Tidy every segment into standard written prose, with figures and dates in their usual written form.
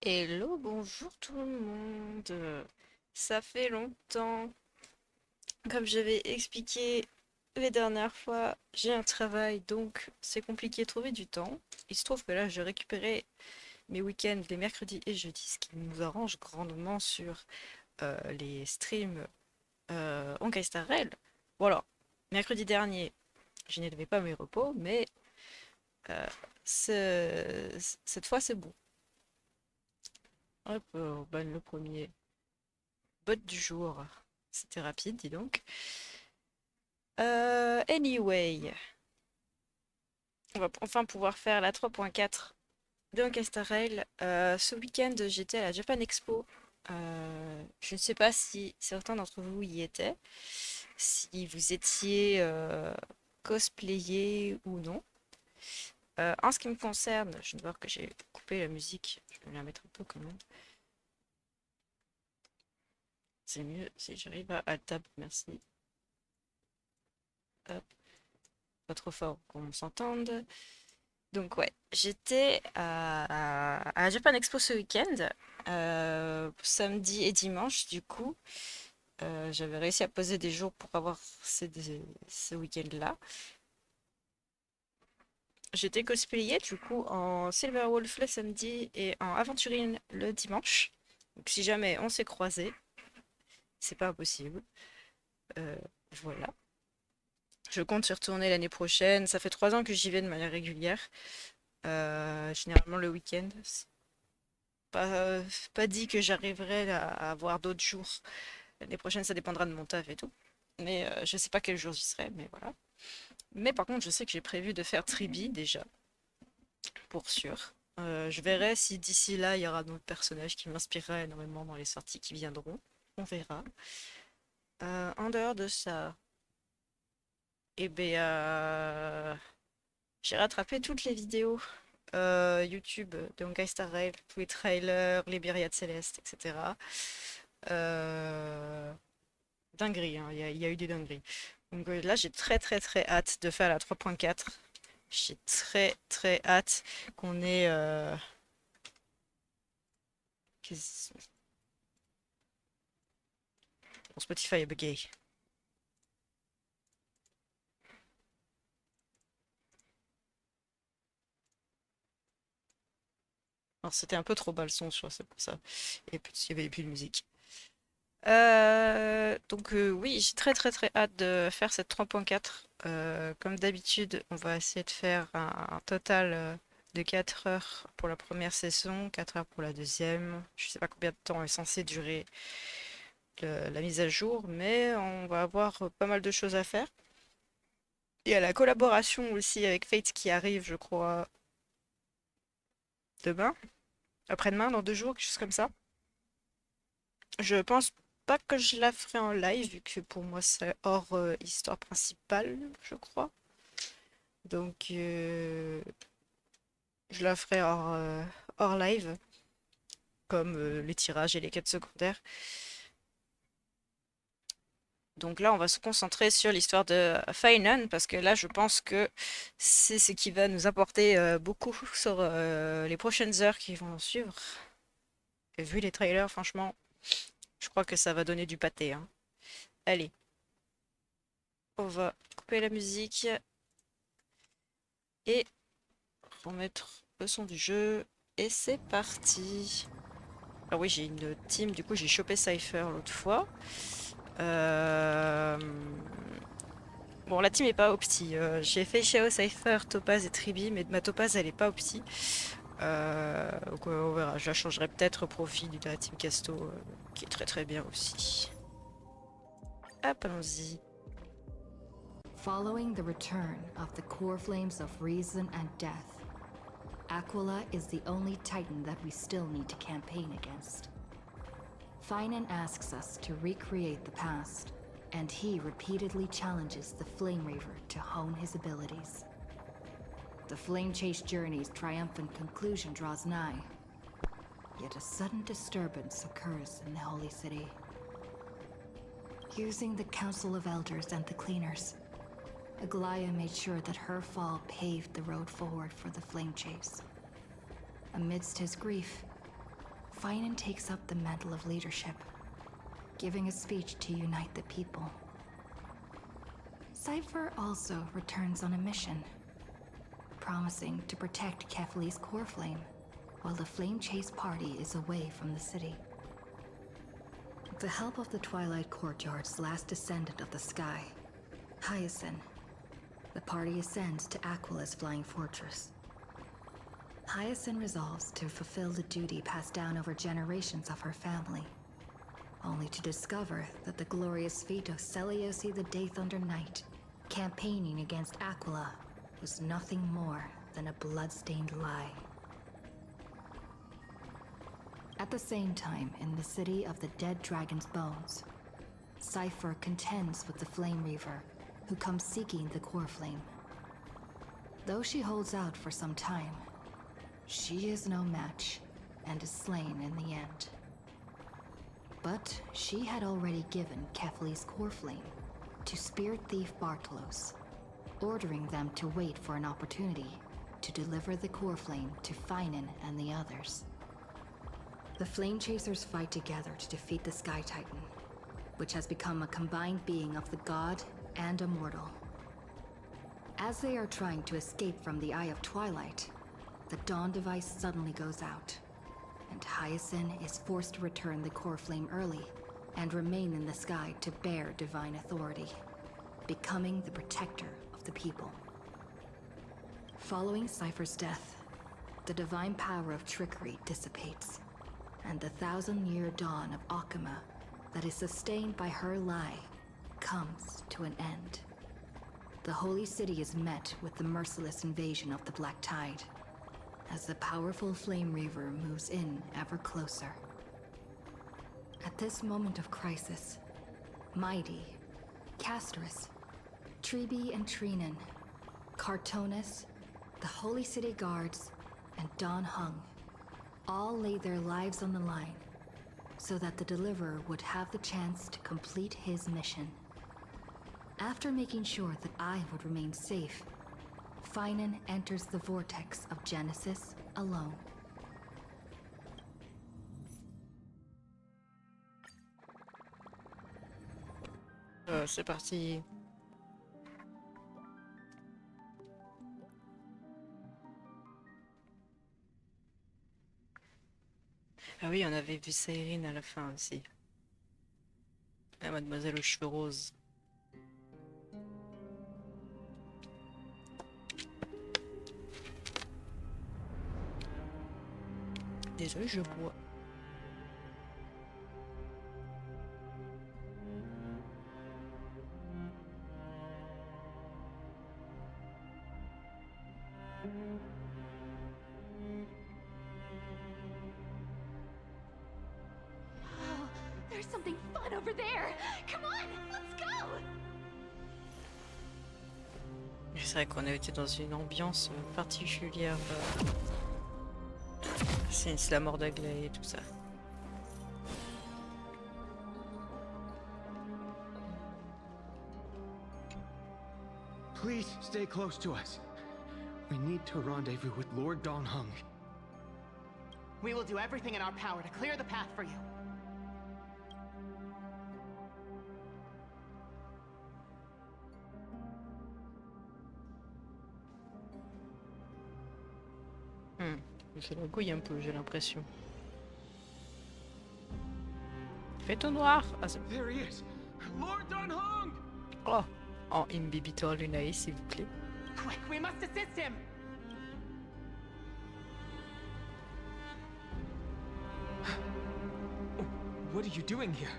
Hello, bonjour tout le monde. Ça fait longtemps. Comme j'avais expliqué les dernières fois, j'ai un travail, donc c'est compliqué de trouver du temps. Il se trouve que là, je récupérais mes week-ends les mercredis et jeudis, ce qui nous arrange grandement sur les streams Honkai Star Rail. Voilà. Mercredi dernier, je n'avais pas mes repos, mais euh, cette fois, c'est bon. Hop, on banne le premier bot du jour. C'était rapide, dis donc. Anyway, on va enfin pouvoir faire la 3.4 de Honkai Star Rail. Ce week-end, j'étais à la Japan Expo. Je ne sais pas si certains d'entre vous y étaient, si vous étiez cosplayé ou non. En ce qui me concerne, je viens de voir que j'ai coupé la musique. Je vais la mettre un peu quand même. C'est mieux si j'arrive à tab, merci. Hop, pas trop fort qu'on s'entende. Donc ouais, j'étais à la Japan Expo ce week-end, samedi et dimanche du coup. J'avais réussi à poser des jours pour avoir ce week-end-là. J'étais cosplayée du coup en Silver Wolf le samedi et en Aventurine le dimanche. Donc si jamais on s'est croisés, c'est pas impossible. Euh, voilà. Je compte y retourner l'année prochaine. Ça fait 3 ans que j'y vais de manière régulière. Généralement le week-end. Pas, pas dit que j'arriverai à avoir d'autres jours. L'année prochaine, ça dépendra de mon taf et tout. Mais je sais pas quel jour j'y serai, mais voilà. Mais par contre, je sais que j'ai prévu de faire Tribi déjà, pour sûr. Je verrai si d'ici là, il y aura d'autres personnages qui m'inspireraient énormément dans les sorties qui viendront. On verra. En dehors de ça, eh ben, j'ai rattrapé toutes les vidéos YouTube de Honkai Star Rail, tous les trailers, les myriades célestes, etc. Euh, Dinguerie, hein, il y a eu des dingueries. Donc là, j'ai très très très hâte de faire la 3.4. J'ai très très hâte qu'on ait... qu'est-ce- Mon Spotify est bugué. Alors c'était un peu trop bas le son, je crois, c'est pour ça. Et puis il y avait plus de musique. Donc oui, j'ai très très très hâte de faire cette 3.4. Comme d'habitude, on va essayer de faire un total de 4 heures pour la première session, 4 heures pour la deuxième. Je sais pas combien de temps est censé durer la mise à jour, mais on va avoir pas mal de choses à faire. Il y a la collaboration aussi avec Fate qui arrive, je crois, demain, après-demain, dans 2 jours, quelque chose comme ça. Je pense pas que je la ferai en live, vu que pour moi c'est hors histoire principale, je crois. Donc je la ferai hors live, comme les tirages et les quêtes secondaires. Donc là, on va se concentrer sur l'histoire de Fainan, parce que là, je pense que c'est ce qui va nous apporter beaucoup sur les prochaines heures qui vont suivre. Et vu les trailers, franchement, je crois que ça va donner du pâté, hein. Allez, on va couper la musique et remettre le son du jeu. Et c'est parti. Ah oui, j'ai une team, du coup j'ai chopé Cypher l'autre fois. Euh, Bon, la team est pas opti. J'ai fait Shao, Cypher, Topaz et Tribi, mais ma Topaz elle est pas opti. Donc, on verra, je la changerai peut-être au profit de la team Casto, qui est très très bien aussi. Hop, allons-y. Following the return of the core flames of reason and death, Aquila is the only Titan that we still need to campaign against. Finan asks us to recreate the past, and he repeatedly challenges the Flame Reaver to hone his abilities. The Flame Chase journey's triumphant conclusion draws nigh, yet a sudden disturbance occurs in the Holy City. Using the Council of Elders and the Cleaners, Aglaya made sure that her fall paved the road forward for the Flame Chase. Amidst his grief, Finan takes up the mantle of leadership, giving a speech to unite the people. Cypher also returns on a mission, promising to protect Kefli's core flame while the Flame Chase party is away from the city. With the help of the Twilight Courtyard's last descendant of the sky, Hyacinth, the party ascends to Aquila's flying fortress. Hyacinth resolves to fulfill the duty passed down over generations of her family, only to discover that the glorious feat of Seliosi the Day Thunder Knight, campaigning against Aquila, was nothing more than a blood-stained lie. At the same time, in the city of the Dead Dragon's Bones, Cypher contends with the Flame Reaver, who comes seeking the core flame. Though she holds out for some time, she is no match and is slain in the end. But she had already given Kefli's core flame to Spirit Thief Bartolos, ordering them to wait for an opportunity to deliver the core flame to Finan and the others. The Flame Chasers fight together to defeat the Sky Titan, which has become a combined being of the god and a mortal. As they are trying to escape from the Eye of Twilight, the Dawn device suddenly goes out, and Hyacinth is forced to return the core flame early and remain in the sky to bear divine authority, becoming the protector of the people. Following Cypher's death, the divine power of trickery dissipates, and the 1,000-year dawn of Akama that is sustained by her lie comes to an end. The Holy City is met with the merciless invasion of the Black Tide, as the powerful Flame Reaver moves in ever closer. At this moment of crisis, Mighty, Castorus, Trebi and Trinan, Cartonis, the Holy City Guards, and Don Hung all laid their lives on the line so that the Deliverer would have the chance to complete his mission. After making sure that I would remain safe, Finan enters the vortex of Genesis alone. C'est parti. Ah oui, on avait vu Saïrine à la fin aussi. La mademoiselle aux cheveux roses. Désolé, je bois. Oh, there's something fun over there. Come on, let's go. C'est vrai qu'on a été dans une ambiance particulière. C'est la mort d'Aglaé et tout ça. Please stay close to us. We need to rendezvous with Lord Don Hung. We will do everything in our power to clear the path for you. Il fait la gouille un peu, j'ai l'impression. Fais tout noir. Ah, There he is! Lord Don Hung! oh, en imbibitor lunae, s'il vous plaît. Quick, we must assist him! What are you doing here?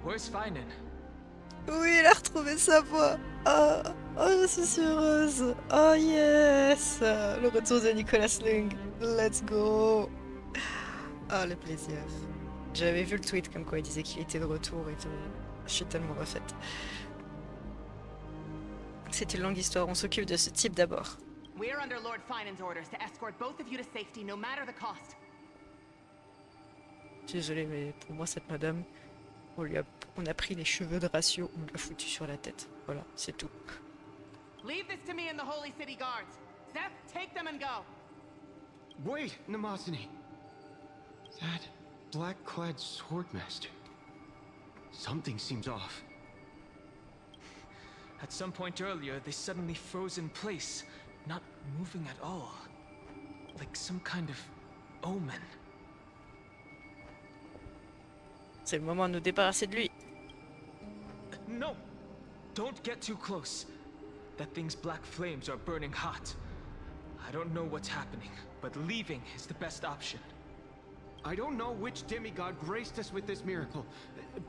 Where's Finan? Oui, il a retrouvé sa voix. Oh, oh, je suis si heureuse. Oh yes. Le retour de Nicolas Lung. Let's go. Oh, le plaisir. J'avais vu le tweet comme quoi il disait qu'il était de retour et tout. Je suis tellement refaite. C'est une longue histoire, on s'occupe de ce type d'abord. We are under Lord Finan's orders to escort both of you to safety, no matter the cost. Désolé, mais pour moi, cette madame, on a pris les cheveux de Ratio, on l'a foutu sur la tête. Voilà, c'est tout. Leave this to me and the Holy City Guards. Zeph, take them and go. Wait, Namazani! That black-clad swordmaster. Something seems off. At some point earlier, they suddenly froze in place, not moving at all. Like some kind of omen. C'est le moment de nous débarrasser de lui. No! Don't get too close. That thing's black flames are burning hot. I don't know what's happening, but leaving is the best option. I don't know which demigod graced us with this miracle.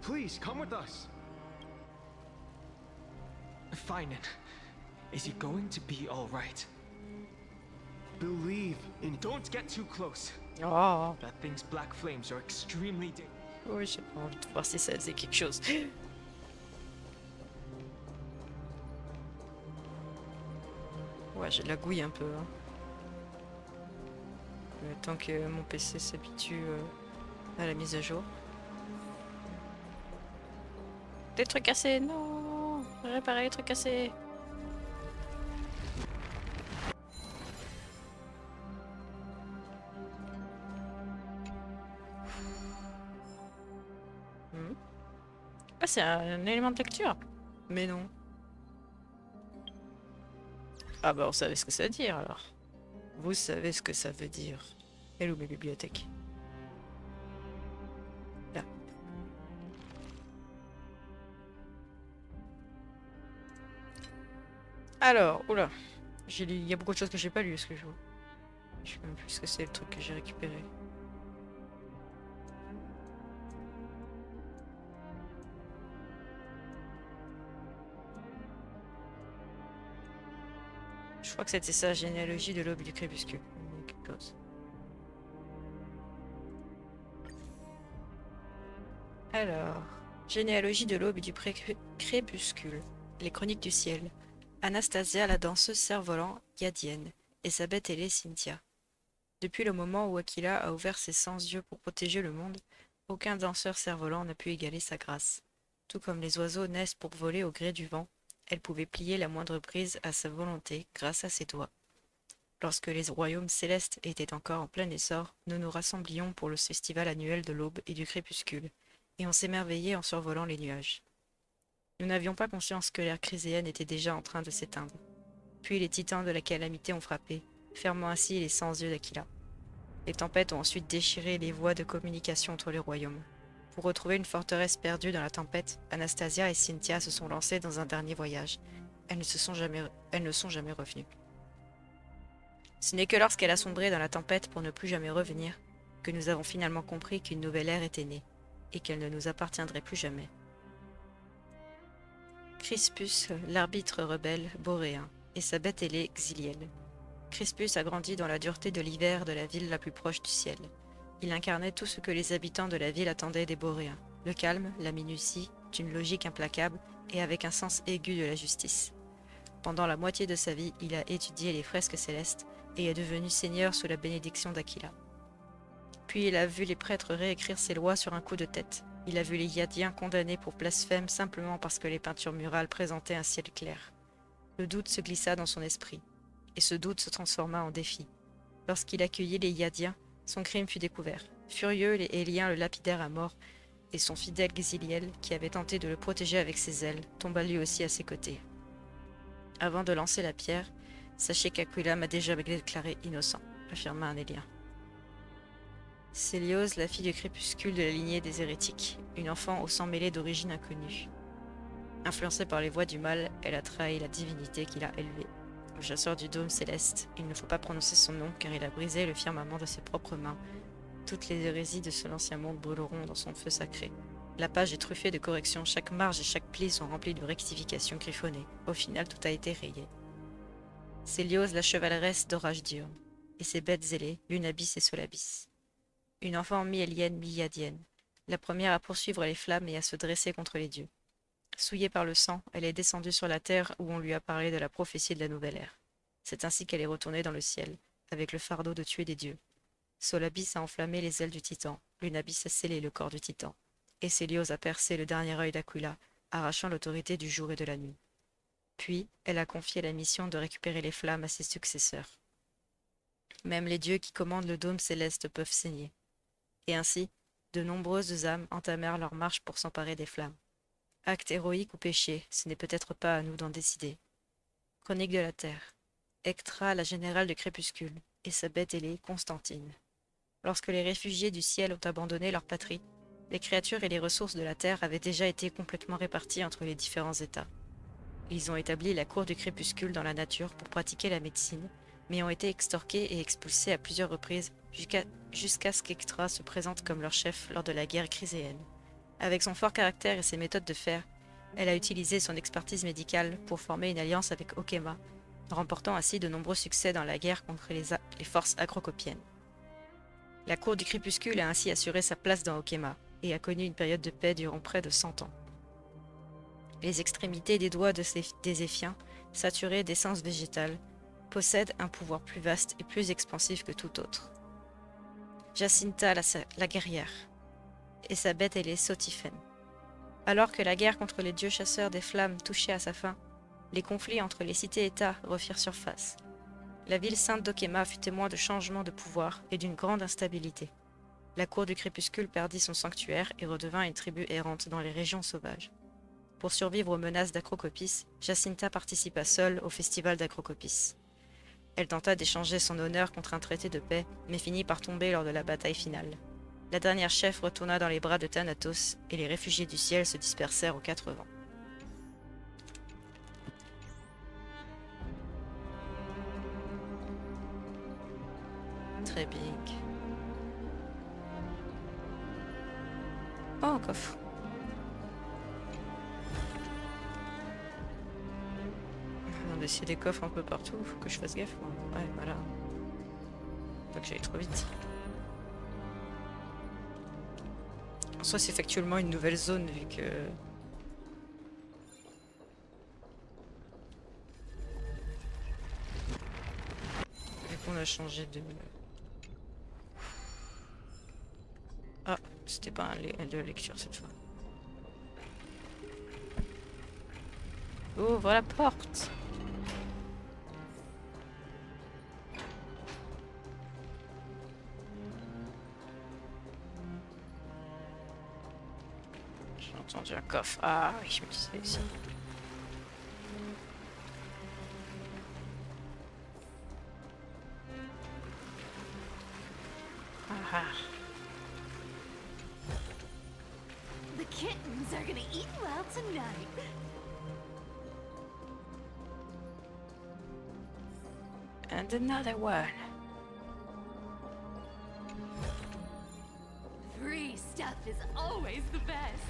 Please, come with us. Finan, is he going to be alright? Believe in... Don't get too close. Oh, That thing's black flames are extremely dangerous. oui, j'ai pas envie de voir si ça faisait quelque chose. Ouais, j'ai de la gouille un peu. Hein. Le temps que mon PC s'habitue à la mise à jour. Des trucs cassés, non! Réparer les trucs cassés! Hmm. Ah, c'est un élément de lecture? Mais non. Ah bah, on savait ce que ça veut dire alors. Vous savez ce que ça veut dire. Elle est où mes bibliothèques? Là. Alors, oula. Il y a beaucoup de choses que j'ai pas lues, ce que je vois. Je sais même plus ce que c'est le truc que j'ai récupéré. Je crois que c'était ça, généalogie de l'aube et du crépuscule. Quelque chose. Alors, généalogie de l'aube et du crépuscule. Les chroniques du ciel. Anastasia, la danseuse cerf-volant yadienne, et sa bête ailée Cynthia. Depuis le moment où Aquila a ouvert ses 100 yeux pour protéger le monde, aucun danseur cerf-volant n'a pu égaler sa grâce. Tout comme les oiseaux naissent pour voler au gré du vent, elle pouvait plier la moindre brise à sa volonté grâce à ses doigts. Lorsque les royaumes célestes étaient encore en plein essor, nous nous rassemblions pour le festival annuel de l'aube et du crépuscule, et on s'émerveillait en survolant les nuages. Nous n'avions pas conscience que l'ère chryséenne était déjà en train de s'éteindre. Puis les titans de la calamité ont frappé, fermant ainsi les 100 yeux d'Aquila. Les tempêtes ont ensuite déchiré les voies de communication entre les royaumes. Pour retrouver une forteresse perdue dans la tempête, Anastasia et Cynthia se sont lancées dans un dernier voyage. Elles ne sont jamais revenues. Ce n'est que lorsqu'elle a sombré dans la tempête pour ne plus jamais revenir que nous avons finalement compris qu'une nouvelle ère était née et qu'elle ne nous appartiendrait plus jamais. Crispus, l'arbitre rebelle, boréen, et sa bête ailée, Xyliel. Crispus a grandi dans la dureté de l'hiver de la ville la plus proche du ciel. Il incarnait tout ce que les habitants de la ville attendaient des boréens. Le calme, la minutie, d'une logique implacable et avec un sens aigu de la justice. Pendant la moitié de sa vie, il a étudié les fresques célestes et est devenu seigneur sous la bénédiction d'Aquila. Puis il a vu les prêtres réécrire ses lois sur un coup de tête. Il a vu les Yadiens condamnés pour blasphème simplement parce que les peintures murales présentaient un ciel clair. Le doute se glissa dans son esprit, et ce doute se transforma en défi. Lorsqu'il accueillit les Yadiens, son crime fut découvert. Furieux, les Éliens le lapidèrent à mort, et son fidèle Xyliel, qui avait tenté de le protéger avec ses ailes, tomba lui aussi à ses côtés. Avant de lancer la pierre, sachez qu'Aquila m'a déjà déclaré innocent, affirma un Élien. Céliose, la fille du crépuscule de la lignée des hérétiques, une enfant au sang mêlé d'origine inconnue. Influencée par les voies du mal, elle a trahi la divinité qu'il a élevée. Le chasseur du dôme céleste, il ne faut pas prononcer son nom car il a brisé le firmament de ses propres mains. Toutes les hérésies de ce l'ancien monde brûleront dans son feu sacré. La page est truffée de corrections, chaque marge et chaque pli sont remplis de rectifications griffonnées. Au final, tout a été rayé. Céliose, la chevaleresse d'orage diurne, et ses bêtes ailées, Lunabis et Solabis. Une enfant mi-élienne, mi-yadienne, la première à poursuivre les flammes et à se dresser contre les dieux. Souillée par le sang, elle est descendue sur la terre où on lui a parlé de la prophétie de la nouvelle ère. C'est ainsi qu'elle est retournée dans le ciel, avec le fardeau de tuer des dieux. Solabis a enflammé les ailes du titan, Lunabis a scellé le corps du titan, et Céliose a percé le dernier œil d'Aquila, arrachant l'autorité du jour et de la nuit. Puis, elle a confié la mission de récupérer les flammes à ses successeurs. Même les dieux qui commandent le dôme céleste peuvent saigner. Et ainsi, de nombreuses âmes entamèrent leur marche pour s'emparer des flammes. Acte héroïque ou péché, ce n'est peut-être pas à nous d'en décider. Chronique de la Terre. Hectra, la générale du crépuscule, et sa bête ailée, Constantine. Lorsque les réfugiés du ciel ont abandonné leur patrie, les créatures et les ressources de la Terre avaient déjà été complètement réparties entre les différents États. Ils ont établi la cour du crépuscule dans la nature pour pratiquer la médecine, mais ont été extorqués et expulsés à plusieurs reprises jusqu'à ce qu'Hectra se présente comme leur chef lors de la guerre chryséenne. Avec son fort caractère et ses méthodes de fer, elle a utilisé son expertise médicale pour former une alliance avec Okema, remportant ainsi de nombreux succès dans la guerre contre les forces acrocopiennes. La cour du crépuscule a ainsi assuré sa place dans Okema et a connu une période de paix durant près de 100 ans. Les extrémités des doigts des Éphiens, saturés d'essence végétale, possèdent un pouvoir plus vaste et plus expansif que tout autre. Jacinta, la guerrière, et sa bête ailée Sotiphène. Alors que la guerre contre les dieux chasseurs des flammes touchait à sa fin, les conflits entre les cités-États refirent surface. La ville sainte d'Okema fut témoin de changements de pouvoir et d'une grande instabilité. La cour du crépuscule perdit son sanctuaire et redevint une tribu errante dans les régions sauvages. Pour survivre aux menaces d'Acrocopis, Jacinta participa seule au festival d'Acrocopis. Elle tenta d'échanger son honneur contre un traité de paix, mais finit par tomber lors de la bataille finale. La dernière chef retourna dans les bras de Thanatos, et les réfugiés du ciel se dispersèrent aux 4 vents. Très bien. Oh, un coffre. On a laissé des coffres un peu partout, faut que je fasse gaffe. Ouais, voilà. Faut que j'aille trop vite. En soi, c'est factuellement une nouvelle zone vu que... Vu qu'on a changé de... Ah, c'était pas un de lecture cette fois. Ouvre la porte! J'ai entendu un coffre. Ah oui, je me disais aussi. Ah. The kittens are gonna eat well tonight. And another one. Free stuff is always the best.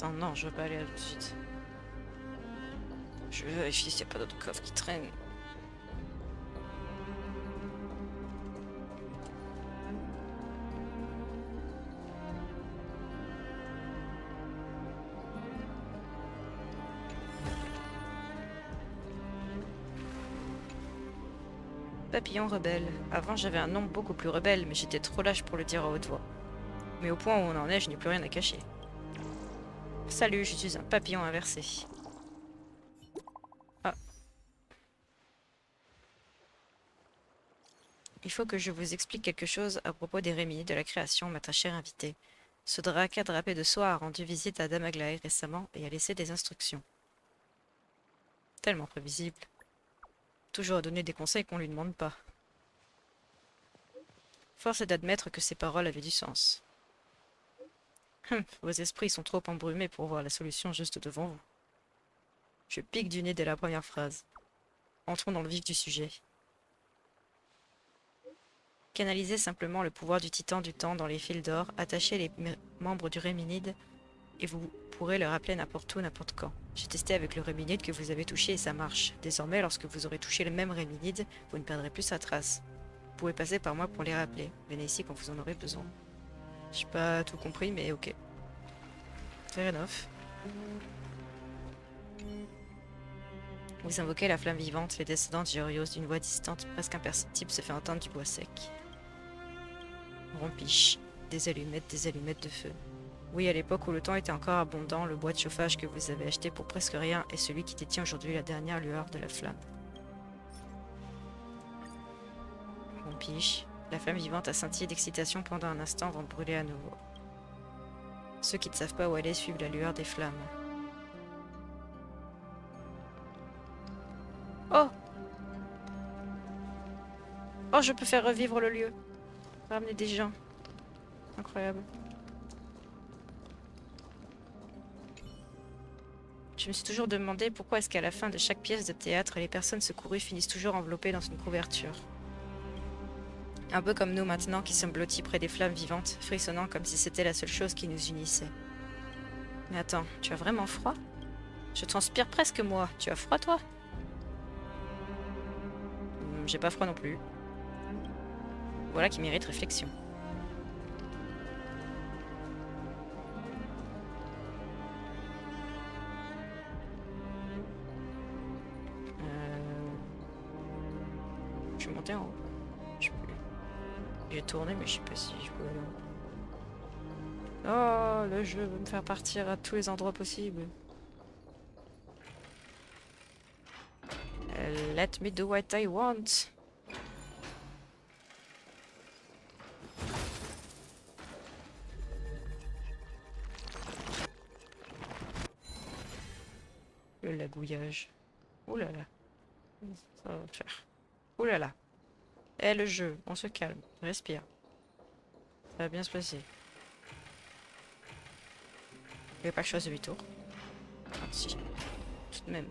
Attends, non, je veux pas aller là tout de suite. Je vais vérifier s'il n'y a pas d'autres coffres qui traînent. Papillon rebelle. Avant, j'avais un nom beaucoup plus rebelle, mais j'étais trop lâche pour le dire à haute voix. Mais au point où on en est, je n'ai plus rien à cacher. Salut, je suis un papillon inversé. Ah. Il faut que je vous explique quelque chose à propos des Rémi de la création, ma très chère invitée. Ce draka drapé de soie a rendu visite à Dame Aglaé récemment et a laissé des instructions. Tellement prévisible. Toujours à donner des conseils qu'on lui demande pas. Force est d'admettre que ces paroles avaient du sens. Vos esprits sont trop embrumés pour voir la solution juste devant vous. Je pique du nez dès la première phrase. Entrons dans le vif du sujet. Canalisez simplement le pouvoir du titan du temps dans les fils d'or, attachez les membres du réminide et vous pourrez le rappeler n'importe où, n'importe quand. J'ai testé avec le réminide que vous avez touché et ça marche. Désormais, lorsque vous aurez touché le même réminide, vous ne perdrez plus sa trace. Vous pouvez passer par moi pour les rappeler. Venez ici quand vous en aurez besoin. J'ai pas tout compris, mais ok. Fair enough. Vous invoquez la flamme vivante, les descendants d'Iorios d'une voix distante, presque imperceptible, se fait entendre du bois sec. Rompiche. Des allumettes de feu. Oui, à l'époque où le temps était encore abondant, le bois de chauffage que vous avez acheté pour presque rien est celui qui détient aujourd'hui la dernière lueur de la flamme. Rompiche. La flamme vivante a scintillé d'excitation pendant un instant avant de brûler à nouveau. Ceux qui ne savent pas où aller suivent la lueur des flammes. Oh! Oh, je peux faire revivre le lieu. Ramener des gens. Incroyable. Je me suis toujours demandé pourquoi est-ce qu'à la fin de chaque pièce de théâtre, les personnes secourues finissent toujours enveloppées dans une couverture. Un peu comme nous maintenant qui sommes blottis près des flammes vivantes, frissonnant comme si c'était la seule chose qui nous unissait. Mais attends, tu as vraiment froid? Je transpire presque moi. Tu as froid toi? J'ai pas froid non plus. Voilà qui mérite réflexion. Je suis montée en haut. Je peux... J'ai tourné mais je sais pas si je peux aller en haut. Oh, le jeu veut me faire partir à tous les endroits possibles. Let me do what I want. Le lagouillage. Ouh là là. Ça va le faire. Ouh là là. Eh le jeu, on se calme, respire. Ça va bien se passer. Il n'y a pas que je fasse demi-tour. Ah, si. Tout de même.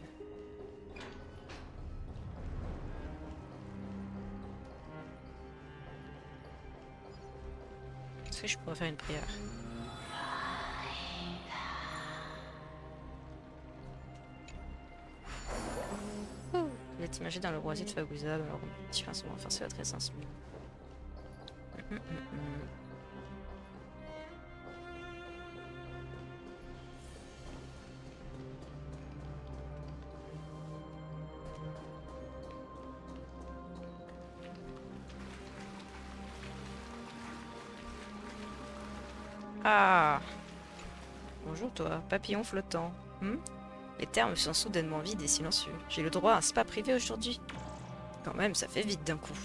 Est-ce que je pourrais faire une prière? Il est imagé dans le rosier de Fagouza, dans le petit pincement, enfin c'est très sensible. Ah! Bonjour toi, papillon flottant. Les termes sont soudainement vides et silencieux. J'ai le droit à un spa privé aujourd'hui. Quand même, ça fait vite d'un coup.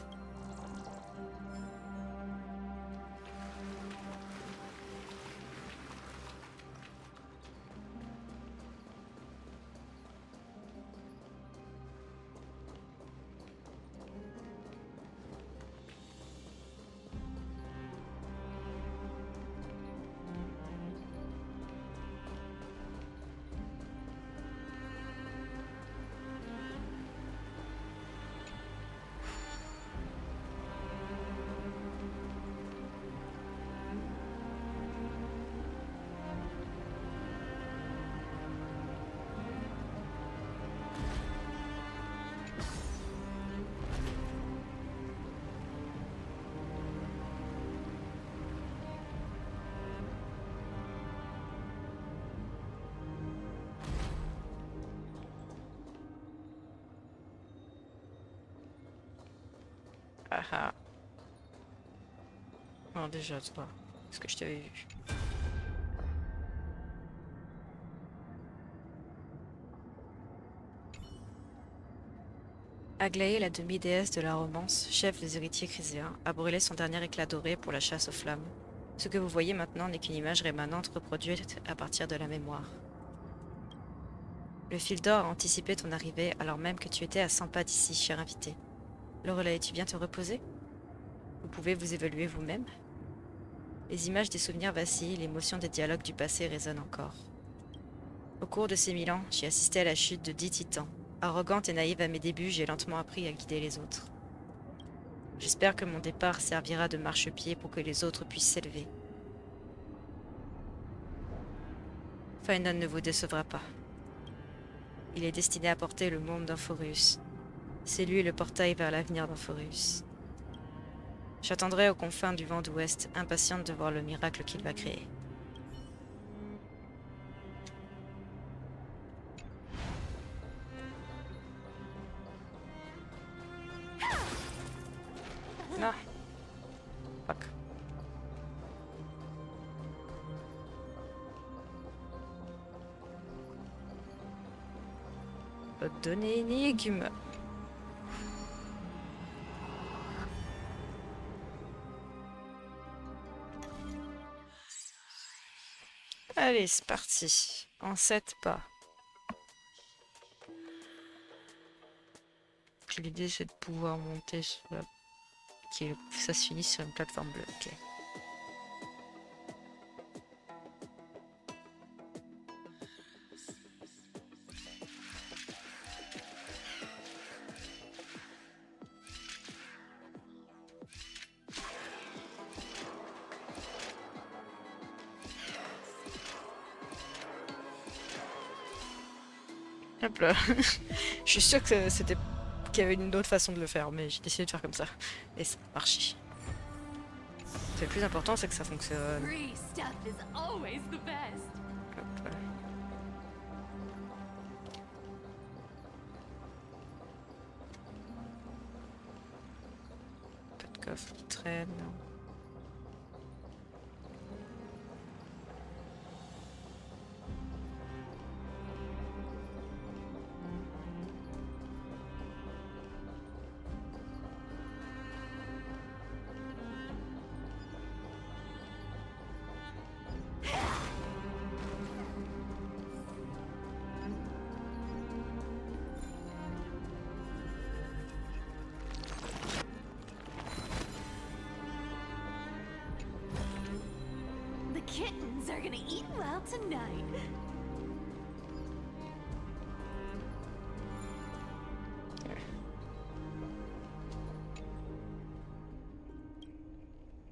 Ah ah. Alors déjà, toi, est-ce que je t'avais vu? Aglaé, la demi-déesse de la romance, chef des héritiers chryséens, a brûlé son dernier éclat doré pour la chasse aux flammes. Ce que vous voyez maintenant n'est qu'une image rémanente reproduite à partir de la mémoire. Le fil d'or a anticipé ton arrivée alors même que tu étais à 100 pas d'ici, cher invité. Lorelei, tu viens te reposer? Vous pouvez vous évaluer vous-même? Les images des souvenirs vacillent, l'émotion des dialogues du passé résonne encore. Au cours de ces 1000 ans, j'ai assisté à la chute de 10 titans. Arrogante et naïve à mes débuts, j'ai lentement appris à guider les autres. J'espère que mon départ servira de marchepied pour que les autres puissent s'élever. Fainon ne vous décevra pas. Il est destiné à porter le monde d'Amphorus. C'est lui le portail vers l'avenir d'Amphorus. J'attendrai aux confins du vent d'ouest, impatiente de voir le miracle qu'il va créer. Ah. Fuck. Donner énigme. Allez, c'est parti. En 7 pas. L'idée c'est de pouvoir monter sur la... Ça se finit sur une plateforme bleue. Ok. Hop là. Je suis sûre que c'était qu'il y avait une autre façon de le faire, mais j'ai décidé de faire comme ça. Et ça a marché. Le plus important, c'est que ça fonctionne. Free stuff is always the best. Hop là. Pas de coffre qui traîne. The kittens are gonna eat well tonight.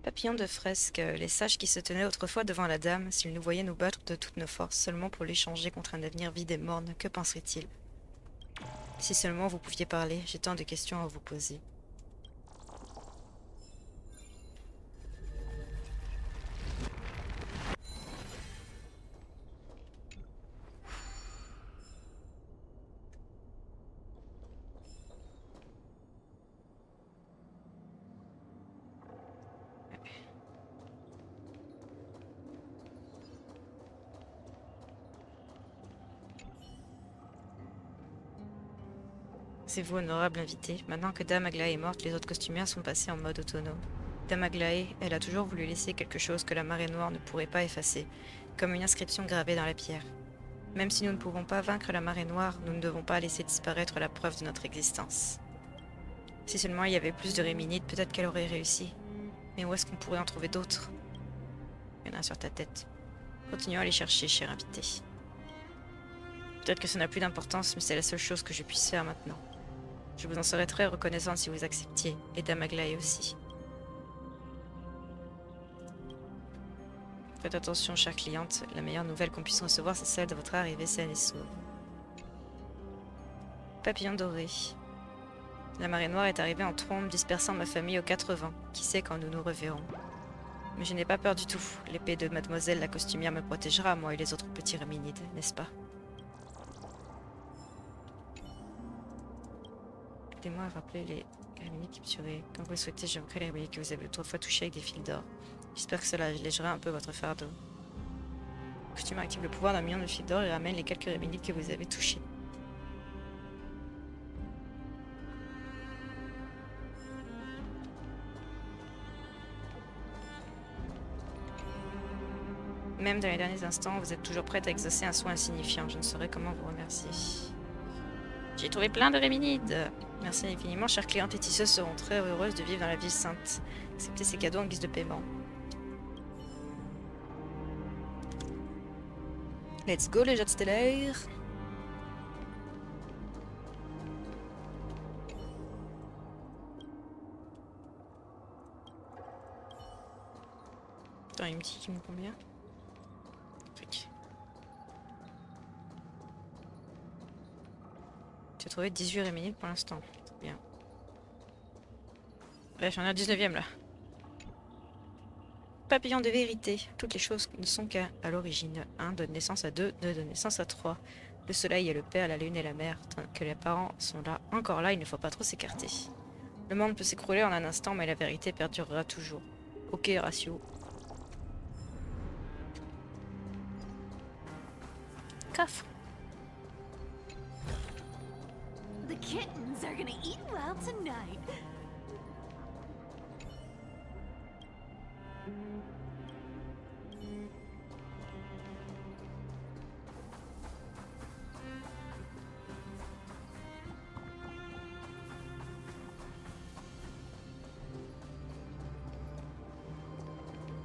Papillon de fresque, les sages qui se tenaient autrefois devant la dame, s'ils nous voyaient nous battre de toutes nos forces seulement pour l'échanger contre un avenir vide et morne, que penseraient-ils? Si seulement vous pouviez parler, j'ai tant de questions à vous poser. C'est vous, honorable invité. Maintenant que Dame Aglaé est morte, les autres costumières sont passés en mode autonome. Dame Aglaé, elle a toujours voulu laisser quelque chose que la marée noire ne pourrait pas effacer, comme une inscription gravée dans la pierre. Même si nous ne pouvons pas vaincre la marée noire, nous ne devons pas laisser disparaître la preuve de notre existence. Si seulement il y avait plus de Réminides, peut-être qu'elle aurait réussi. Mais où est-ce qu'on pourrait en trouver d'autres? Il y en a sur ta tête. Continuons à les chercher, cher invité. Peut-être que ça n'a plus d'importance, mais c'est la seule chose que je puisse faire maintenant. Je vous en serais très reconnaissante si vous acceptiez, et Dame Aglaé aussi. Faites attention, chère cliente, la meilleure nouvelle qu'on puisse recevoir, c'est celle de votre arrivée saine et sauve. Papillon doré. La marée noire est arrivée en trombe, dispersant ma famille aux 4 vents. Qui sait quand nous nous reverrons? Mais je n'ai pas peur du tout. L'épée de mademoiselle la costumière me protégera, moi et les autres petits Réminides, n'est-ce pas? Aidez-moi à rappeler les Réminides capturés. Quand vous le souhaitez, j'aimerais les Réminides que vous avez autrefois touchés avec des fils d'or. J'espère que cela allégera un peu votre fardeau. Le costume active le pouvoir d'un million de fils d'or et ramène les quelques Réminides que vous avez touchés. Même dans les derniers instants, vous êtes toujours prête à exaucer un soin insignifiant. Je ne saurais comment vous remercier. J'ai trouvé plein de Réminides. Merci infiniment, chères clientes et tisseuses seront très heureuses de vivre dans la ville sainte. Acceptez ces cadeaux en guise de paiement. Let's go les jets stellaires. Attends, il me dit qu'il me combien? Fric. Tu as trouvé 18 Réminides pour l'instant. Très bien. Bref, j'en ai un 19ème là. Papillon de vérité. Toutes les choses ne sont qu'à l'origine. 1 donne naissance à 2, 2 donne naissance à 3. Le soleil est le père, la lune est la mère. Tant que les parents sont là, encore là, il ne faut pas trop s'écarter. Le monde peut s'écrouler en un instant, mais la vérité perdurera toujours. Ok, ratio. Coffre. The kittens are gonna eat well tonight.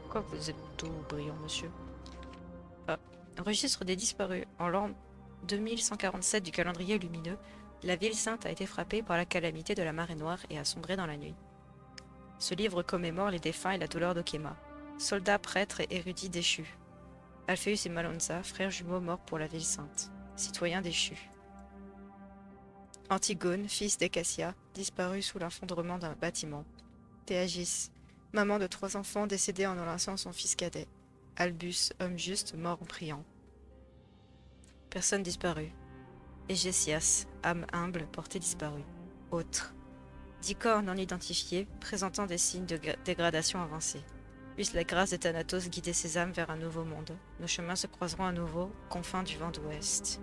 Pourquoi vous êtes tout brillant, monsieur? Ah. Registre des disparus. En l'an 2147 du calendrier lumineux, la ville sainte a été frappée par la calamité de la marée noire et a sombré dans la nuit. Ce livre commémore les défunts et la douleur d'Okema, soldats, prêtres et érudits déchus. Alpheus et Malonza, frères jumeaux morts pour la ville sainte, citoyens déchus. Antigone, fils d'Ecassia, disparu sous l'effondrement d'un bâtiment. Théagis, maman de 3 enfants décédée en enlaçant son fils cadet. Albus, homme juste, mort en priant. Personne disparue. Égésias, âme humble, portée disparue. Autre. 10 corps non identifiés, présentant des signes de dégradation avancée. Puisse la grâce de Thanatos guider ces âmes vers un nouveau monde. Nos chemins se croiseront à nouveau, confins du vent d'ouest.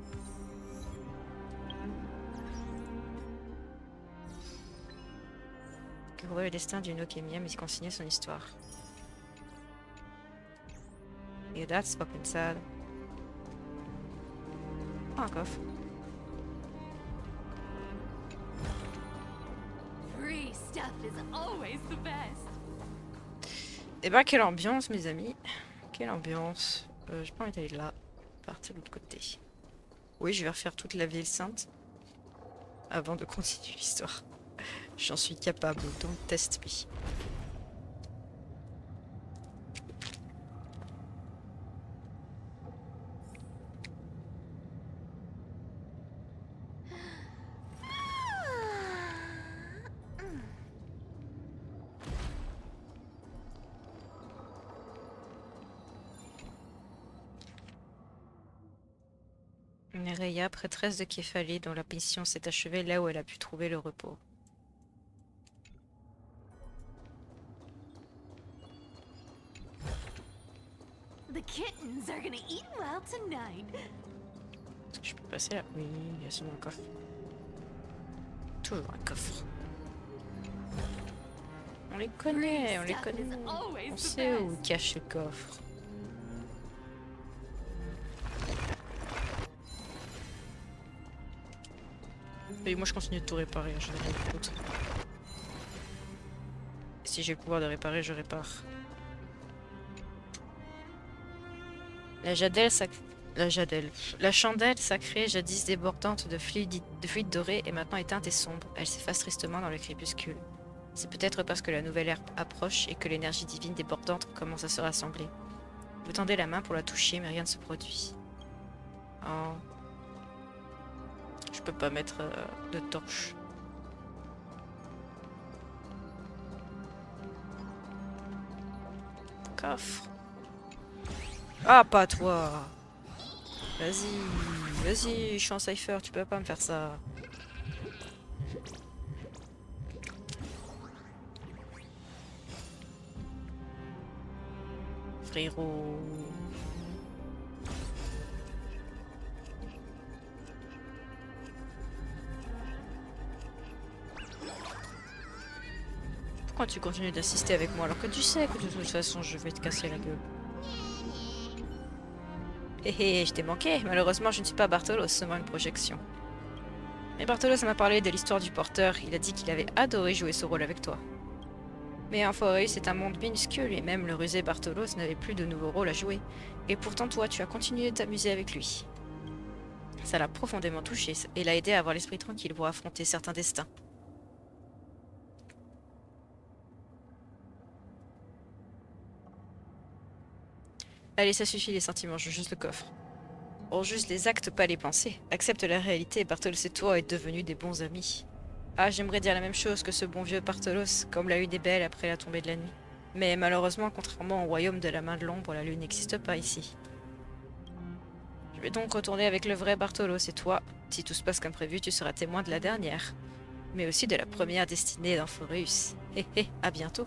Découvrir le destin d'une Okemia, mais consigner son histoire. Et that's fucking sad. Oh, un coffre. Free stuff is always the best. Eh ben, quelle ambiance, mes amis. Quelle ambiance. J'ai pas envie d'aller là. Partir de l'autre côté. Oui, je vais refaire toute la ville sainte. Avant de continuer l'histoire. J'en suis capable, donc test me. Nereia, prêtresse de Képhalé, dont la mission s'est achevée là où elle a pu trouver le repos. The kittens are gonna eat well tonight. Est-ce que je peux passer là? Oui, il y a sûrement un coffre. Toujours un coffre. On les connaît, on les connaît. On sait où cache le coffre. Et moi je continue de tout réparer, je n'ai rien d'autre. Si j'ai le pouvoir de réparer, je répare. La chandelle sacrée, jadis débordante de fluide doré, est maintenant éteinte et sombre. Elle s'efface tristement dans le crépuscule. C'est peut-être parce que la nouvelle ère approche et que l'énergie divine débordante commence à se rassembler. Vous tendez la main pour la toucher, mais rien ne se produit. Oh. Je peux pas mettre de torche. Coffre. Ah, pas toi. Vas-y, vas-y, je suis en cypher, tu peux pas me faire ça. Frérot. Pourquoi tu continues d'assister avec moi alors que tu sais que de toute façon je vais te casser la gueule? Hé hé, je t'ai manqué. Malheureusement, je ne suis pas Bartolos, seulement une projection. Mais Bartolos m'a parlé de l'histoire du porteur. Il a dit qu'il avait adoré jouer ce rôle avec toi. Mais Enfoiré, c'est un monde minuscule et même le rusé Bartolos n'avait plus de nouveaux rôles à jouer. Et pourtant, toi, tu as continué de t'amuser avec lui. Ça l'a profondément touché et l'a aidé à avoir l'esprit tranquille pour affronter certains destins. Allez, ça suffit les sentiments, je veux juste le coffre. Bon, juste les actes, pas les pensées. Accepte la réalité, Bartolos et toi êtes devenus des bons amis. Ah, j'aimerais dire la même chose que ce bon vieux Bartolos, comme la une des belles après la tombée de la nuit. Mais malheureusement, contrairement au royaume de la main de l'ombre, la lune n'existe pas ici. Je vais donc retourner avec le vrai Bartolo, c'est toi. Si tout se passe comme prévu, tu seras témoin de la dernière. Mais aussi de la première destinée d'Amphoreus. Hé hé, à bientôt.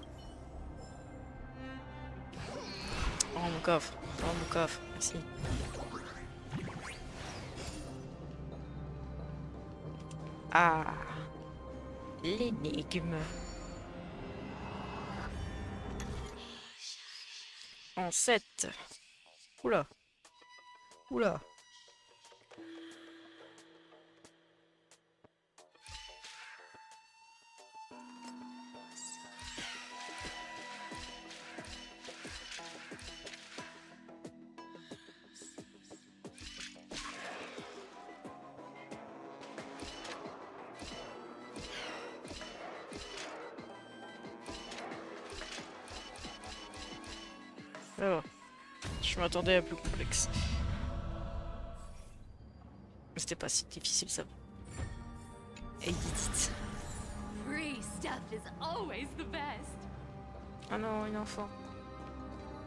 Oh mon coffre, oh mon coffre, merci. Ah, l'énigme. En 7. Oula. Oula. Oh. Je m'attendais à plus complexe. C'était pas si difficile ça. Et it. Free stuff is always the best. Ah non, une enfant.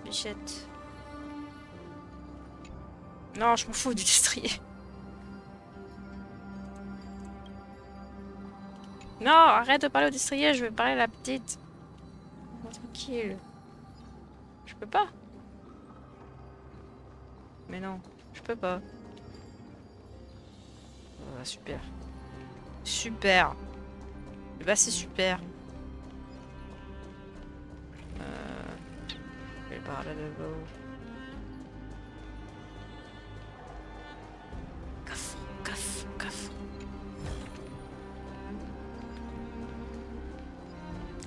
Bichette. Non, je m'en fous du destrier. Non, arrête de parler au destrier, je vais parler à la petite. Oh, tranquille. Je peux pas. Mais non, je peux pas. Oh, super. Super. Bah c'est super. Je vais par là d'abord. Coffre, coffre, coffre.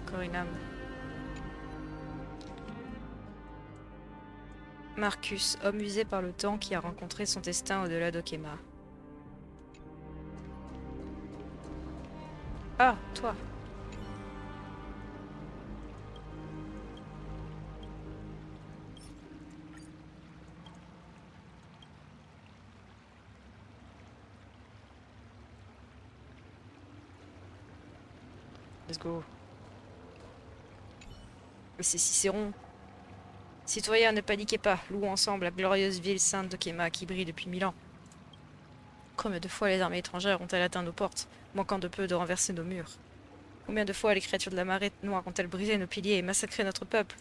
Encore une âme. Marcus, homme usé par le temps qui a rencontré son destin au-delà d'Okema. Ah, toi. Let's go. C'est Cicéron. Citoyens, ne paniquez pas. Louons ensemble la glorieuse ville sainte d'Okema qui brille depuis 1000 ans. Combien de fois les armées étrangères ont-elles atteint nos portes, manquant de peu de renverser nos murs? Combien de fois les créatures de la marée noire ont-elles brisé nos piliers et massacré notre peuple?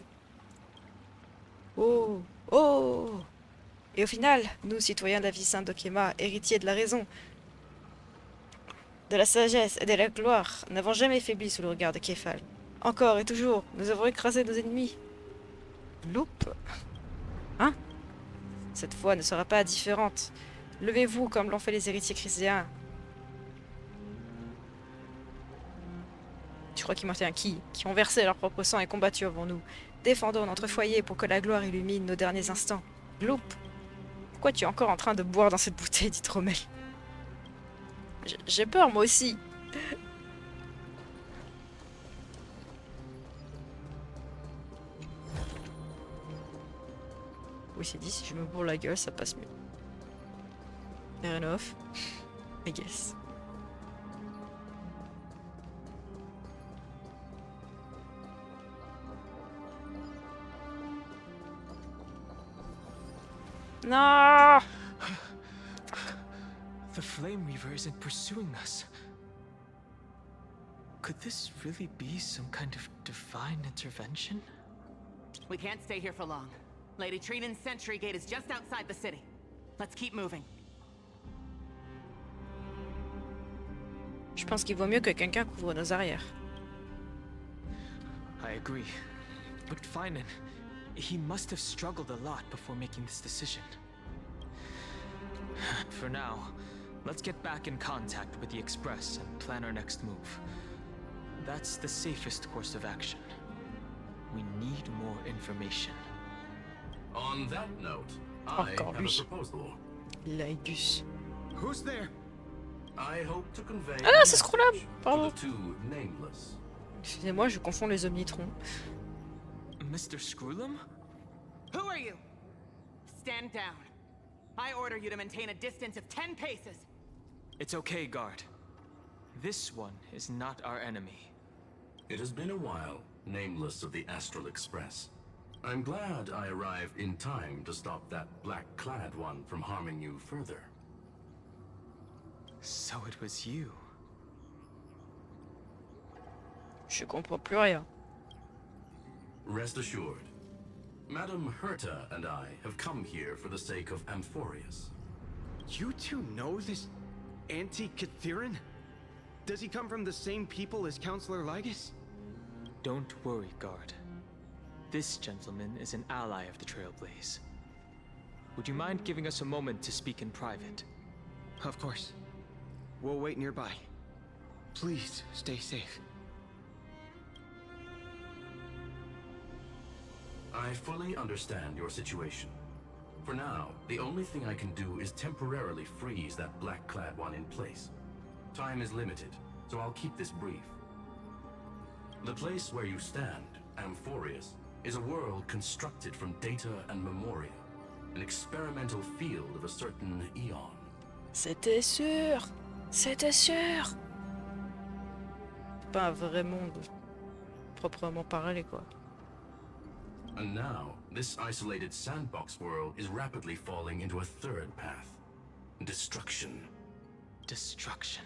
Oh! Oh! Et au final, nous, citoyens de la ville sainte d'Okema, héritiers de la raison, de la sagesse et de la gloire, n'avons jamais faibli sous le regard de Képhal. Encore et toujours, nous avons écrasé nos ennemis. Loupe. Hein? Cette fois ne sera pas différente. Levez-vous comme l'ont fait les héritiers chrétiens. Tu crois qu'ils m'ont fait un qui ont versé leur propre sang et combattu avant nous. Défendons notre foyer pour que la gloire illumine nos derniers instants. Loupe. Pourquoi tu es encore en train de boire dans cette bouteille, dit Rommel. J'ai peur, moi aussi. Oui, c'est dit, si je me bourre la gueule, ça passe mieux. Fair enough. I guess. Non! The Flame Reaver isn't pursuing us. Could this really be some kind of divine intervention? We can't stay here for long. Lady Trinan's sentry gate is just outside the city. Let's keep moving. Je pense qu'il vaut mieux que quelqu'un couvre nos arrières. I agree. But Finan, he must have struggled a lot before making this decision. For now, let's get back in contact with the Express and plan our next move. That's the safest course of action. We need more information. On that note, I Encore have a lui. proposal. Laïgus. Who's there? I hope to convey Ah non, a c'est Scrollum. message to Pardon. the two nameless. Excusez-moi, je confonds les omnitrons. Mr. Screwlum? Who are you? Stand down. I order you to maintain a distance of 10 paces. It's okay, guard. This one is not our enemy. It has been a while. Nameless of the Astral Express. I'm glad I arrived in time to stop that black-clad one from harming you further. So it was you. Je comprends plus rien. Rest assured, Madame Herta and I have come here for the sake of Amphorius. You two know this anti-Catheran? Does he come from the same people as Counselor Lygus? Don't worry, guard. This gentleman is an ally of the Trailblaze. Would you mind giving us a moment to speak in private? Of course. We'll wait nearby. Please stay safe. I fully understand your situation. For now, the only thing I can do is temporarily freeze that black-clad one in place. Time is limited, so I'll keep this brief. The place where you stand, Amphorius, is a world constructed from data and memoria, an experimental field of a certain eon. C'était sûr! C'était sûr! Pas un vrai monde, proprement parlé, quoi. And now, this isolated sandbox world is rapidly falling into a third path. Destruction. Destruction.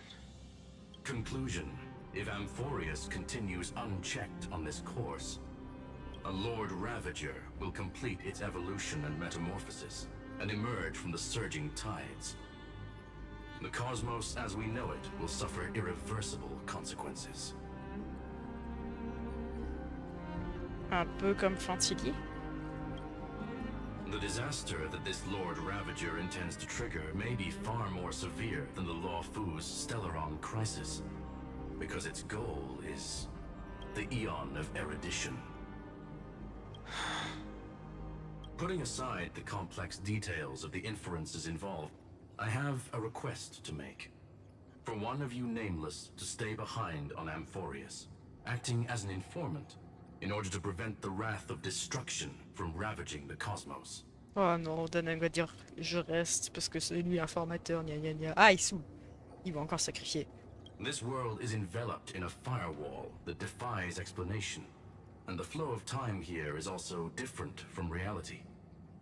Conclusion. If Amphorius continues unchecked on this course, a Lord Ravager will complete its evolution and metamorphosis, and emerge from the surging tides. The cosmos as we know it will suffer irreversible consequences. Un peu comme Fantilly. The disaster that this Lord Ravager intends to trigger may be far more severe than the Law Fu's Stellaron crisis, because its goal is the Eon of Erudition. Putting aside the complex details of the inferences involved, I have a request to make. For one of you nameless to stay behind on Amphorius, acting as an informant, in order to prevent the wrath of destruction from ravaging the cosmos. Oh non, Danang va dire je reste parce que c'est lui informateur, gna gna gna. Ah, il saoule. Il va encore sacrifier. This world is enveloped in a firewall that defies explanation, and the flow of time here is also different from reality.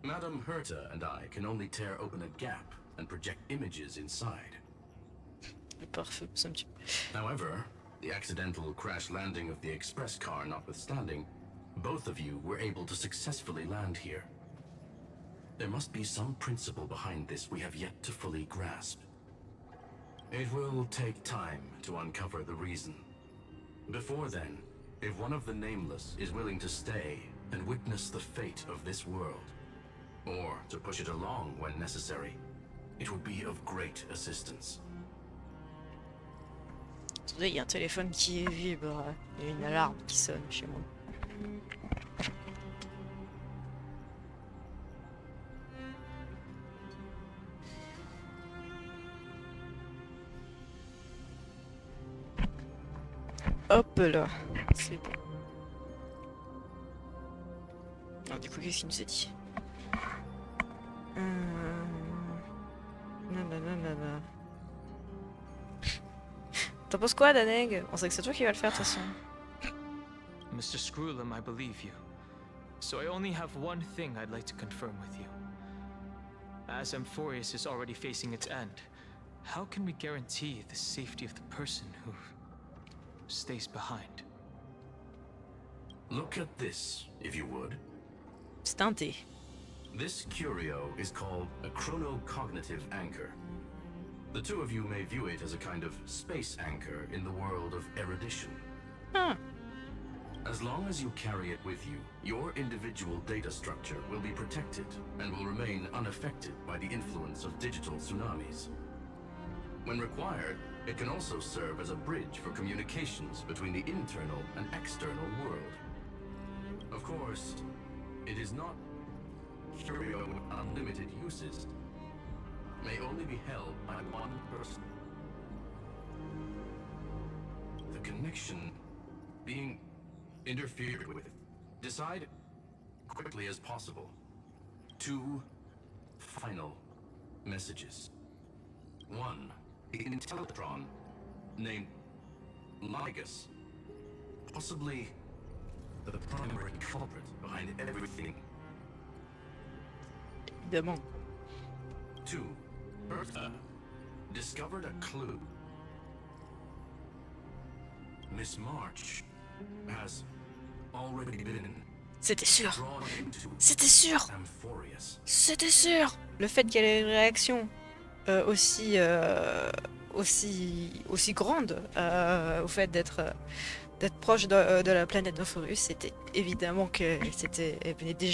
Madame Herta and I can only tear open a gap and project images inside. Le pare-feu, c'est un petit peu. However, the accidental crash landing of the express car notwithstanding, both of you were able to successfully land here. There must be some principle behind this we have yet to fully grasp. It will take time to uncover the reason. Before then, if one of the Nameless is willing to stay and witness the fate of this world, or to push it along when necessary, it would be of great assistance. Attendez, il y a un téléphone qui vibre. Il y a une alarme qui sonne chez moi. Hop là, c'est bon. Alors du coup, qu'est-ce qu'il nous a dit? Nanana. T'en penses quoi, Daneg? On sait que c'est toi qui vas le faire de toute façon. Mr. Screwlum, I believe you. So I only have one thing I'd like to confirm with you. As Amphorius is already facing its end, how can we guarantee the safety of the person who stays behind? Look at this, if you would. C'est un thé. This curio is called a chronocognitive anchor. The two of you may view it as a kind of space anchor in the world of erudition. Huh. As long as you carry it with you, your individual data structure will be protected and will remain unaffected by the influence of digital tsunamis. When required, it can also serve as a bridge for communications between the internal and external world. Of course, it is not curio with unlimited uses. May only be held by one person. The connection being interfered with. Decide quickly as possible. 2 final messages. 1. The Intellitron named Lygus, possibly the primary culprit behind everything. Évidemment. 2. Bertha discovered a clue. Miss March has already been C'était sûr. drawn into C'était sûr. Amphorius. C'était sûr. Le fait qu'elle ait une réaction aussi grande au fait d'être proche de la planète d'Amphorius, c'était évidemment qu'elle était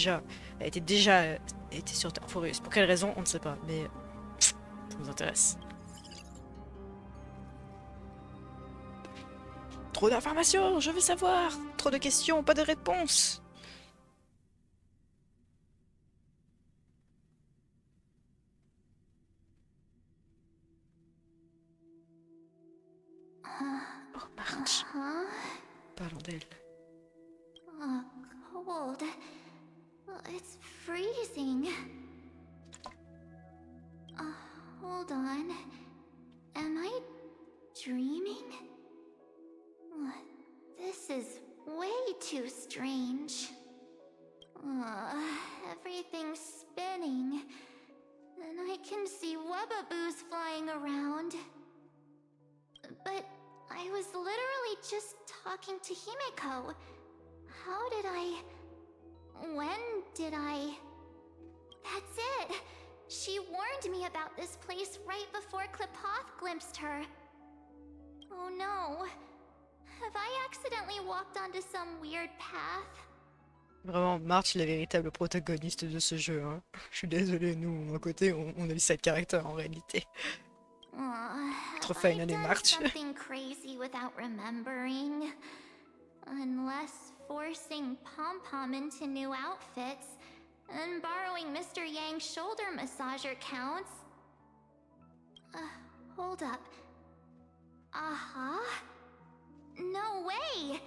sur Amphorius. Pour quelle raison, on ne sait pas, mais ça nous intéresse. Trop d'informations, je veux savoir. Trop de questions, pas de réponses. Oh, March. Parlons d'elle. Cold. It's freezing. Hold on. Am I dreaming? This is way too strange. Everything's spinning. And I can see webbaboos flying around. But I was literally just talking to Himeko. How did I... When did I... That's it! She warned me about this place right before Klipoth glimpsed her. Oh no. Have I accidentally walked onto some weird path? Vraiment, March, la véritable protagoniste de ce jeu. Hein. Je suis désolé, nous, à côté, on a le side character en réalité. Trop fine, elle est March. Something crazy without remembering. Unless forcing Pom-Pom into new outfits and borrowing Mr. Yang's shoulder massager counts. Hold up. No way!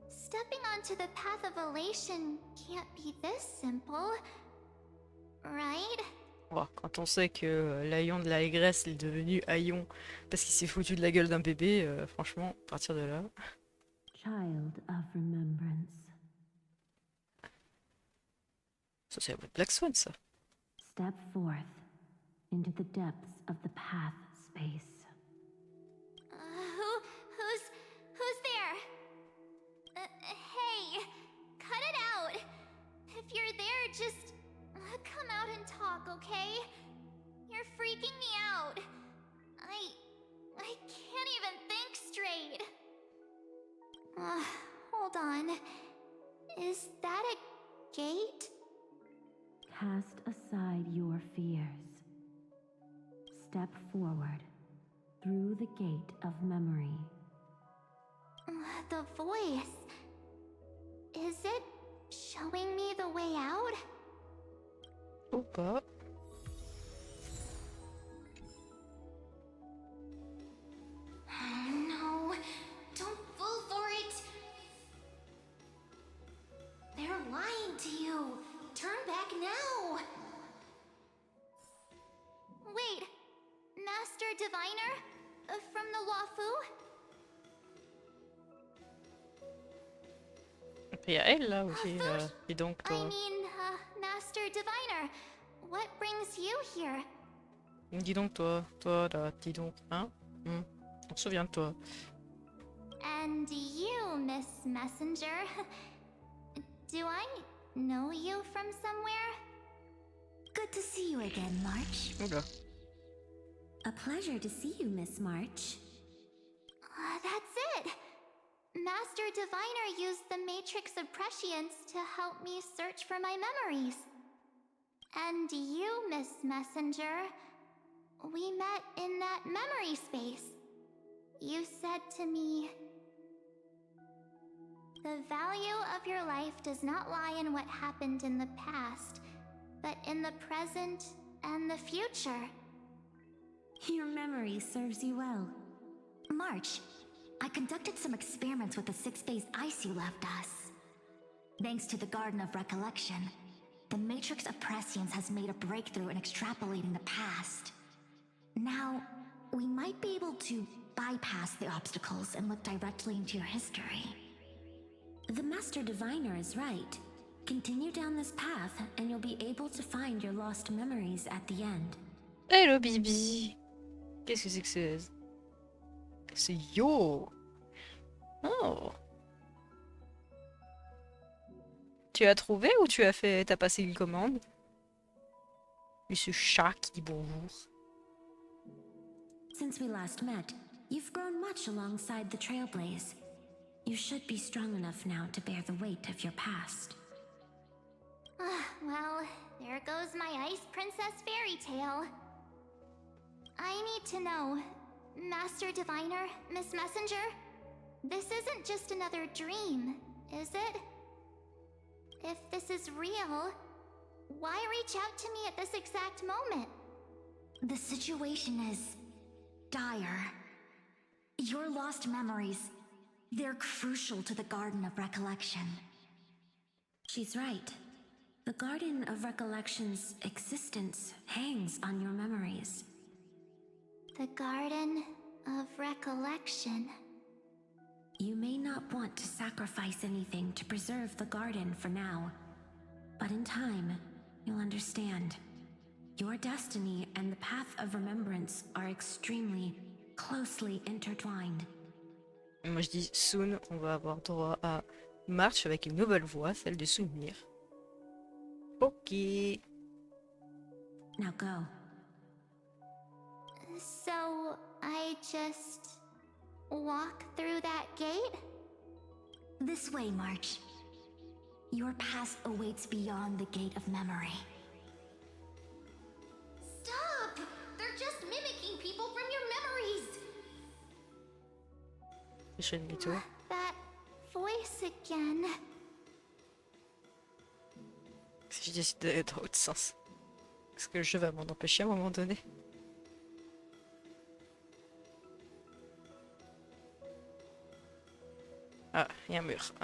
Stepping onto the path of elation can't be this simple. Right? Oh, quand on sait que l'Aion de l'allégresse est devenu Aion parce qu'il s'est foutu de la gueule d'un bébé, franchement, à partir de là... Child of remembrance. Ça, c'est la voix de Black Swan, ça. Step forth into the depths of the path space. Who's there? Hey, cut it out. If you're there, just come out and talk, okay? You're freaking me out. I can't even think straight. Hold on. Is that a gate? Cast aside your fears. Step forward through the gate of memory. The voice. Is it showing me the way out? Ou pas. No, don't fall for it. They're lying to you. Turn back now. Wait, Master Diviner? From the Wafu? Il y a elle là aussi. Dis donc, toi. I mean, Master Diviner, what brings you here? Dis donc, toi là, dis donc, hein? On se souvient de toi. And you, Miss Messenger. Do I know you from somewhere? Good to see you again, March. Oula. A pleasure to see you, Miss March. That's it! Master Diviner used the Matrix of Prescience to help me search for my memories. And you, Miss Messenger, we met in that memory space. You said to me, the value of your life does not lie in what happened in the past, but in the present and the future. Your memory serves you well. March, I conducted some experiments with the 6-phase ice you left us. Thanks to the Garden of Recollection, the Matrix of Prescience has made a breakthrough in extrapolating the past. Now, we might be able to bypass the obstacles and look directly into your history. The Master Diviner is right. Continue down this path, and you'll be able to find your lost memories at the end. Hello Bibi. Qu'est-ce que c'est que c'est yo? Oh. Tu as trouvé ou t'as passé une commande? Monsieur chat qui dit bonjour. Since we last met, you've grown much alongside the Trailblaze. You should be strong enough now to bear the weight of your past. Well, there goes my Ice Princess fairy tale. I need to know, Master Diviner, Miss Messenger, this isn't just another dream, is it? If this is real, why reach out to me at this exact moment? The situation is dire. Your lost memories, they're crucial to the Garden of Recollection. She's right. The Garden of Recollection's existence hangs on your memories. The Garden of Recollection. You may not want to sacrifice anything to preserve the garden for now, but in time, you'll understand. Your destiny and the path of remembrance are extremely, closely intertwined. Moi je dis soon, on va avoir droit à March avec une nouvelle voix, celle du souvenir. Ok. Now go. So, I just walk through that gate? This way, March. Your past awaits beyond the Gate of Memory. Stop! They're just mimicking people from your memories! Je fais demi-tour. That voice again. Si je décide d'aller dans l'autre sens. Est-ce que le jeu va m'en empêcher à un moment donné? Ah, il y a un mur.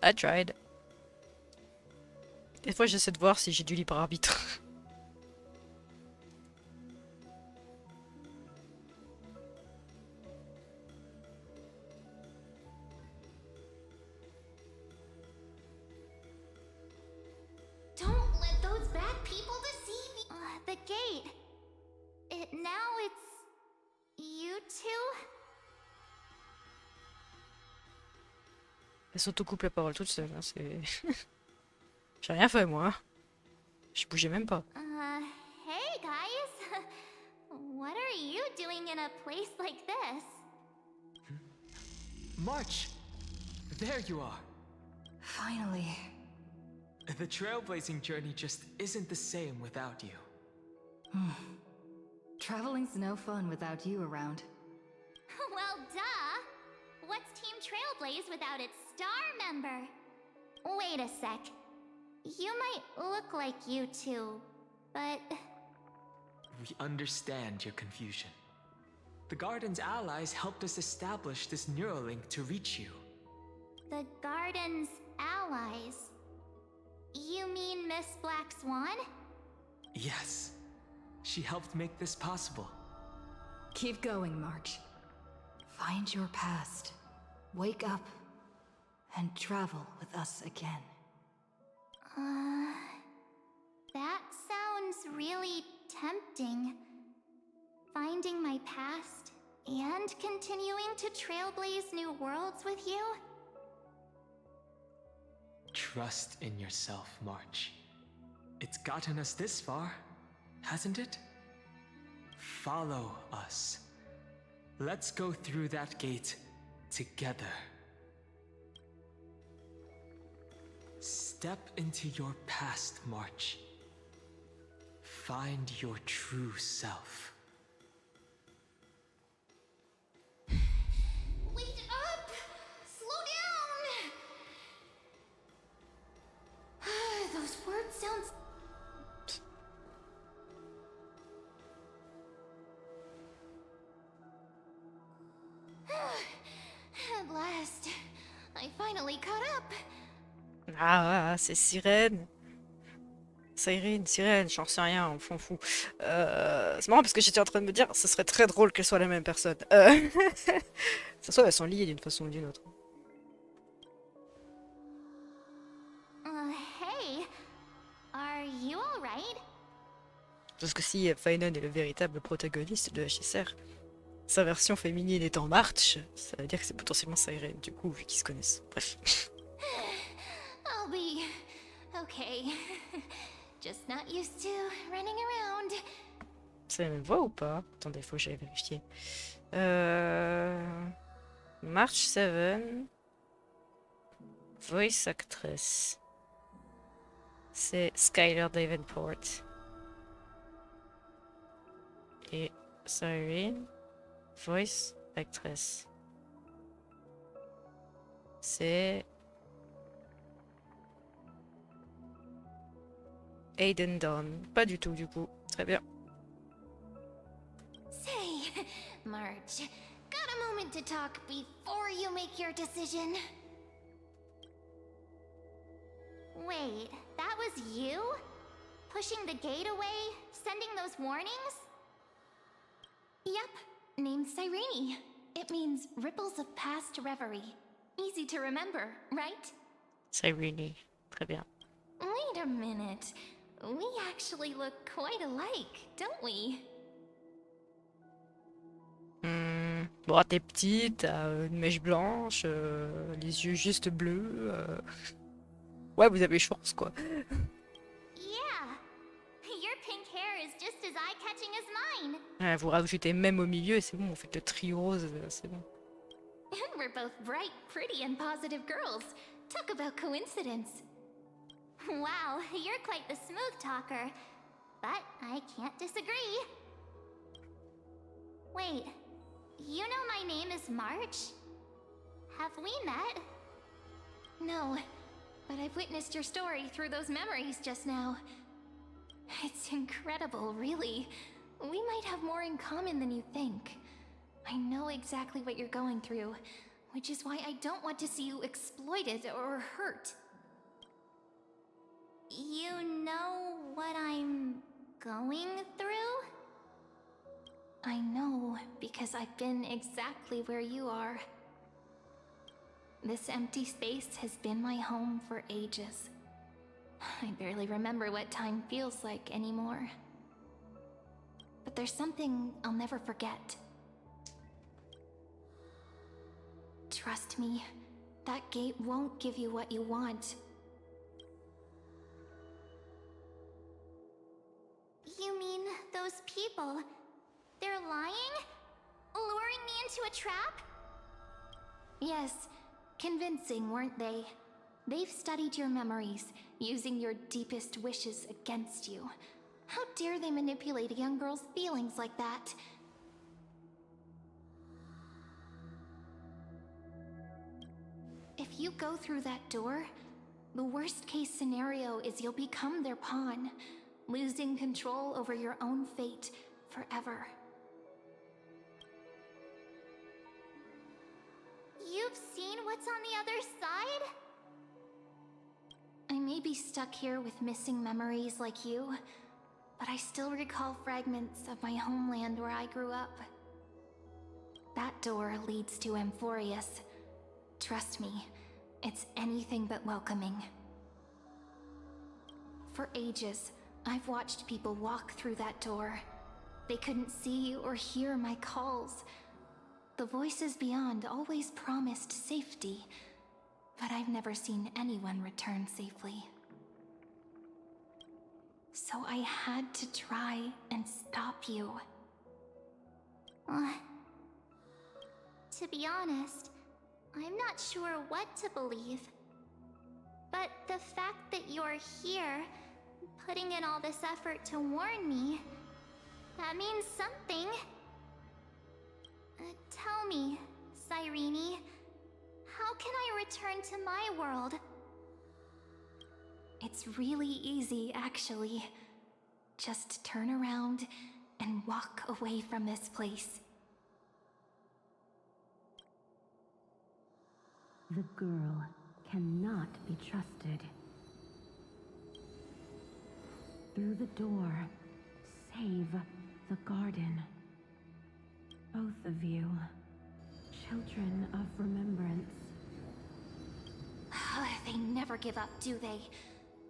I tried. Des fois j'essaie de voir si j'ai du libre arbitre. Don't let those bad people deceive me. The gate. Now it's you two? Elle s'autocoupe la parole toute seule, hein, c'est... J'ai rien fait moi. Je bougeais même pas. Hey guys. What are you doing in a place like this? March! There you are! Finally. The trailblazing journey just isn't the same without you. Traveling's no fun without you around. Well, duh. What's Team Trailblaze without its star member? Wait a sec. You might look like you two, but... We understand your confusion. The Garden's allies helped us establish this Neuralink to reach you. The Garden's allies? You mean Miss Black Swan? Yes. She helped make this possible. Keep going, March. Find your past. Wake up. And travel with us again. That sounds really tempting. Finding my past and continuing to trailblaze new worlds with you? Trust in yourself, March. It's gotten us this far, hasn't it? Follow us. Let's go through that gate together. Step into your past, March. Find your true self. Wait up! Slow down! Those words sound... At last, I finally caught up. Ah, c'est Sirène. Sirène, j'en sais rien, on s'en fout. C'est marrant parce que j'étais en train de me dire, ce serait très drôle qu'elles soient la même personne. Ça se trouve, elles sont liées d'une façon ou d'une autre. Parce que si Finan est le véritable protagoniste de HSR, sa version féminine est en marche, ça veut dire que c'est potentiellement Siren, du coup, vu qu'ils se connaissent. Bref. I'll be okay. Just not used to running around. C'est la même voix ou pas? Attendez, faut que j'aille vérifier. March 7. Voice actress. C'est Skylar Davenport. Et Siren, voice actress. C'est Aiden Dawn. Pas du tout, du coup. Très bien. Say, March, got a moment to talk before you make your decision? Wait, that was you? Pushing the gate away? Sending those warnings? Yep, named Cyrene. It means ripples of past reverie. Easy to remember, right? Cyrene. Très bien. Wait a minute. We actually look quite alike, don't we? Bon, t'es petite, t'as une mèche blanche, les yeux juste bleus. Ouais, vous avez chance, quoi. Yeah. Your pink hair is just as eye-catching as mine. Ouais, vous rajoutez même au milieu et c'est bon, on fait le trio rose, c'est bon. And we're both bright, pretty, and positive girls. Talk about coincidence. Wow, you're quite the smooth talker. But I can't disagree. Wait, you know my name is March? Have we met? No, but I've witnessed your story through those memories just now. It's incredible, really. We might have more in common than you think. I know exactly what you're going through, which is why I don't want to see you exploited or hurt. You know what I'm going through? I know, because I've been exactly where you are. This empty space has been my home for ages. I barely remember what time feels like anymore. But there's something I'll never forget. Trust me, that gate won't give you what you want. You mean those people? They're lying? Luring me into a trap? Yes, convincing, weren't they? They've studied your memories, using your deepest wishes against you. How dare they manipulate a young girl's feelings like that? If you go through that door, the worst case scenario is you'll become their pawn, losing control over your own fate forever. You've seen what's on the other side? I may be stuck here with missing memories like you, but I still recall fragments of my homeland where I grew up. That door leads to Amphorius. Trust me, it's anything but welcoming. For ages, I've watched people walk through that door. They couldn't see or hear my calls. The voices beyond always promised safety, but I've never seen anyone return safely. So I had to try and stop you. To be honest, I'm not sure what to believe. But the fact that you're here, putting in all this effort to warn me, that means something. Tell me, Cyrene, how can I return to my world? It's really easy, actually. Just turn around and walk away from this place. The girl cannot be trusted. Through the door, save the garden. Both of you, children of remembrance. They never give up, do they?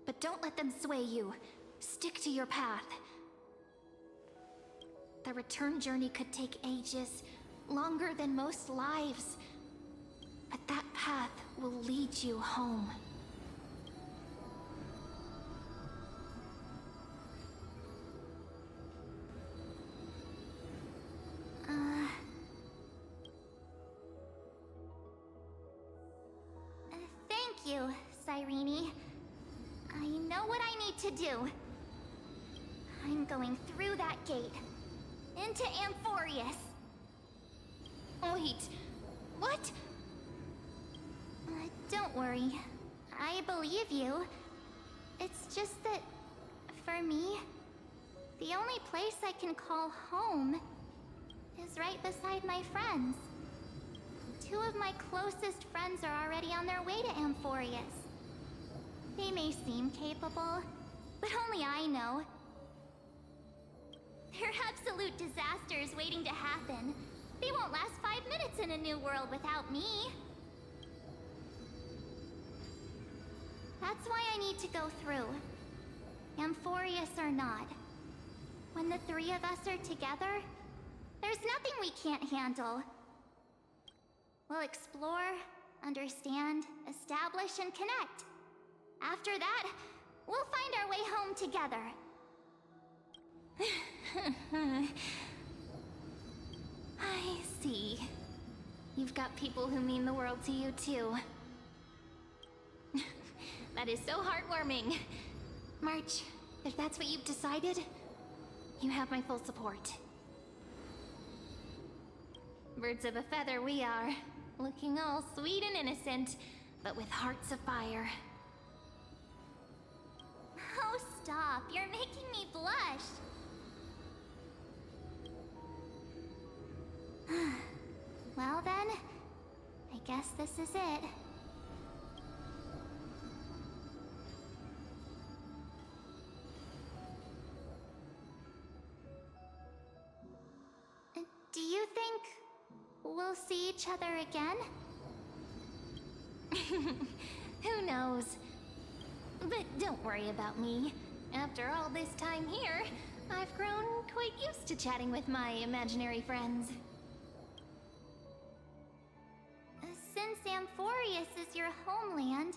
But don't let them sway you. Stick to your path. the return journey could take ages, longer than most lives. But that path will lead you home. Thank you, Cyrene. I know what I need to do. I'm going through that gate. Into Amphorius. Wait, what? Don't worry. I believe you. It's just that, for me, the only place I can call home is right beside my friends. Two of my closest friends are already on their way to Amphorius. They may seem capable, but only I know. They're absolute disasters waiting to happen. They won't last 5 minutes in a new world without me. That's why I need to go through. Amphorius or not. When the three of us are together, there's nothing we can't handle. We'll explore, understand, establish, and connect. After that, we'll find our way home together. I see. You've got people who mean the world to you, too. That is so heartwarming. March, if that's what you've decided, you have my full support. Birds of a feather we are, looking all sweet and innocent, but with hearts of fire. Oh, stop. You're making me blush. Well then, I guess this is it. Do you think we'll see each other again? Who knows? But don't worry about me. After all this time here, I've grown quite used to chatting with my imaginary friends. Since Amphorius is your homeland,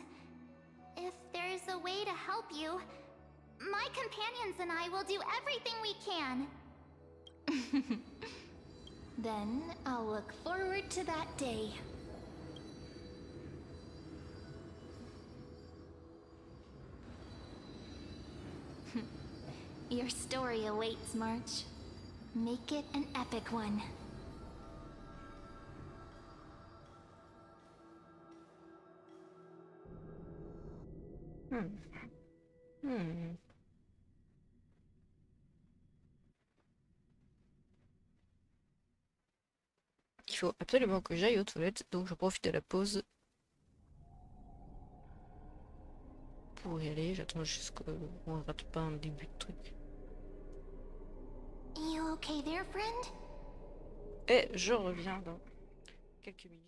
if there's a way to help you, my companions and I will do everything we can. Then I'll look forward to that day. Your story awaits, March. Make it an epic one. Il faut absolument que j'aille aux toilettes, donc je profite de la pause pour y aller. J'attends jusqu'à qu'on ne rate pas un début de truc. You okay there, friend? Et je reviens dans quelques minutes.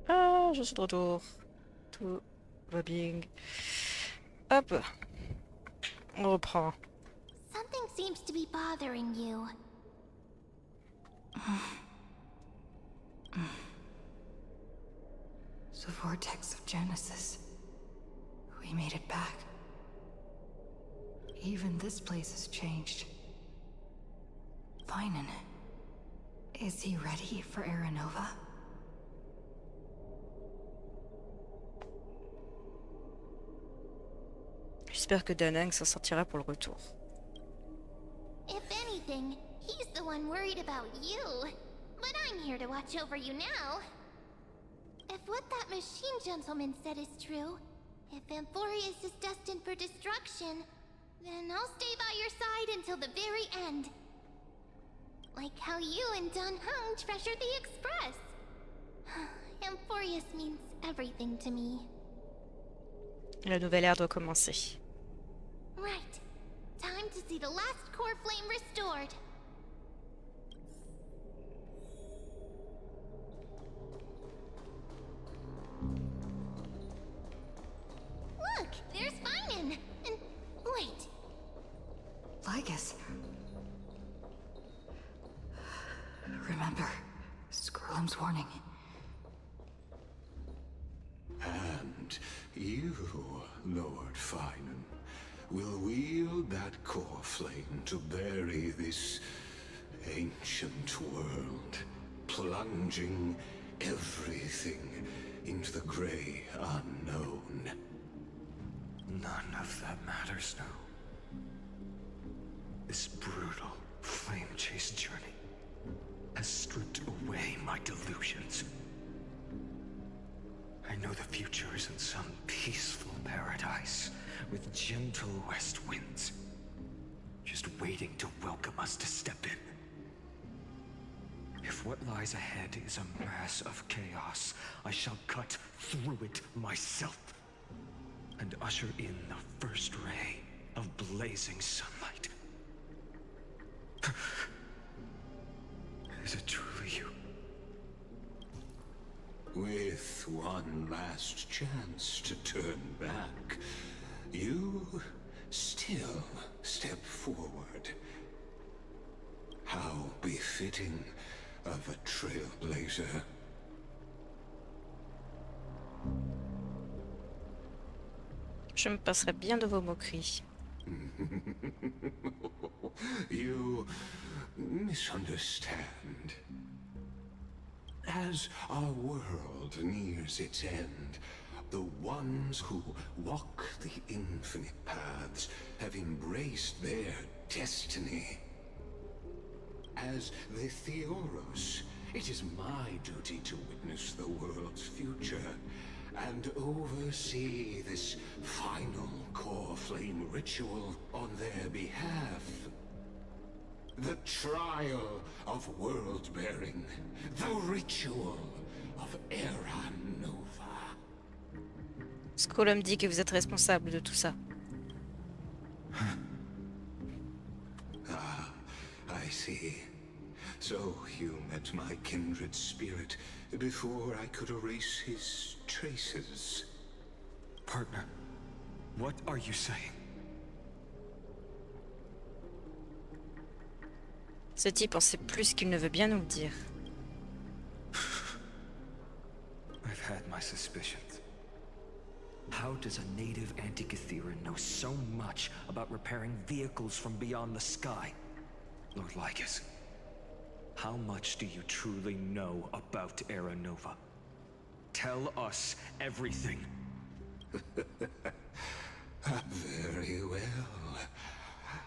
Ah, je suis de retour. Tout va bien. Hop, on reprend. Something seems to be bothering you. The vortex of Genesis. We made it back. Even this place has changed. Finan. Is he ready for Aranova? J'espère que Danang s'en sortira pour le retour. If anything, he's the one worried about you. But I'm here to watch over you now. If what that machine gentleman said is true, if Amphorius is destined for destruction, then I'll stay by your side until the very end. Like how you and Dun Hung treasured the Express. Amphorius means everything to me. La nouvelle ère doit commencer. Right. Time to see the last core flame restored. Look, there's Finan. And wait. Ligus. Remember, Scrollum's warning. And you, Lord Finan, will wield that core flame to bury this ancient world, plunging everything into the grey unknown. None of that matters now. This brutal, flame-chased journey has stripped away my delusions. I know the future is in some peaceful paradise with gentle west winds, just waiting to welcome us to step in. If what lies ahead is a mass of chaos, I shall cut through it myself and usher in the first ray of blazing sunlight. Is it truly you? With one last chance to turn back, you still step forward. How befitting of a trailblazer. Je me passerai bien de vos moqueries. You misunderstand. As our world nears its end, the ones who walk the infinite paths have embraced their destiny. As the Theoros, it is my duty to witness the world's future and oversee this final core flame ritual on their behalf. The trial of world-bearing, the ritual of Era Nova. Scrollum dit que vous êtes responsable de tout ça. Ah, I see. So you met my kindred spirit before I could erase his traces. Partner, what are you saying? Ce type en sait plus qu'il ne veut bien nous le dire. I've had my suspicions. How does a native Antikytheran know so much about repairing vehicles from beyond the sky? Lord Lycus, how much do you truly know about Era Nova? Tell us everything. Very well.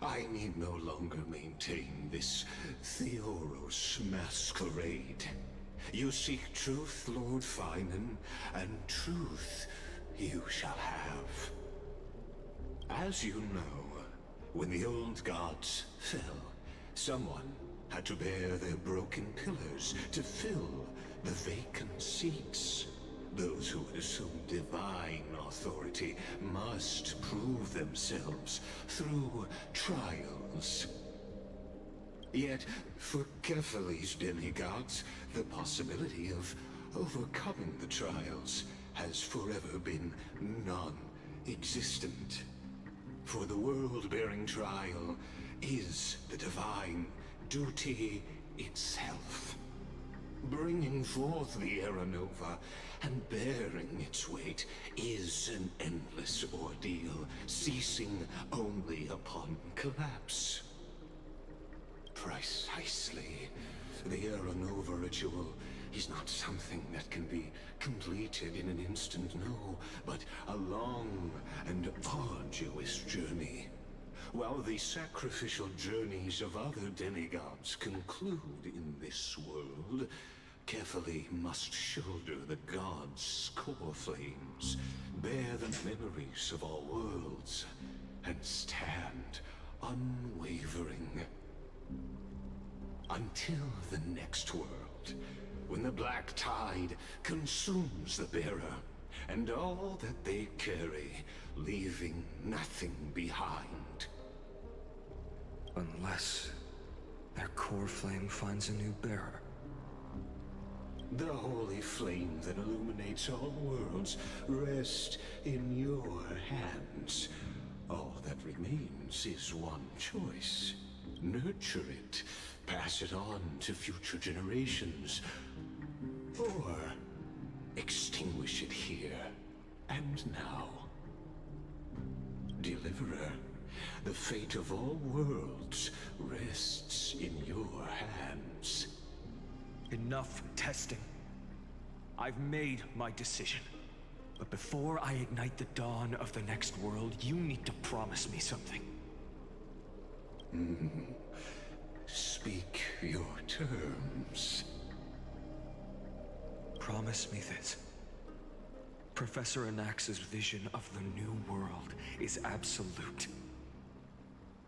I need no longer maintain this Theoros masquerade. You seek truth, Lord Finan, and truth you shall have. As you know, when the old gods fell, someone had to bear their broken pillars to fill the vacant seats. Those who would assume divine authority must prove themselves through trials. Yet, for Kephales's demigods, the possibility of overcoming the trials has forever been non-existent. For the world-bearing trial is the divine duty itself. Bringing forth the Era Nova and bearing its weight is an endless ordeal, ceasing only upon collapse. Precisely. The Era Nova ritual is not something that can be completed in an instant, no, but a long and arduous journey. While the sacrificial journeys of other demigods conclude in this world, carefully must shoulder the gods' core flames, bear the memories of all worlds, and stand unwavering. Until the next world, when the black tide consumes the bearer, and all that they carry, leaving nothing behind. Unless their core flame finds a new bearer. The holy flame that illuminates all worlds rests in your hands. All that remains is one choice. Nurture it, pass it on to future generations, or extinguish it here and now. Deliverer, the fate of all worlds rests in your hands. Enough testing. I've made my decision. But before I ignite the dawn of the next world, you need to promise me something. Speak your terms. Promise me this. Professor Anax's vision of the new world is absolute.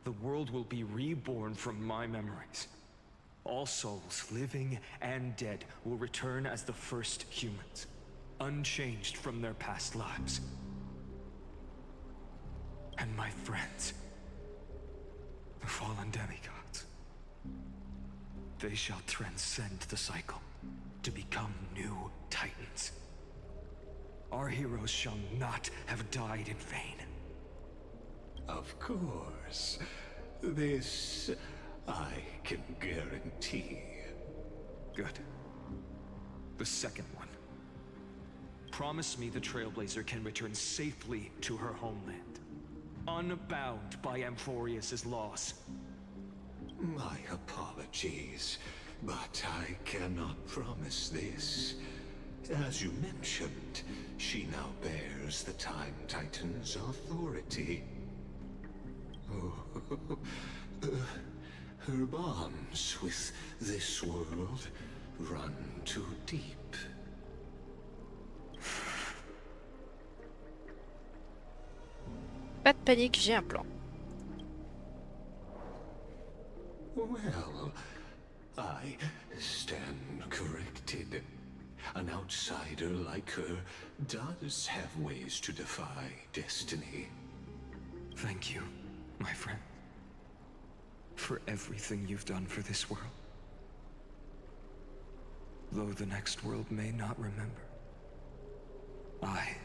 The world will be reborn from my memories. All souls, living and dead, will return as the first humans, unchanged from their past lives. And my friends, the fallen demigods, they shall transcend the cycle to become new titans. Our heroes shall not have died in vain. Of course. This I can guarantee. Good. The second one. Promise me the Trailblazer can return safely to her homeland, unbound by Amphorius's laws. My apologies, but I cannot promise this. As you mentioned, she now bears the Time Titan's authority. Her bonds with this world run too deep. Pas de panique, j'ai un plan. Well, I stand corrected. An outsider like her does have ways to defy destiny. Thank you, my friend, for everything you've done for this world. Though the next world may not remember, I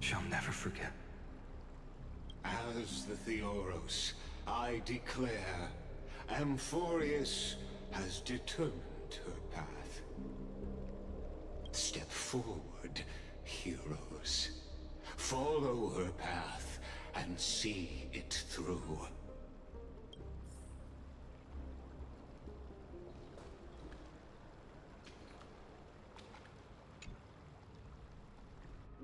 shall never forget. As the Theoros, I declare, Amphorius has determined her path. Step forward, heroes. Follow her path and see it through.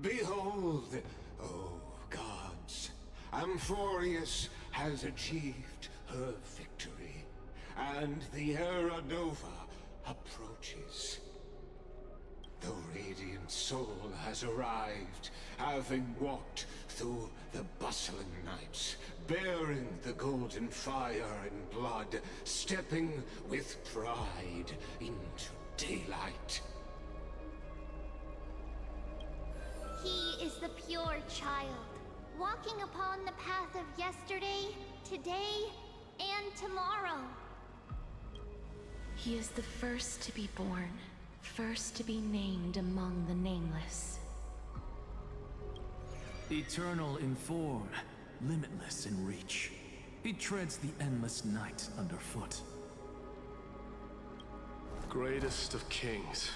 Behold, oh gods, Amphorius has achieved her victory, and the Era Nova approaches. The Radiant Soul has arrived, having walked through the bustling nights, bearing the golden fire and blood, stepping with pride into daylight. He is the pure child, walking upon the path of yesterday, today, and tomorrow. He is the first to be born, first to be named among the nameless. Eternal in form, limitless in reach. He treads the endless night underfoot. Greatest of kings.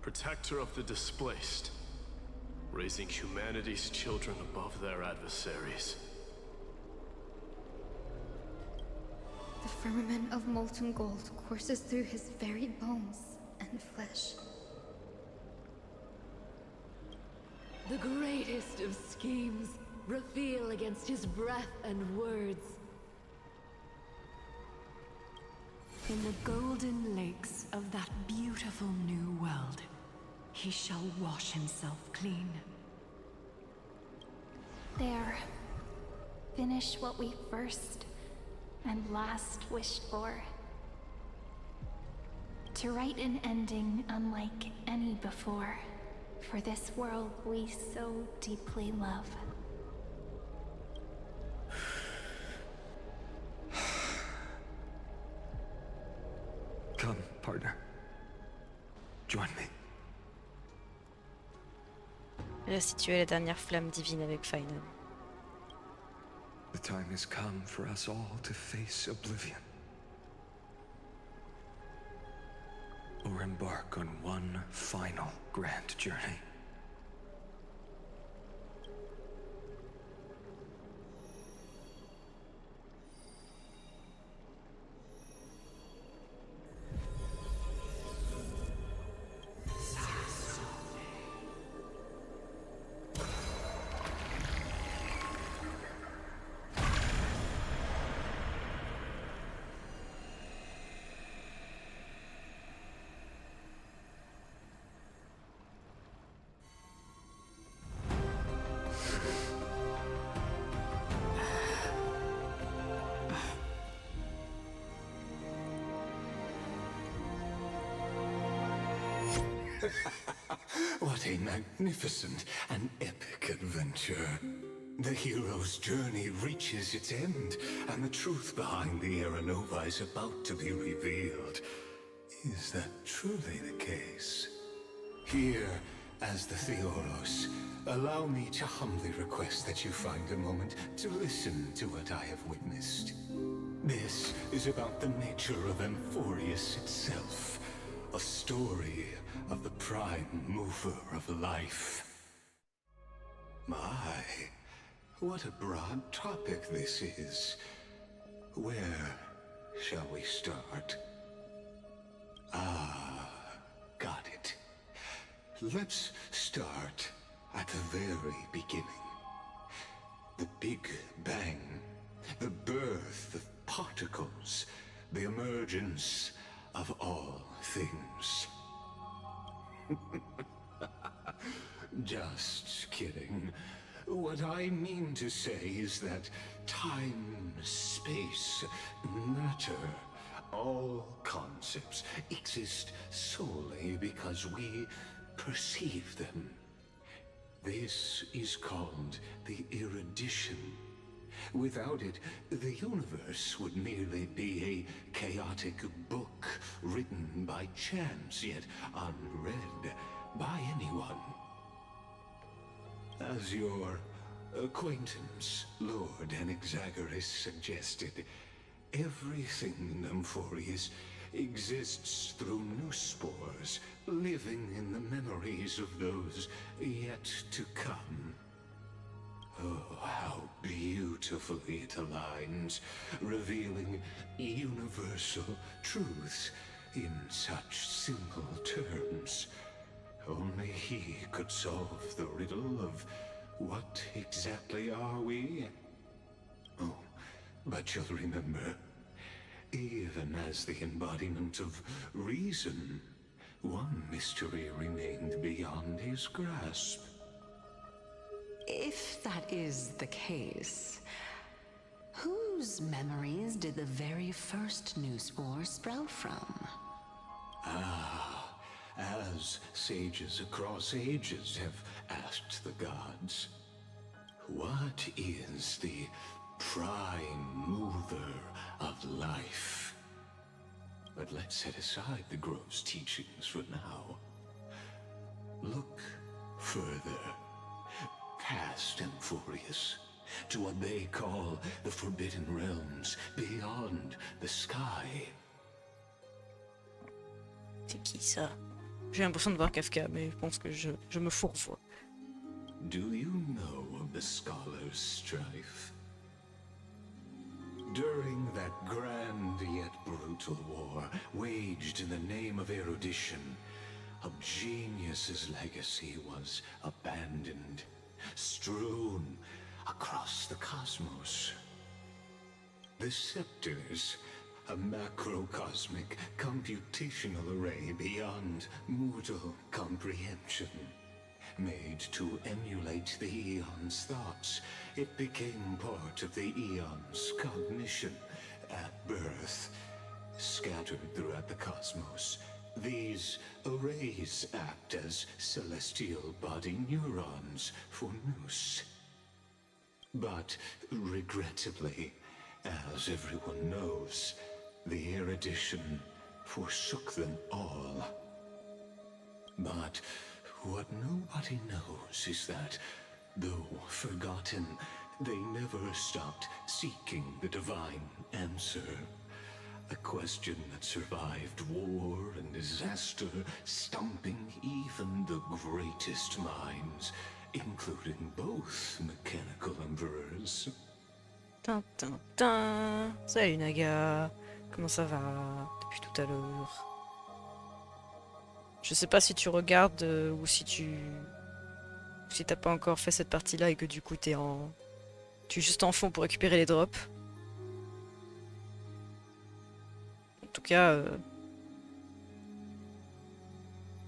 Protector of the displaced. Raising humanity's children above their adversaries. The firmament of molten gold courses through his very bones and flesh. The greatest of schemes reveal against his breath and words. In the golden lakes of that beautiful new world, he shall wash himself clean. There. Finish what we first and last wished for. To write an ending unlike any before, for this world we so deeply love. Come, partner. Join me. Restituer les dernières flammes divines avec Finan. The time has come for us all to face oblivion. Or embark on one final grand journey. What a magnificent and epic adventure. The hero's journey reaches its end, and the truth behind the Era Nova is about to be revealed. Is that truly the case? Here, as the Theoros, allow me to humbly request that you find a moment to listen to what I have witnessed. This is about the nature of Amphorius itself, a story of the prime mover of life. My, what a broad topic this is. Where shall we start? Ah, got it. Let's start at the very beginning. The Big Bang, the birth of particles, the emergence of all things. Just kidding. What I mean to say is that time, space, matter, all concepts exist solely because we perceive them. This is called the erudition. Without it, the universe would merely be a chaotic book written by chance, yet unread by anyone. As your acquaintance, Lord Anaxagoras, suggested, everything in Amphorius exists through new spores, living in the memories of those yet to come. Oh, how beautifully it aligns, revealing universal truths in such simple terms. Only he could solve the riddle of what exactly are we? Oh, but you'll remember, even as the embodiment of reason, one mystery remained beyond his grasp. If that is the case, whose memories did the very first new spore sprout from? Ah, as sages across ages have asked the gods, what is the prime mover of life? But let's set aside the Grove's teachings for now. Look further, past Amphorius, to what they call the Forbidden Realms, beyond the sky. C'est qui ça? J'ai l'impression de voir Kafka, mais je pense que je me fourvoie. Do you know of the Scholar's Strife? During that grand yet brutal war, waged in the name of erudition, a genius's legacy was abandoned, strewn across the cosmos. The Scepters, a macrocosmic computational array beyond mortal comprehension. Made to emulate the Eon's thoughts, it became part of the Eon's cognition at birth. Scattered throughout the cosmos, these arrays act as celestial body neurons for Nous. But regrettably, as everyone knows, the erudition forsook them all. But what nobody knows is that, though forgotten, they never stopped seeking the divine answer. A question that survived war and disaster, stumping even the greatest minds, including both mechanical emperors. Tin, tin, tin. Salut Naga, comment ça va depuis tout à l'heure? Je sais pas si tu regardes ou si t'as pas encore fait cette partie-là et que du coup tu es juste en fond pour récupérer les drops. En tout cas,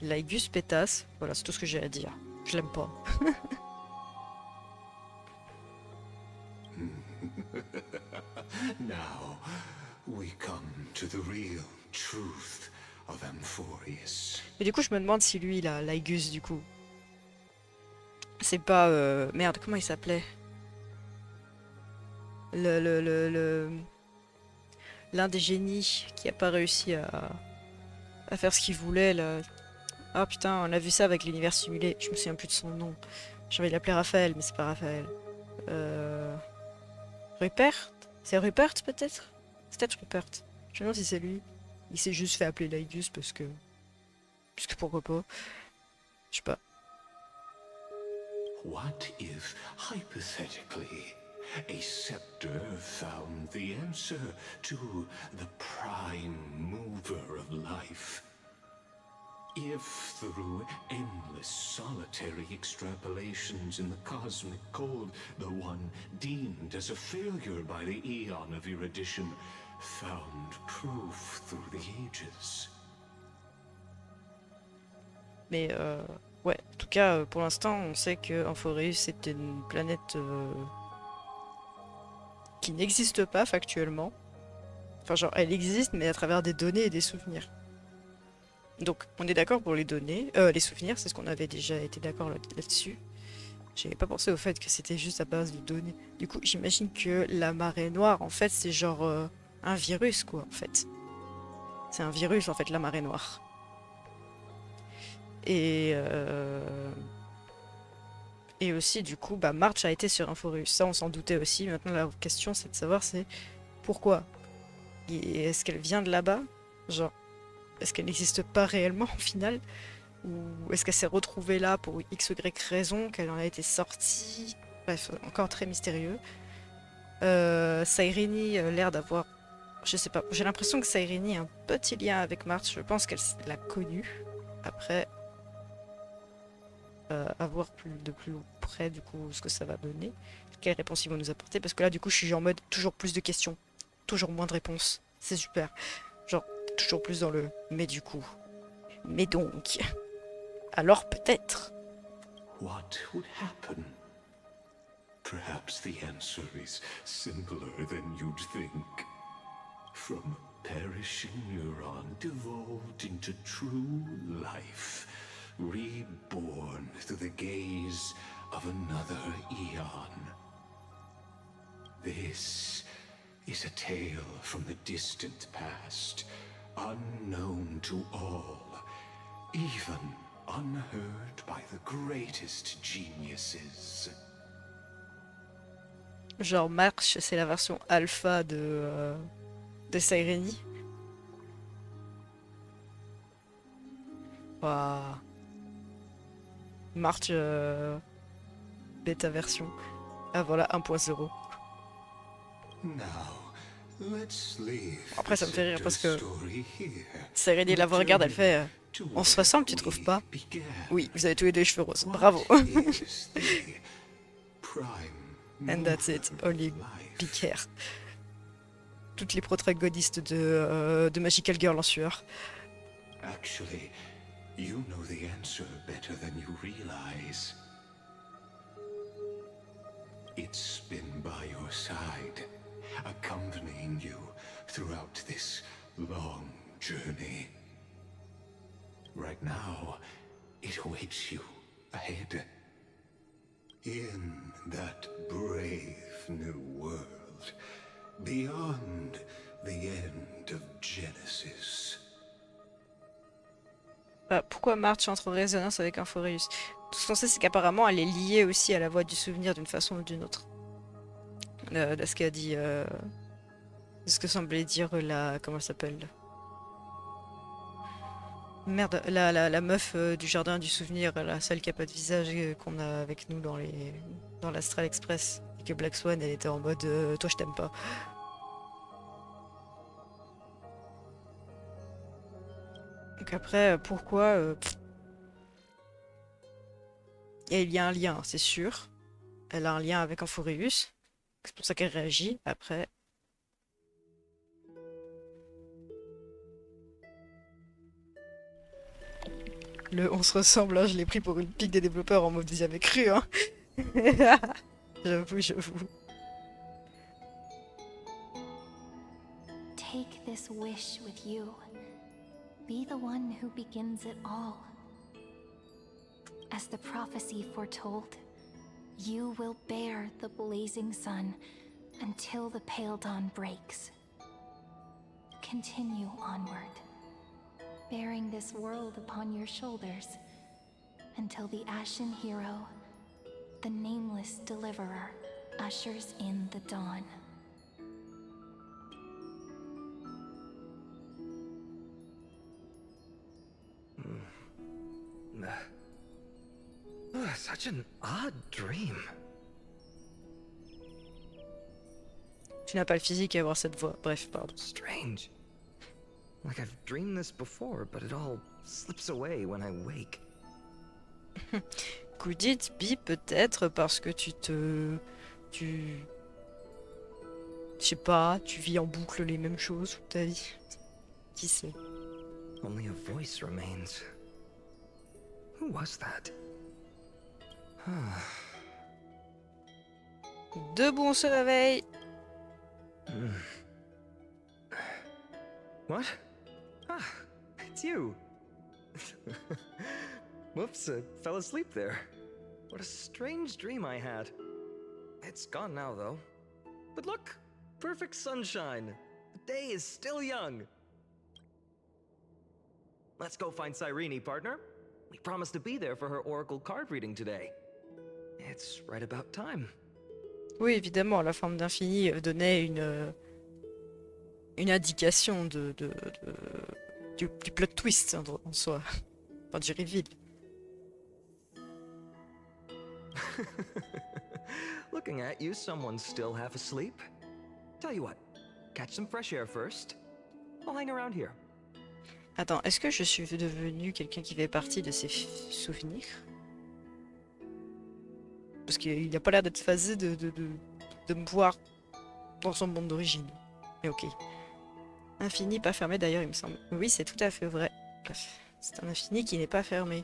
Laigus pétasse, voilà, c'est tout ce que j'ai à dire. Je l'aime pas. Now, we come to the real truth of Amphorius. Mais du coup, je me demande si lui, il a Laigus, du coup. C'est pas... Merde, comment il s'appelait? L'un des génies qui a pas réussi à faire ce qu'il voulait, là. Ah putain, on a vu ça avec l'univers simulé. Je me souviens plus de son nom. J'ai envie de l'appeler Raphaël, mais c'est pas Raphaël. Rupert? C'est Rupert, peut-être? C'est peut-être Rupert. Je me demande si c'est lui. Il s'est juste fait appeler Laigus parce que pourquoi pas. Je sais pas. What if, hypothetically, a scepter found the answer to the prime mover of life? If, through endless solitary extrapolations in the cosmic cold, the one deemed as a failure by the Eon of erudition found proof through the ages. Mais ouais, en tout cas, pour l'instant, on sait que Amphorius c'est une planète qui n'existe pas factuellement. Enfin, genre, elle existe, mais à travers des données et des souvenirs. Donc, on est d'accord pour les données, les souvenirs, c'est ce qu'on avait déjà été d'accord là-dessus. J'avais pas pensé au fait que c'était juste à base de données. Du coup, j'imagine que la marée noire, en fait, c'est genre un virus, quoi, en fait. C'est un virus, en fait, la marée noire. Et aussi, du coup, bah, March a été sur Amphorius. Ça, on s'en doutait aussi. Maintenant, la question, c'est de savoir, c'est pourquoi. Est-ce qu'elle vient de là-bas? Genre, est-ce qu'elle n'existe pas réellement, au final? Ou est-ce qu'elle s'est retrouvée là pour X ou Y raison, qu'elle en a été sortie? Bref, encore très mystérieux. Saireni a l'air d'avoir... Je sais pas, j'ai l'impression que Saireni a un petit lien avec March. Je pense qu'elle l'a connue. Après... à voir de plus près du coup ce que ça va donner, quelles réponses ils vont nous apporter, parce que là du coup je suis en mode toujours plus de questions, toujours moins de réponses, c'est super, genre toujours plus dans le mais du coup, mais donc, alors peut-être. What would happen? Perhaps the answer is simpler than you'd think. From perishing neuron devolved into true life, reborn through the gaze of another eon. This is a tale from the distant past, unknown to all, even unheard by the greatest geniuses. Genre March, c'est la version alpha de Saireni. Waouh. March bêta version. Ah voilà, 1.0. Après ça me fait rire parce que Saireni la regarde, elle fait on se ressemble, tu trouves pas? Oui, vous avez tous les deux les cheveux roses. Bravo. And that's it, only big hair. Toutes les protagonistes de Magical Girl en sueur. Actually, you know the answer better than you realize. It's been by your side, accompanying you throughout this long journey. Right now, it awaits you ahead. In that brave new world, beyond the end of Genesis. Pourquoi March entre en résonance avec Inforius? Tout ce qu'on sait, c'est qu'apparemment, elle est liée aussi à la voix du souvenir d'une façon ou d'une autre. De ce qu'a dit... de ce que semblait dire la... Comment elle s'appelle? Merde, la meuf du jardin du souvenir, celle qui a pas de visage qu'on a avec nous dans l'Astral Express. Et que Black Swan, elle était en mode toi je t'aime pas. Donc après, pourquoi il y a un lien, c'est sûr. Elle a un lien avec Amphoreus. C'est pour ça qu'elle réagit. Après... on se ressemble, hein, je l'ai pris pour une pique des développeurs en mode vous y avez cru, hein. J'avoue. Take this wish with you. Be the one who begins it all. As the prophecy foretold, you will bear the blazing sun until the pale dawn breaks. Continue onward, bearing this world upon your shoulders, until the Ashen Hero, the nameless deliverer, ushers in the dawn. Such an odd dream. Tu n'as pas le physique à avoir cette voix. Bref, pardon. Strange. Like I've dreamed this before, but it all slips away when I wake. Could it be peut-être parce que je sais pas, tu vis en boucle les mêmes choses toute ta vie. Qui sait? Only a voice remains. Who was that? Debout, on se réveille. What? Ah, it's you. Whoops, I fell asleep there. What a strange dream I had. It's gone now, though. But look, perfect sunshine. The day is still young. Let's go find Cyrene, partner. We promised to be there for her oracle card reading today. It's right about time. Oui, évidemment, la forme d'infini donnait une indication du plot twist en soi. Enfin, du reveal. Looking at you, someone's still half asleep. Tell you what, catch some fresh air first. I'll hang around here. Attends, est-ce que je suis devenu quelqu'un qui fait partie de ses souvenirs? Parce qu'il n'a pas l'air d'être phasé de me voir dans son monde d'origine. Mais ok. Infini pas fermé d'ailleurs, il me semble. Oui, c'est tout à fait vrai. C'est un infini qui n'est pas fermé.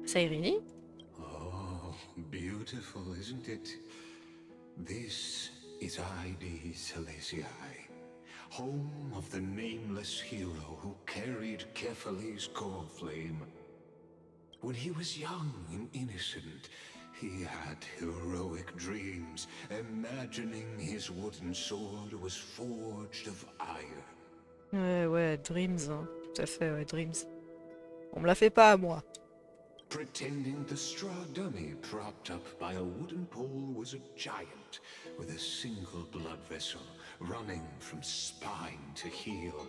Cyrene? Oh, beautiful, isn't it? This is ID Silesiae, home of the nameless hero who carried Kephale's core flame. When he was young and innocent, He had heroic dreams, imagining his wooden sword was forged of iron. Ouais, Dreams, hein. Tout à fait, ouais, Dreams. On me la fait pas à moi. Pretending the straw dummy propped up by a wooden pole was a giant with a single blood vessel running from spine to heel.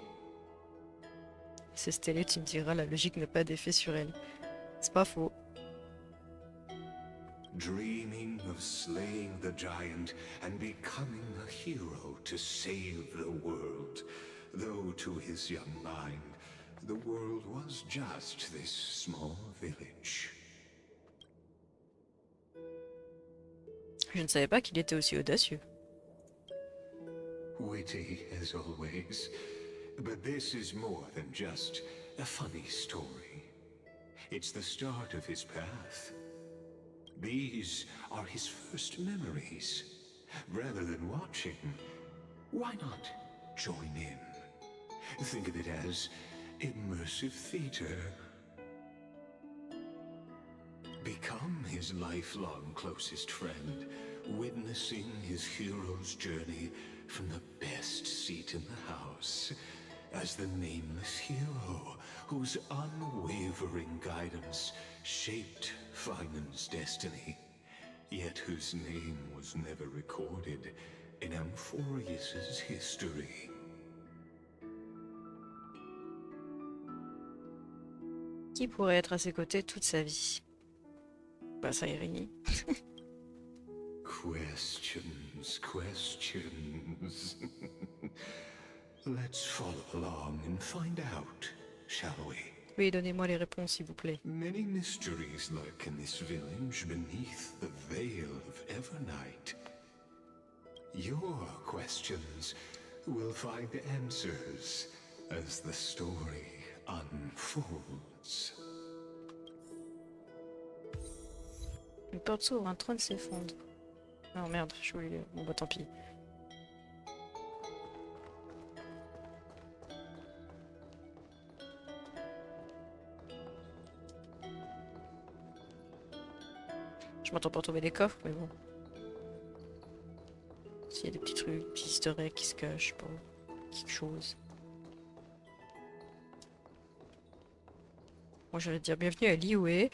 C'est Stélé, tu me diras, la logique n'a pas d'effet sur elle. C'est pas faux. Dreaming of slaying the giant and becoming a hero to save the world. Though to his young mind, the world was just this small village. Je ne savais pas qu'il était aussi audacieux. Witty as always, but this is more than just a funny story. It's the start of his path. These are his first memories. Rather than watching, why not join in? Think of it as immersive theater. Become his lifelong closest friend, witnessing his hero's journey from the best seat in the house, as the nameless hero whose unwavering guidance shaped Finan's destiny, yet whose name was never recorded in Amphorius's history. Qui pourrait être à ses côtés toute sa vie? Bah ça, Irini. Questions, questions. Let's follow along and find out, shall we? Oui, donnez-moi les réponses, s'il vous plaît. Many mysteries lurk in this village beneath the veil of Evernight. Your questions will find answers as the story unfolds. Une porte s'ouvre, un trône s'effondre. Non merde, je voulais lire. Bon bah tant pis. Je m'attends pas à trouver des coffres, mais bon. S'il y a des petits trucs, des petits easter eggs qui se cachent, pas quelque chose. Moi j'allais dire bienvenue à Liyue.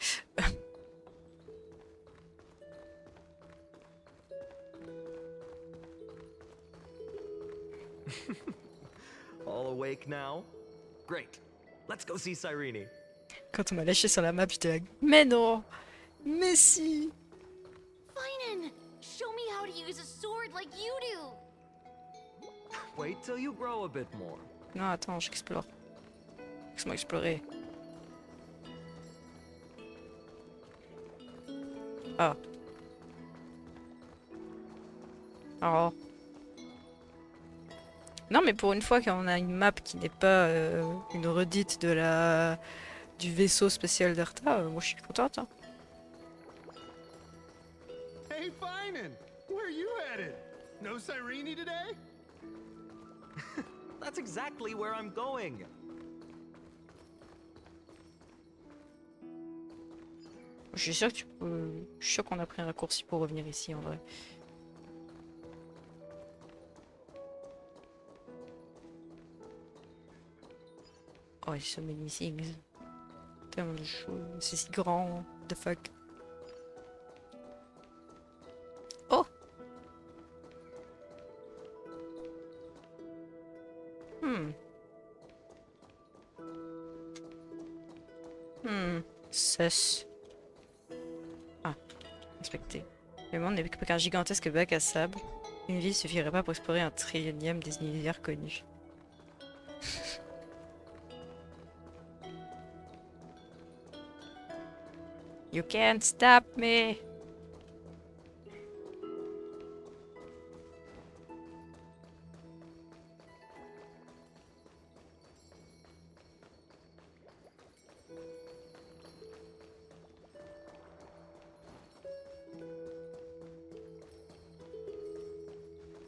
All awake now? Great. Let's go see Cyrene. Quand on m'a lâché sur la map, j'étais là. Mais non! Mais si! Finan, show me how to use a sword like you do. Wait till you grow a bit more. Non, attends, j'explore. Laisse-moi explorer. Ah. Oh. Non, mais pour une fois qu'on a une map qui n'est pas une redite de du vaisseau spécial d'Arta, moi je suis contente. Hein. Hey, Finan! Where are you headed? No Cyrene today? That's exactly where I'm going. Je suis sûr que je suis sûr qu'on a pris un raccourci pour revenir ici en vrai. Oh, il so many things. Tellement de choses. C'est si grand. The fuck. Oh! Sus. Ah. Inspecter. Le monde n'est qu'un gigantesque bac à sable. Une ville suffirait pas pour explorer un trillionième des univers connus. You can't stop me.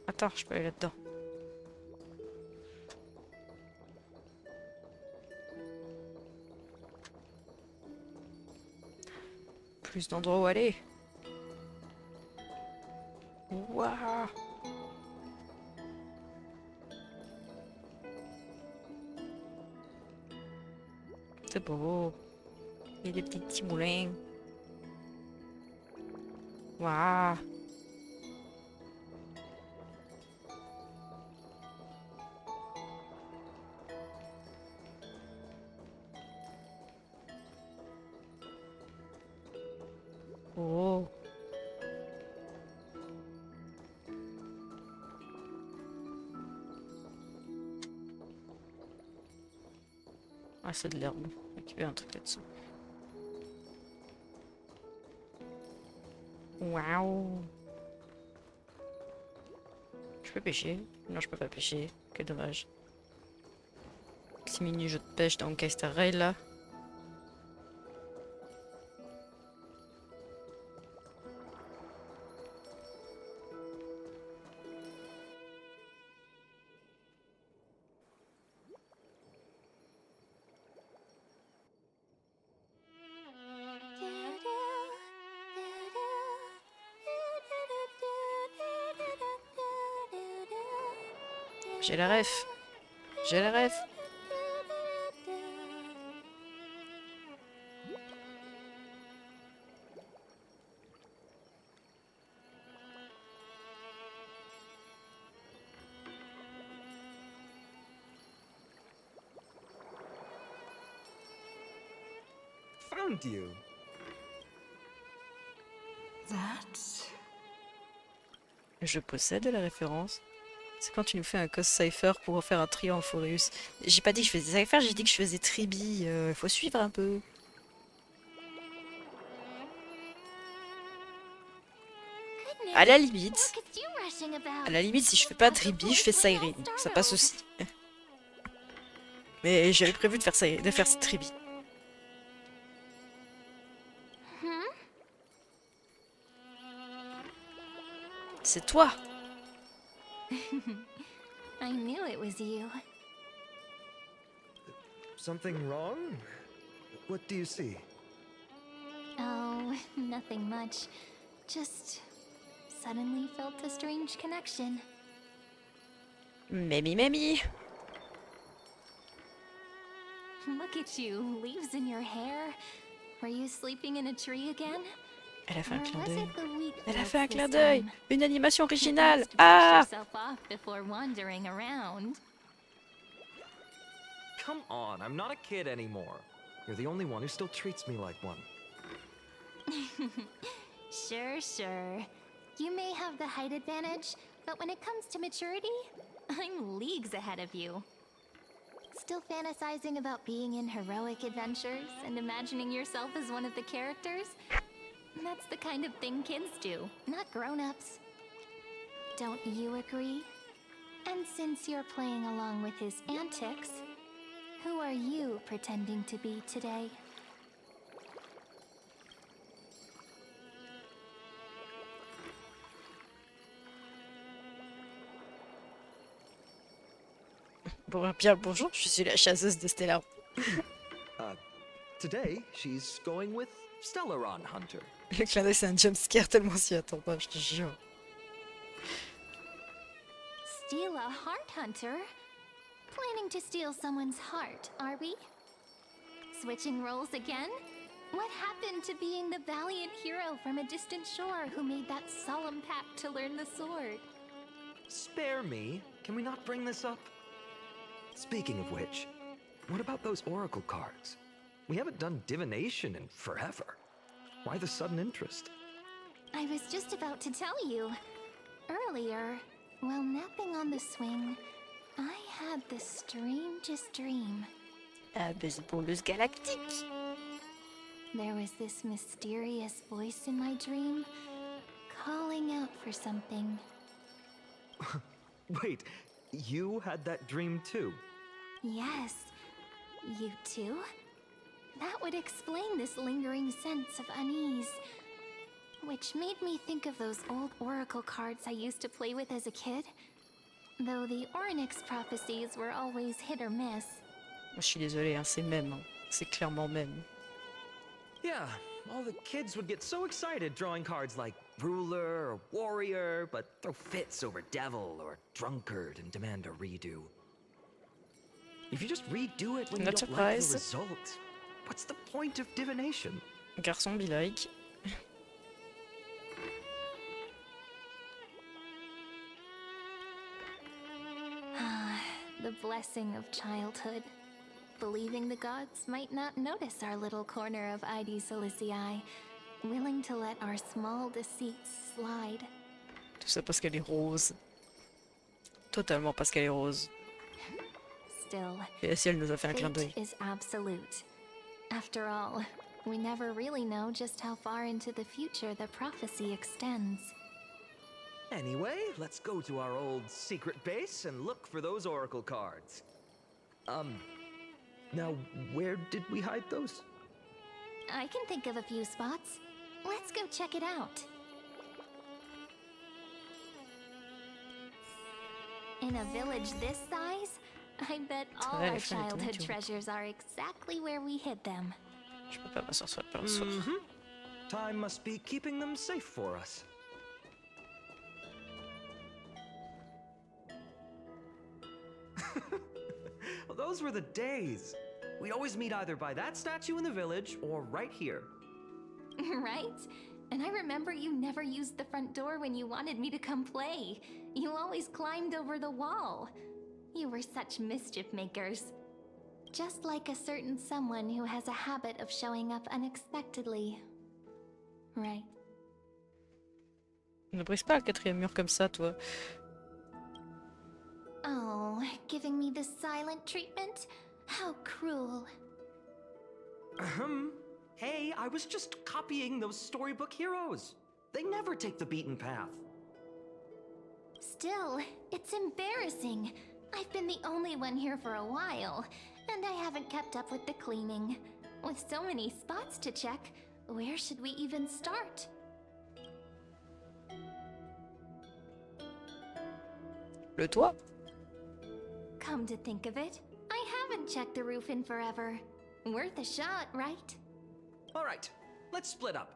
Attends, je peux aller là-dedans. Plus d'endroits où aller. Waouh. C'est beau. Il y a des petits moulins. Waouh. Oh. Ah, c'est de l'herbe. Il y a un truc là-dessous. Waouh. Je peux pêcher? Non, je peux pas pêcher. Quel dommage. Petit mini-jeu de pêche dans Honkai Star Rail là. J'ai la ref. J'ai la ref. Found you. That? Je possède la référence. C'est quand tu nous fais un cos cipher pour faire un trio en Furious. J'ai pas dit que je faisais cipher, j'ai dit que je faisais tribi. Faut suivre un peu. À la limite, si je fais pas tribi, je fais siren. Ça passe aussi. Mais j'avais prévu de faire tribi. C'est toi. I knew it was you. Something wrong? What do you see? Oh, nothing much. Just suddenly felt a strange connection. Mamie. Look at you, leaves in your hair. Were you sleeping in a tree again? Elle a fait un clin Or was d'œil. it the wheat Elle a fields fait un this clin d'œil. time? Une animation You originale. must brush Ah! yourself off before wandering around. Come on, I'm not a kid anymore. You're the only one who still treats me like one. Sure. You may have the height advantage, but when it comes to maturity, I'm leagues ahead of you. Still fantasizing about being in heroic adventures and imagining yourself as one of the characters? That's the kind of thing kids do, not grown-ups. Don't you agree? And since you're playing along with his antics, who are you pretending to be today? Bon, bien le bonjour, je suis la chasseuse de Stellar. Today, she's going with Stellaron Hunter. Le clin d'œil, c'est un jumpscare tellement s'y attend pas, je te jure. Steal a heart hunter? Planning to steal someone's heart, are we? Switching roles again? What happened to being the valiant hero from a distant shore who made that solemn pact to learn the sword? Spare me. Can we not bring this up? Speaking of which, what about those oracle cards? We haven't done divination in forever. Why the sudden interest? I was just about to tell you. Earlier, while napping on the swing, I had the strangest dream. Ah, baseballeuse galactique. There was this mysterious voice in my dream, calling out for something. Wait, you had that dream too? Yes, you too? That would explain this lingering sense of unease. Which made me think of those old oracle cards I used to play with as a kid. Though the Ornyx prophecies were always hit or miss. Je suis désolée, hein, c'est même. Hein. C'est clairement même. Yeah, All the kids would get so excited drawing cards like ruler or warrior, but throw fits over devil or drunkard and demand a redo. If you just redo it when you Not don't like the surprised. result, what's the point of divination? Garçon be like. The blessing of childhood. Believing the gods might not notice our little corner of ID Silicii, willing to let our small deceits slide. Tout ça parce qu'elle est rose. Totalement parce qu'elle est rose. Still, Et si elle nous a fait un clin fate d'œil. is absolute. After all, we never really know just how far into the future the prophecy extends. Anyway, let's go to our old secret base and look for those oracle cards. Now where did we hide those? I can think of a few spots. Let's go check it out. In a village this size, I bet all our childhood treasures are exactly where we hid them. Je peux pas m'asseoir sur le soir. Time must be keeping them safe for us. Well, those were the days. We'd always meet either by that statue in the village or right here. Right? And I remember you never used the front door when you wanted me to come play. You always climbed over the wall. You were such mischief makers. Just like a certain someone who has a habit of showing up unexpectedly. Right. Ne brise pas le quatrième mur comme ça, toi. Oh, giving me this silent treatment? How cruel. Hey, I was just copying those storybook heroes. They never take the beaten path. Still, it's embarrassing. I've been the only one here for a while, and I haven't kept up with the cleaning. With so many spots to check, where should we even start? Le toit? Come to think of it, I haven't checked the roof in forever. Worth a shot, right? All right, let's split up.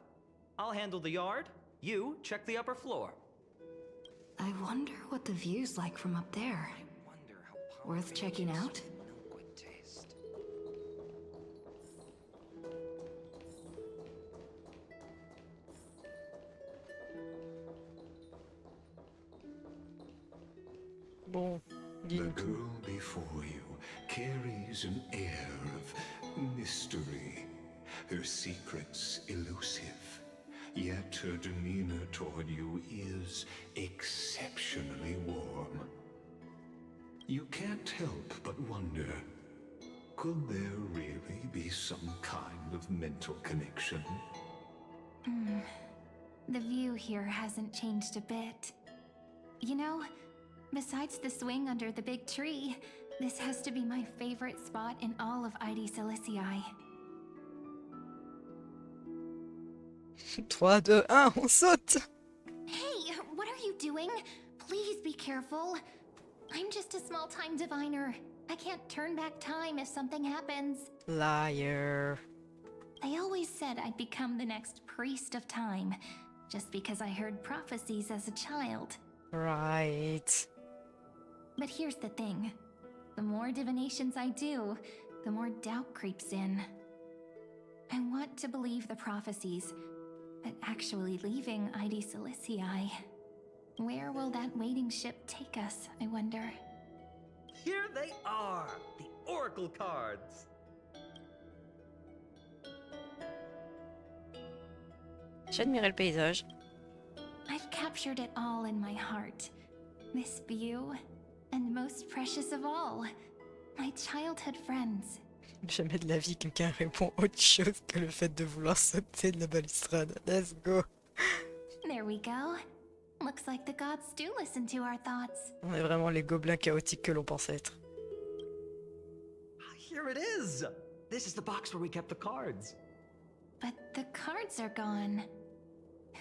I'll handle the yard. You check the upper floor. I wonder what the view's like from up there. Worth checking out? Bon, The girl before you carries an air of mystery, her secrets elusive, yet her demeanor toward you is exceptionally warm. You can't help but wonder, could there really be some kind of mental connection? The view here hasn't changed a bit. You know, besides the swing under the big tree, this has to be my favorite spot in all of ID Silicii. 3, 2, 1, on saute! Hey, what are you doing? Please be careful. I'm just a small-time diviner. I can't turn back time if something happens. Liar. They always said I'd become the next priest of time, just because I heard prophecies as a child. Right. But here's the thing. The more divinations I do, the more doubt creeps in. I want to believe the prophecies, but actually leaving ID Silicii, where will that waiting ship take us, I wonder? Here they are, the oracle cards. J'admirais le paysage. I've captured it all in my heart. This view, and most precious of all, my childhood friends. Jamais de la vie quelqu'un répond autre chose que le fait de vouloir sauter de la balustrade. Let's go. There we go. Looks like the gods do listen to our thoughts. On est vraiment les gobelins chaotiques que l'on pensait être. Here it is. This is the box where we kept the cards. But the cards are gone.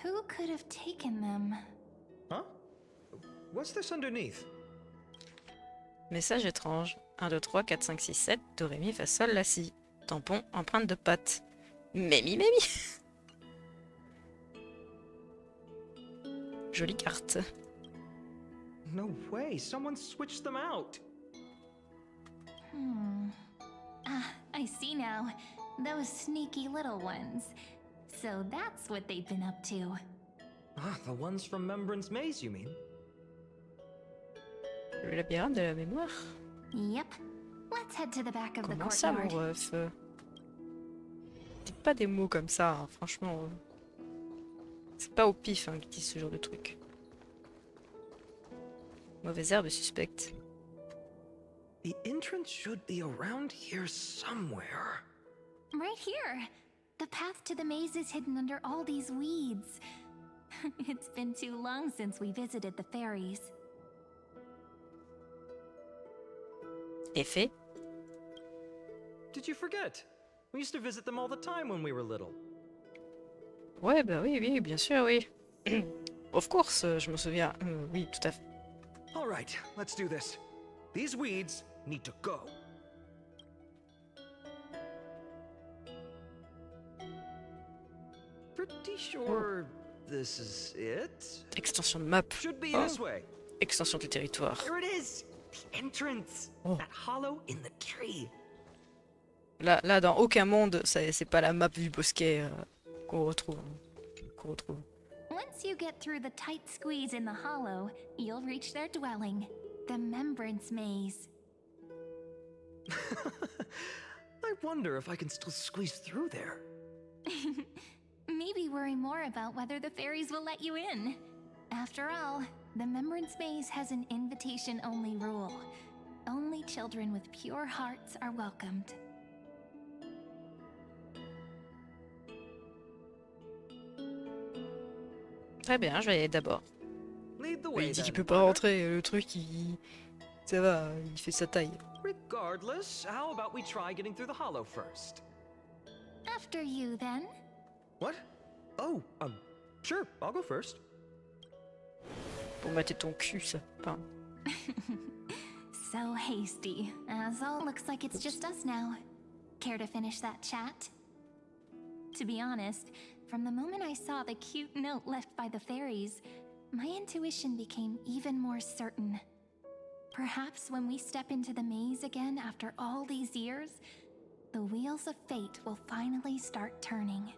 Who could have taken them? Huh? What's this underneath? Message étrange. 1, 2, 3, 4, 5, 6, 7. Do, ré, mi, fa, sol, la, si. Tampon, empreinte de patte. Mémi, mémi. Jolie carte. No way, someone switched them out. Ah, I see now. Those sneaky little ones. So that's what they've been up to. Ah, the ones from Remembrance Maze, you mean? Le labyrinthe de la mémoire. Yep. Let's head to the back of the Comment ça, mon courtyard. ref? Dites pas des mots comme ça, hein, franchement. C'est pas au pif hein, qu'ils disent ce genre de truc. Mauvaise herbe suspecte. The entrance should be around here somewhere. Right here. The path to the maze is hidden under all these weeds. It's been too long since we visited the fairies. Effet. Did you forget? We used to visit them all the time when we were little. Ouais, bah oui, oui, bien sûr, oui. Of course, je me souviens. Oui, tout à fait. All right, let's do this. These weeds need to go. Pretty sure this is it. Extension de map. Should be Oh. this way. Extension du territoire. There it is. The entrance. Oh. That hollow in the tree. Là, dans aucun monde, c'est pas la map du bosquet qu'on retrouve. Once you get through the tight squeeze in the hollow, you'll reach their dwelling, the Remembrance Maze. I wonder if I can still squeeze through there. Maybe worry more about whether the fairies will let you in. After all, the Remembrance Maze has an invitation-only rule. Only children with pure hearts are welcomed. Très bien, je vais y aller d'abord. Lead the Il way dit qu'il then. peut pas rentrer, le truc, ça va, il fait sa taille. Regardless, how about we try getting through the hollow first? After you, then. What? Oh, sure, I'll go first. Pour mater ton cul, ça. Enfin, So hasty, as all looks like it's just us now. Care to finish that chat? To be honest, from the moment I saw the cute note left by the fairies, my intuition became even more certain. Perhaps when we step into the maze again after all these years, the wheels of fate will finally start turning.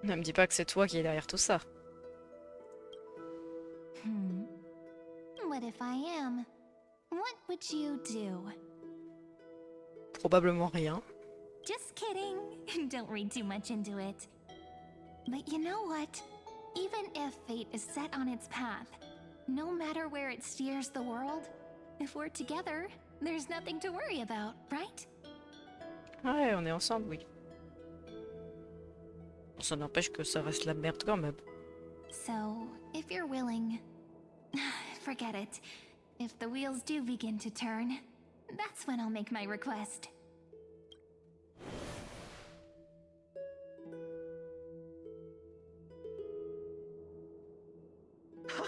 ne me dis pas que c'est toi qui es derrière tout ça. What if I am? What would you do? Probablement rien. Just kidding. Don't read too much into it. But you know what? Even if fate is set on its path, no matter where it steers the world, if we're together, there's nothing to worry about, right? Ouais, on est ensemble, oui. Ça n'empêche que ça reste la merde quand même. So, if you're willing, forget it. If the wheels do begin to turn, that's when I'll make my request.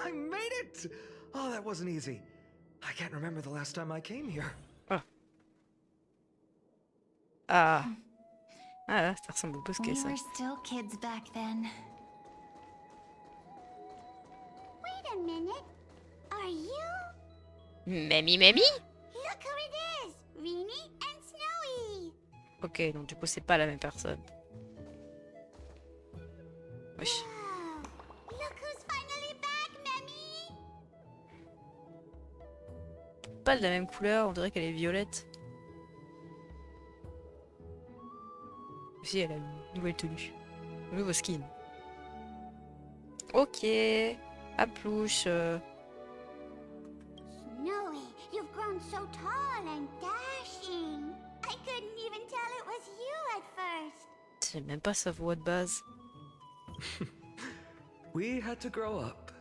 I made it! Oh, that wasn't easy. I can't remember the last time I came here. Ah. Ah là, ça ressemble au bosquet, We ça. were still kids back then. Wait a minute. Are you? Mamie Look who it is! Rini and Snowy! Ok, donc du coup, c'est pas la même personne. Wesh. Wow! Look who's finally back, Mamie! Pas de la même couleur, on dirait qu'elle est violette. Si, elle a une nouvelle tenue. Un nouveau skin. Ok. À plus. Snowy, you've grown so tall and dashing. I couldn't even tell it was you at first. C'est même pas sa voix de base. We had to grow up.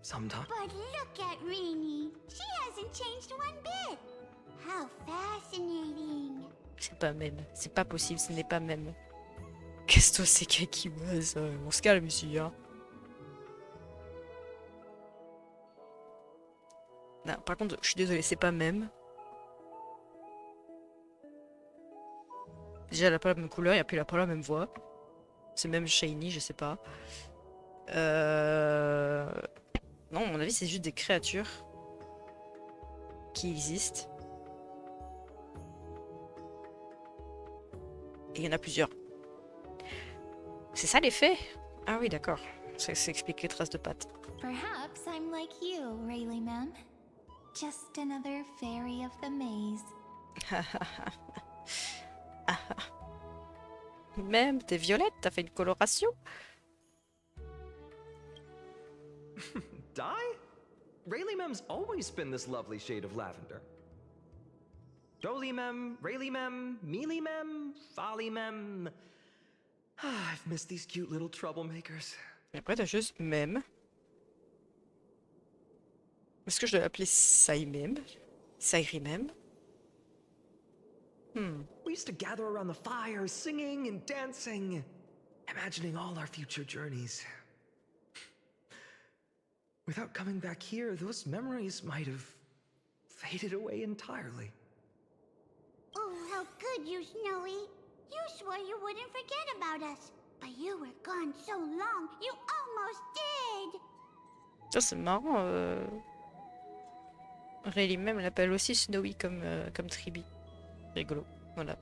Sometime. But look at Rini. She hasn't changed one bit. How fascinating. C'est pas même. C'est pas possible, ce n'est pas même. Qu'est-ce que c'est qui buzz? On se calme ici, hein. Non, par contre, je suis désolée, c'est pas même. Déjà, elle a pas la même couleur et puis elle a pas la même voix. C'est même shiny, je sais pas. Non, à mon avis, c'est juste des créatures qui existent. Et il y en a plusieurs. C'est ça l'effet? Ah oui, d'accord. Ça explique les traces de pattes. Perhaps I'm like you, Rayleigh ma'am. Just another fairy of the maze. Même, t'es violette, t'as fait une coloration? Di? Rayleigh Mem's always been this lovely shade of lavender. Jolie Mem, Rayleigh Mem, Mealy Mem, Folly Mem. I've missed these cute little troublemakers. Et après, t'as juste Mem. Est-ce que je dois l'appeler Saïmem? Saïrimem? We used to gather around the fire, singing and dancing, imagining all our future journeys. Without coming back here, those memories might have faded away entirely. Oh, how good you, Snowy. You swore you wouldn't forget about us. But you were gone so long, you almost did. Ça, c'est marrant. Rayleigh même l'appelle aussi Snowy comme Triby. Rigolo. Voilà.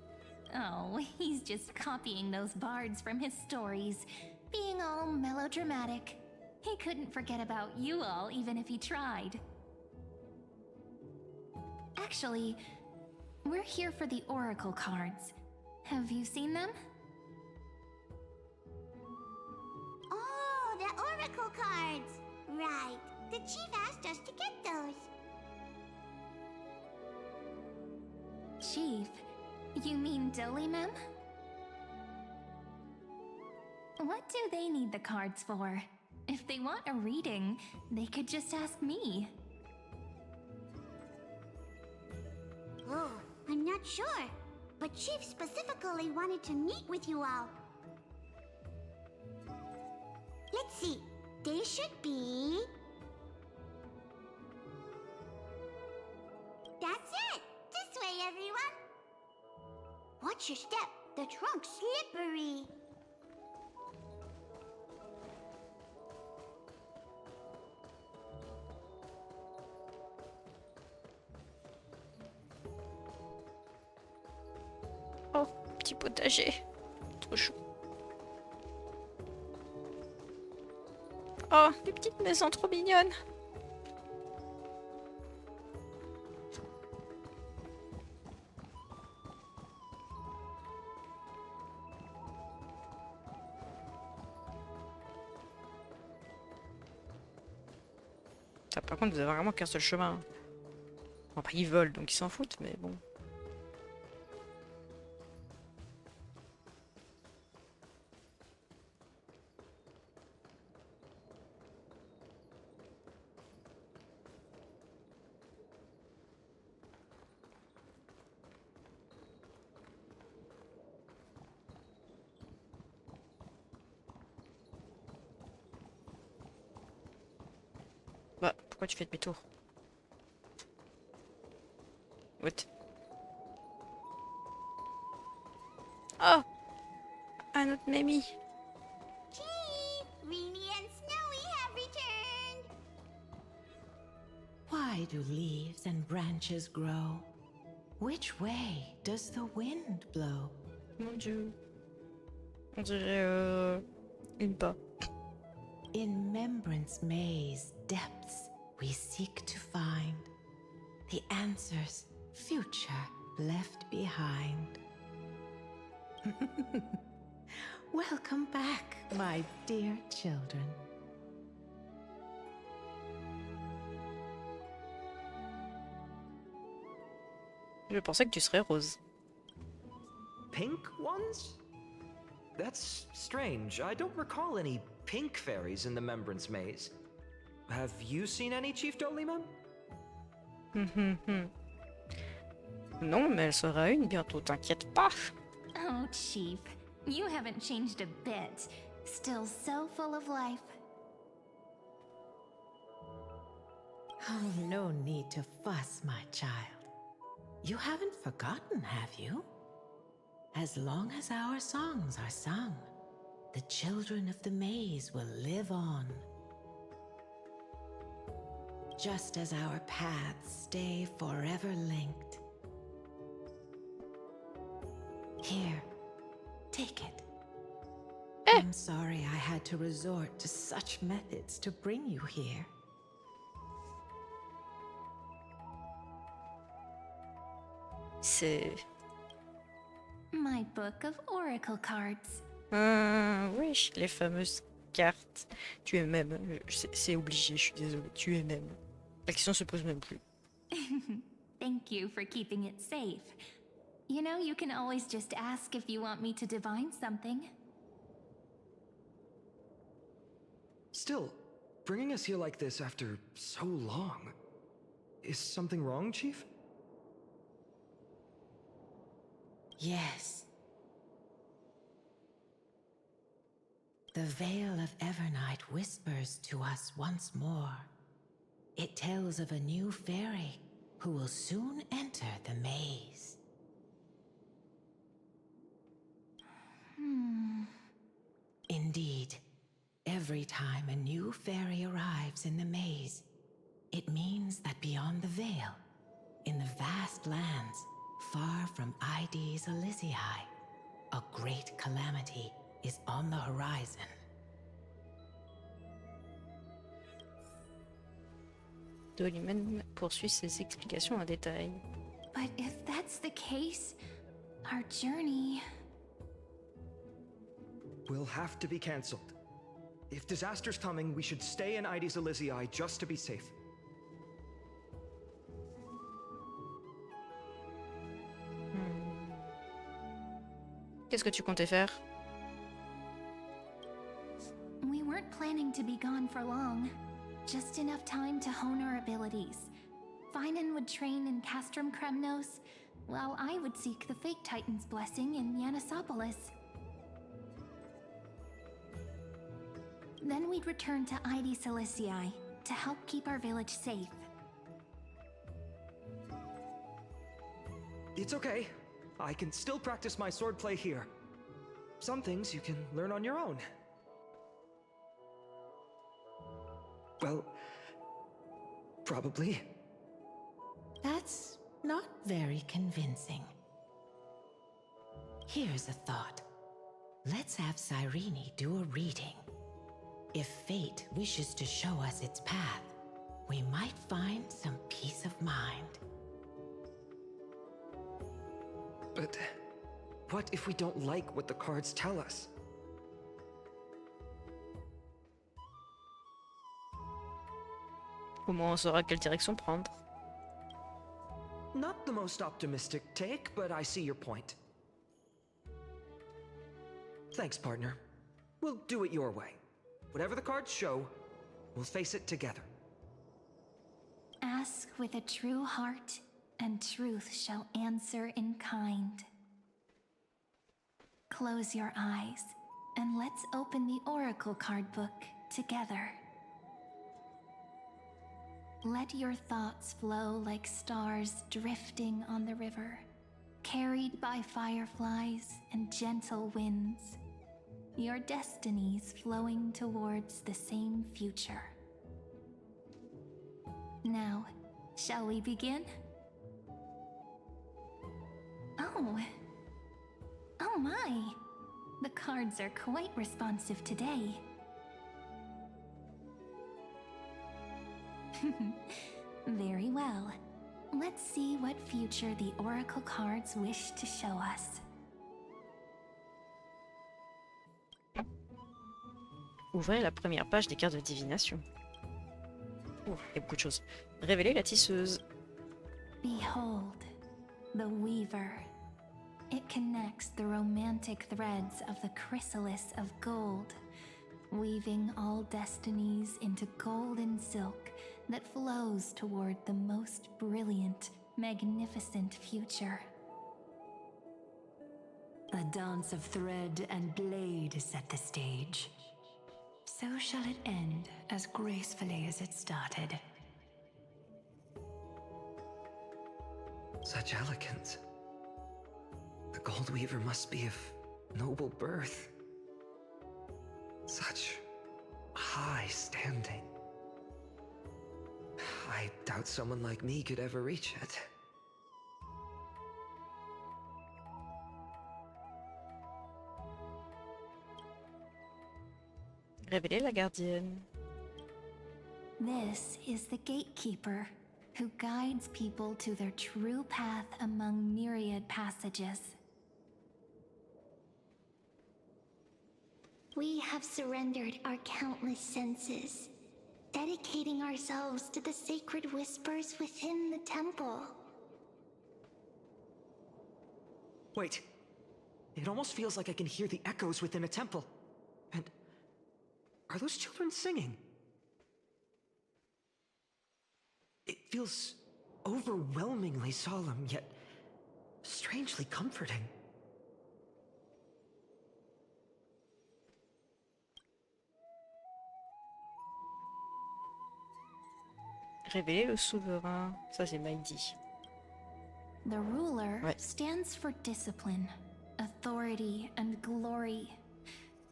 Oh, he's just copying those bards from his stories, being all melodramatic. He couldn't forget about you all even if he tried. Actually, we're here for the Oracle cards. Have you seen them? Oh, the Oracle cards. Right. The chief asked us to get those. Chief, you mean Dolimem? What do they need the cards for? If they want a reading, they could just ask me. Oh, I'm not sure. But Chief specifically wanted to meet with you all. Let's see. They should be... That's it! This way, everyone! Watch your step. The trunk's slippery. Oh, petit potager. Trop chou. Oh, des petites maisons trop mignonnes. Ça, par contre, vous avez vraiment qu'un seul chemin. Bon, après, ils volent, donc ils s'en foutent, mais bon. Bah, pourquoi tu fais demi-tour? What? Oh! Un autre Mimi! Chief, Reenie and Snowy have returned. Why do leaves and branches grow? Which way does the wind blow? Mon Dieu. On dirait une pas. In Remembrance Maze depths we seek to find the answers future left behind. Welcome back, my dear children. Je pensais que tu serais rose. Pink ones? That's strange. I don't recall any pink fairies in the Remembrance Maze. Have you seen any, Chief Dolimem? Non, mais elle sera une bientôt, t'inquiète pas. Oh, Chief, you haven't changed a bit. Still so full of life. Oh, no need to fuss, my child. You haven't forgotten, have you? As long as our songs are sung, the children of the maze will live on. Just as our paths stay forever linked. Here, take it. I'm sorry I had to resort to such methods to bring you here. C'est... My book of oracle cards. Oui, les fameuses cartes. Tu es même. C'est obligé, je suis désolée. Tu es même. La question se pose même plus. Thank you for keeping it safe. You know, you can always just ask if you want me to divine something. Still, bringing us here like this after so long. Is something wrong, Chief? Yes. The Veil of Evernight whispers to us once more. It tells of a new fairy who will soon enter the maze. Indeed, every time a new fairy arrives in the maze, it means that beyond the veil, in the vast lands, far from Ides Elysiae, a great calamity is on the horizon. Dolimen poursuit ses explications en détail. But if that's the case, our journey... Will have to be cancelled. If disaster's coming, we should stay in Ides Elysiae just to be safe. Qu'est-ce que tu comptais faire? We weren't planning to be gone for long. Just enough time to hone our abilities. Finan would train in Castrum Kremnos, while I would seek the Fake Titan's blessing in Yanisopolis. Then we'd return to Ides Elysiae to help keep our village safe. It's okay. I can still practice my swordplay here. Some things you can learn on your own. Well, probably. That's not very convincing. Here's a thought. Let's have Cyrene do a reading. If fate wishes to show us its path, we might find some peace of mind. But what if we don't like what the cards tell us? Au moins on saura quelle direction prendre. Not the most optimistic take, but I see your point. Thanks, partner. We'll do it your way. Whatever the cards show, we'll face it together. Ask with a true heart, and truth shall answer in kind. Close your eyes, and let's open the Oracle card book together. Let your thoughts flow like stars drifting on the river, carried by fireflies and gentle winds. Your destinies flowing towards the same future. Now, shall we begin? Oh my! The cards are quite responsive today. Very well. Let's see what future the Oracle cards wish to show us. Ouvrez la première page des cartes de divination. Oh, il y a beaucoup de choses. Révélez la tisseuse. Behold, the Weaver. It connects the romantic threads of the chrysalis of gold, weaving all destinies into golden silk that flows toward the most brilliant, magnificent future. The dance of thread and blade set the stage. So shall it end as gracefully as it started. Such elegance. The Gold Weaver must be of noble birth. Such high standing. I doubt someone like me could ever reach it. Révéler la gardienne. This is the gatekeeper, who guides people to their true path among myriad passages. We have surrendered our countless senses, dedicating ourselves to the sacred whispers within the temple. Wait. It almost feels like I can hear the echoes within a temple. And are those children singing? It feels overwhelmingly solemn, yet strangely comforting. Révéler le souverain. Ça, c'est mal dit. The ruler Ouais. stands for discipline, authority, and glory,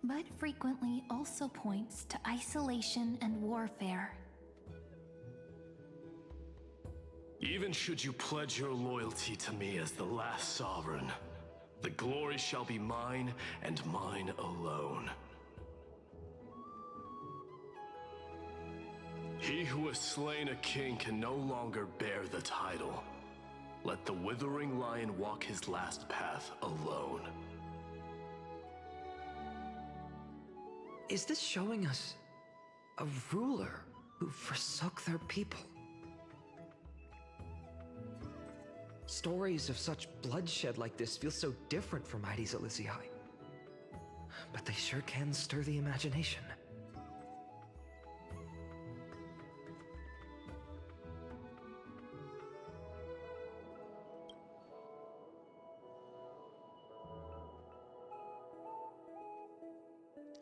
but frequently also points to isolation and warfare. Even should you pledge your loyalty to me as the last sovereign, the glory shall be mine and mine alone. He who has slain a king can no longer bear the title. Let the withering lion walk his last path alone. Is this showing us a ruler who forsook their people? Stories of such bloodshed like this feel so different from Heidi's Elysiae. But they sure can stir the imagination.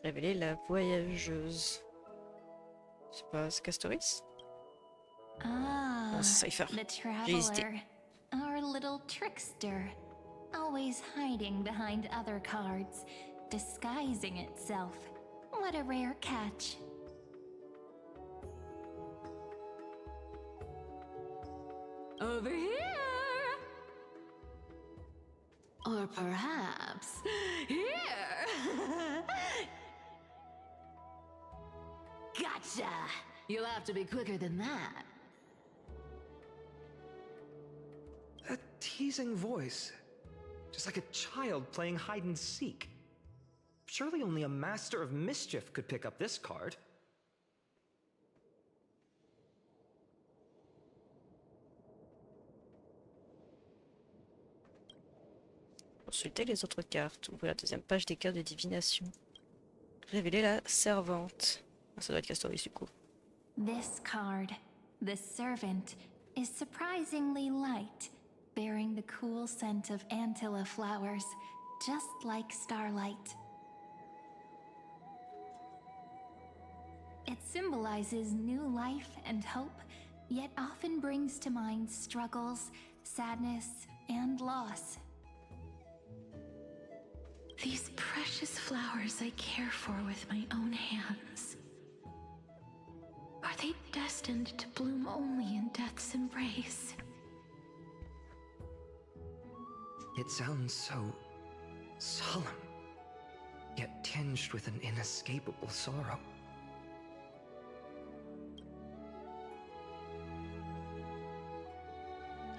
Révéler la voyageuse. C'est pas Castoris? Ah, Non, c'est Cypher. the J'ai hésité. traveler, our little trickster, always hiding behind other cards, disguising itself. What a rare catch. Over here! Or perhaps here! Gotcha! You'll have to be quicker than that. A teasing voice. Just like a child playing hide and seek. Surely only a master of mischief could pick up this card. Consultez les autres cartes. Ouvrez la deuxième page des cartes de divination. Révéler la servante. Ah, ça doit être Castoris du coup. This card, the servant, is surprisingly light, bearing the cool scent of Antilla flowers, just like starlight. It symbolizes new life and hope, yet often brings to mind struggles, sadness, and loss. These precious flowers I care for with my own hands. Are they destined to bloom only in death's embrace? It sounds so solemn, yet tinged with an inescapable sorrow.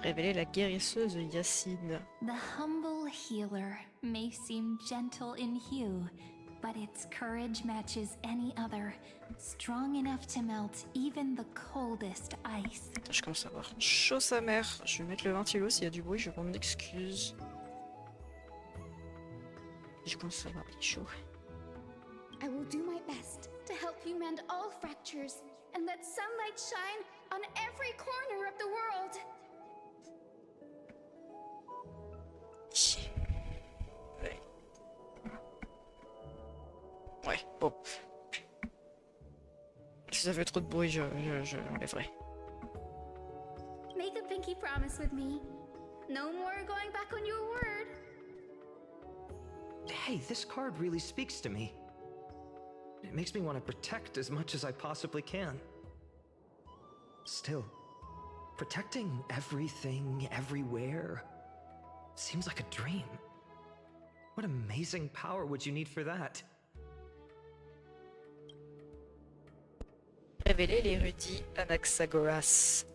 Révéler la guérisseuse Yacine. The humble healer may seem gentle in hue, but its courage matches any other, strong enough to melt even the coldest ice. Attends, je commence à avoir chaud sa mère. Je vais mettre le ventilo, s'il y a du bruit, je m'en excuse. Je commence à avoir chaud. I will do my best to help you mend all fractures and let sunlight shine on every corner of the world. Ouais. Ouais, bon. Si ça fait trop de bruit, je l'enlèverai. Make a pinky promise with me. No more going back on your word. Hey, this card really speaks to me. It makes me want to protect as much as I possibly can. Still, protecting everything, everywhere, seems like a dream. What amazing power would you need for that? Révéler l'érudit Anaxagoras.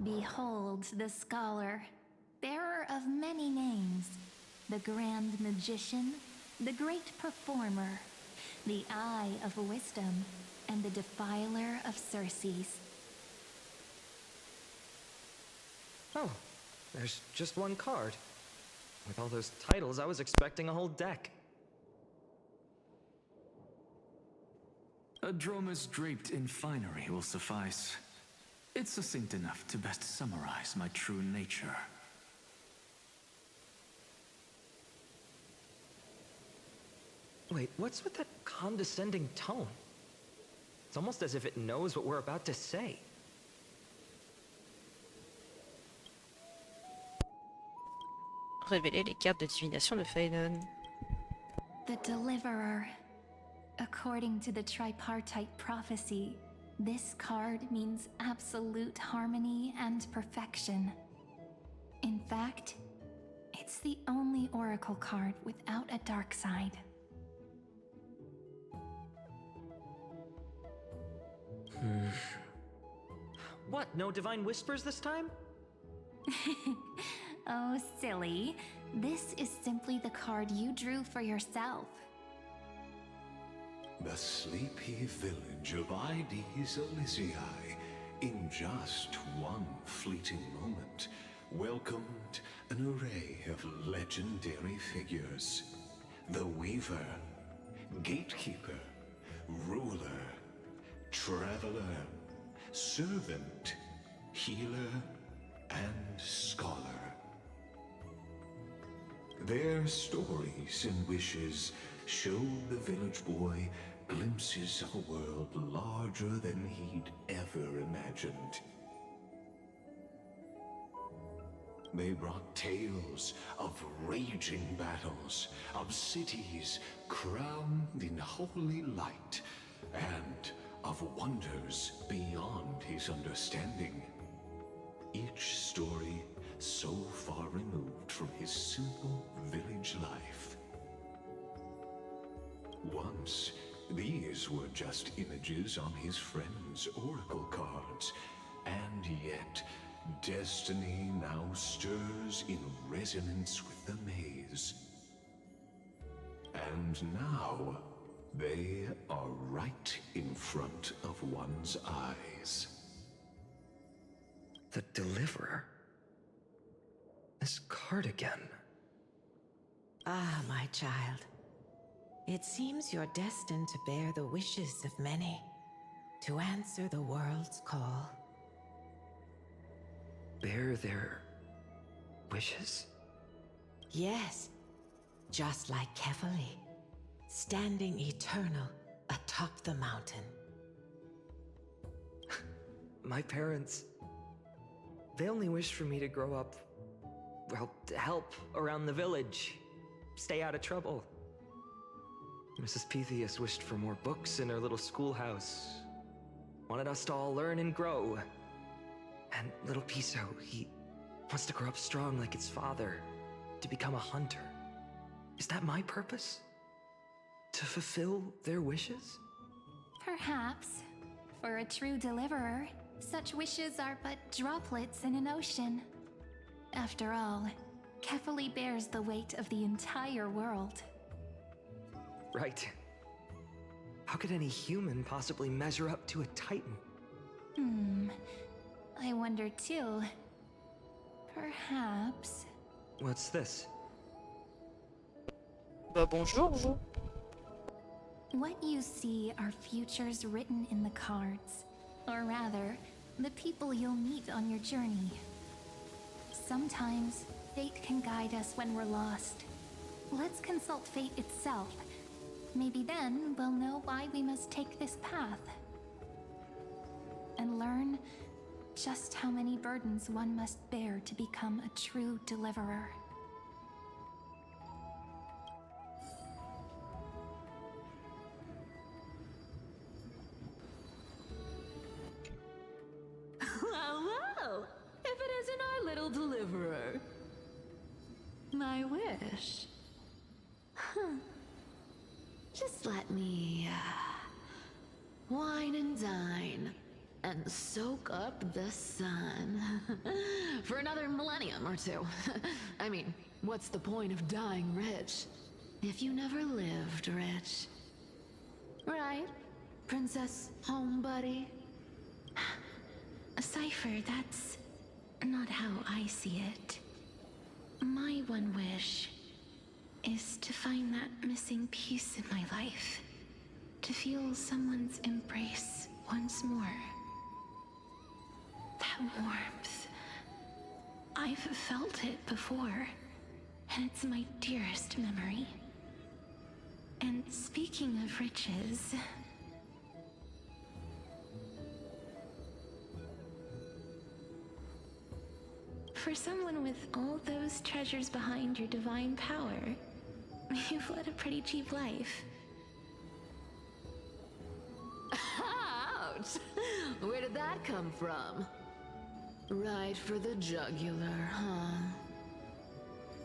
Behold the scholar, bearer of many names, the grand magician, the great performer, the eye of wisdom, and the defiler of Circes. Oh, there's just one card. With all those titles, I was expecting a whole deck. A dromus draped in finery will suffice. It's succinct enough to best summarize my true nature. Wait, what's with that condescending tone? It's almost as if it knows what we're about to say. Révéler les cartes de divination de Phaedon. The Deliverer. According to the tripartite prophecy, this card means absolute harmony and perfection. In fact, it's the only oracle card without a dark side. What, no divine whispers this time? Oh, silly. This is simply the card you drew for yourself. The sleepy village of Ides Elysiae, in just one fleeting moment, welcomed an array of legendary figures. The Weaver, Gatekeeper, Ruler, Traveler, Servant, Healer, and Scholar. Their stories and wishes showed the village boy glimpses of a world larger than he'd ever imagined. They brought tales of raging battles, of cities crowned in holy light, and of wonders beyond his understanding. Each story so far removed from his simple village life. Once, these were just images on his friend's oracle cards, and yet destiny now stirs in resonance with the maze. And now, they are right in front of one's eyes. The Deliverer? This card again. Ah, my child. It seems you're destined to bear the wishes of many, to answer the world's call. Bear their wishes? Yes, just like Kefali, standing eternal atop the mountain. My parents, they only wished for me to grow up, well, to help around the village, stay out of trouble. Mrs. Pythias wished for more books in her little schoolhouse, wanted us to all learn and grow. And little Piso, he wants to grow up strong like his father, to become a hunter. Is that my purpose? To fulfill their wishes? Perhaps. For a true deliverer, such wishes are but droplets in an ocean. After all, Kefali bears the weight of the entire world. Right. How could any human possibly measure up to a Titan? I wonder too. Perhaps... What's this? Bah bonjour, vous. What you see are futures written in the cards. Or rather, the people you'll meet on your journey. Sometimes, fate can guide us when we're lost. Let's consult fate itself. Maybe then we'll know why we must take this path. And learn just how many burdens one must bear to become a true deliverer. isn't our little deliverer? My wish. Huh. Just let me, wine and dine, and soak up the sun. For another millennium or two. I mean, what's the point of dying rich if you never lived rich? Right, Princess Homebuddy? Cypher, that's not how I see it. My one wish is to find that missing piece in my life. To feel someone's embrace once more. That warmth. I've felt it before, and it's my dearest memory. And speaking of riches... For someone with all those treasures behind your divine power, you've led a pretty cheap life. Ouch! Where did that come from? Right for the jugular, huh?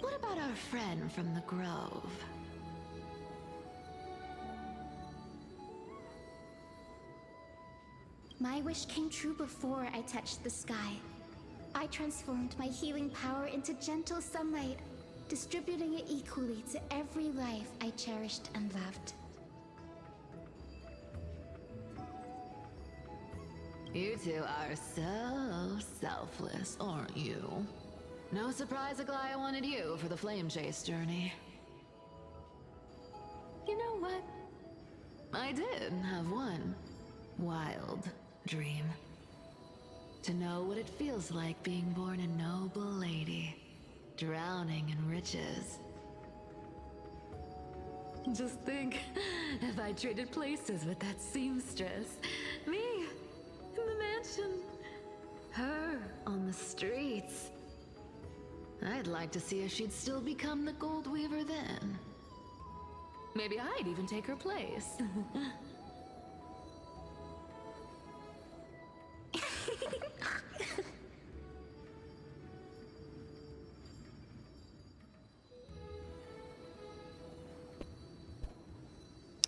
What about our friend from the Grove? My wish came true before I touched the sky. I transformed my healing power into gentle sunlight, distributing it equally to every life I cherished and loved. You two are so selfless, aren't you? No surprise Aglaya wanted you for the flame chase journey. You know what? I did have one wild dream. To know what it feels like being born a noble lady, drowning in riches. Just think, if I traded places with that seamstress, me in the mansion, her on the streets. I'd like to see if she'd still become the gold weaver then. Maybe I'd even take her place.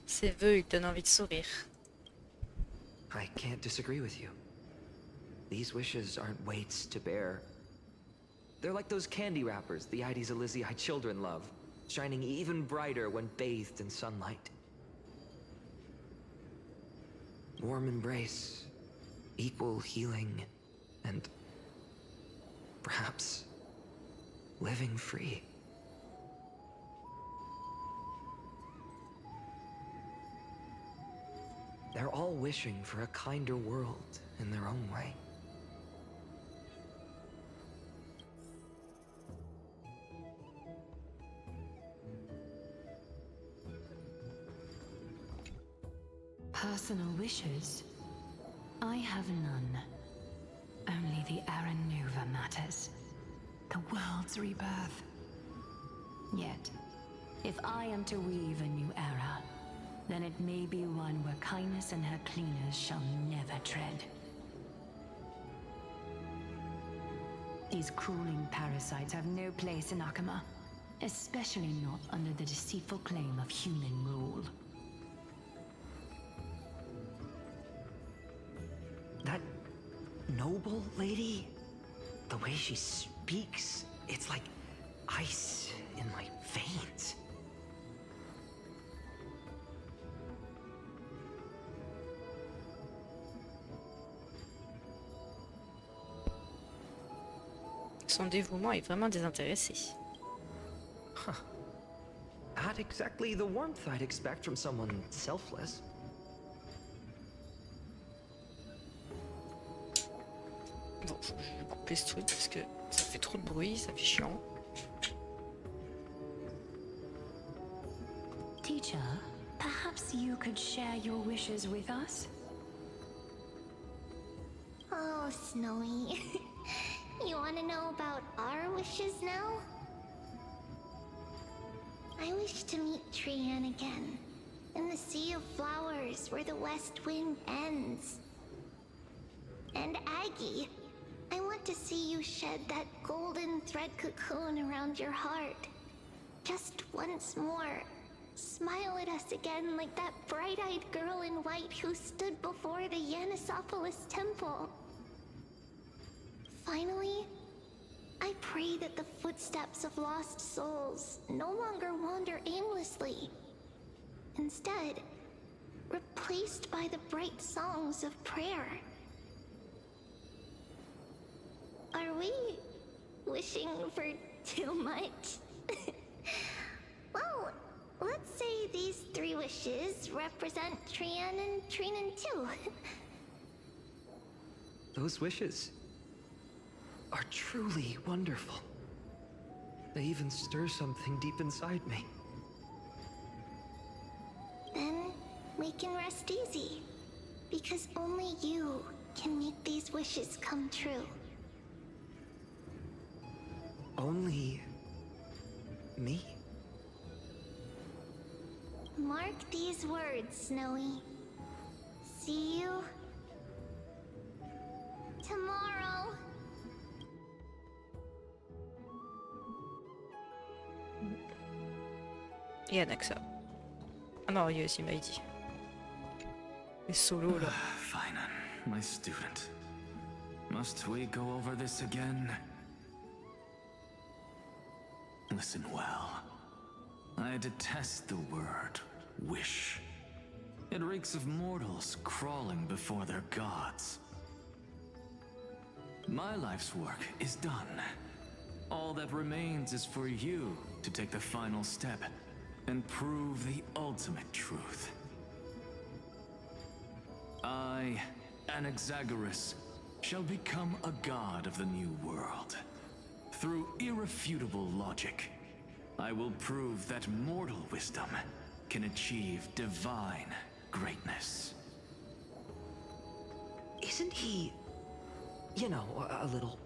Ces vœux, ils te donnent envie de sourire. I can't disagree with you. These wishes aren't weights to bear. They're like those candy wrappers the Ides Elysiae children love, shining even brighter when bathed in sunlight. Warm embrace, equal healing, and perhaps living free. They're all wishing for a kinder world in their own way. Personal wishes? I have none. Only the Aranuva matters. The world's rebirth. Yet, if I am to weave a new era, then it may be one where kindness and her cleaners shall never tread. These crueling parasites have no place in Akama, especially not under the deceitful claim of human rule. That noble lady, the way she speaks, it's like ice in my veins. Son dévouement est vraiment désintéressé. Huh. Not exactly the warmth I'd expect from someone selfless. Bon, je vais couper ce truc parce que ça fait trop de bruit, ça fait chiant. Teacher, perhaps you could share your wishes with us? Oh, Snowy. You want to know about our wishes now? I wish to meet Trianne again, in the Sea of Flowers where the West Wind ends. And Aggie, I want to see you shed that golden thread cocoon around your heart. Just once more. Smile at us again like that bright-eyed girl in white who stood before the Yanisopolis temple. Finally, I pray that the footsteps of lost souls no longer wander aimlessly. Instead, replaced by the bright songs of prayer. Are we wishing for too much? Well, let's say these 3 wishes represent Trian and Trinan too. Those wishes are truly wonderful. They even stir something deep inside me. Then we can rest easy, because only you can make these wishes come true. Only me? Mark these words, Snowy. See you tomorrow. Et Anaxa. Ah non, il y a aussi Mighty. Les solos là. Fine, my student. Must we go over this again? Listen well. I detest the word wish. It reeks of mortals crawling before their gods. My life's work is done. All that remains is for you to take the final step and prove the ultimate truth. I, Anaxagoras, shall become a god of the new world. Through irrefutable logic, I will prove that mortal wisdom can achieve divine greatness. Isn't he, you know, a little...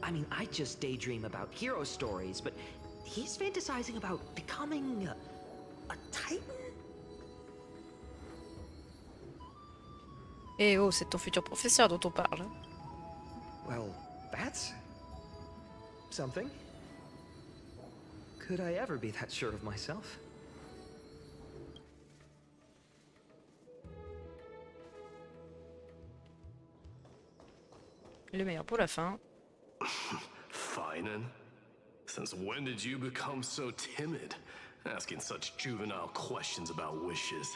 I mean, I just daydream about hero stories, but he's fantasizing about becoming a titan? Eh oh, c'est ton futur professeur dont on parle. Well, that's something. Could I ever be that sure of myself? Le meilleur pour la fin. Finan? Since when did you become so timid, asking such juvenile questions about wishes?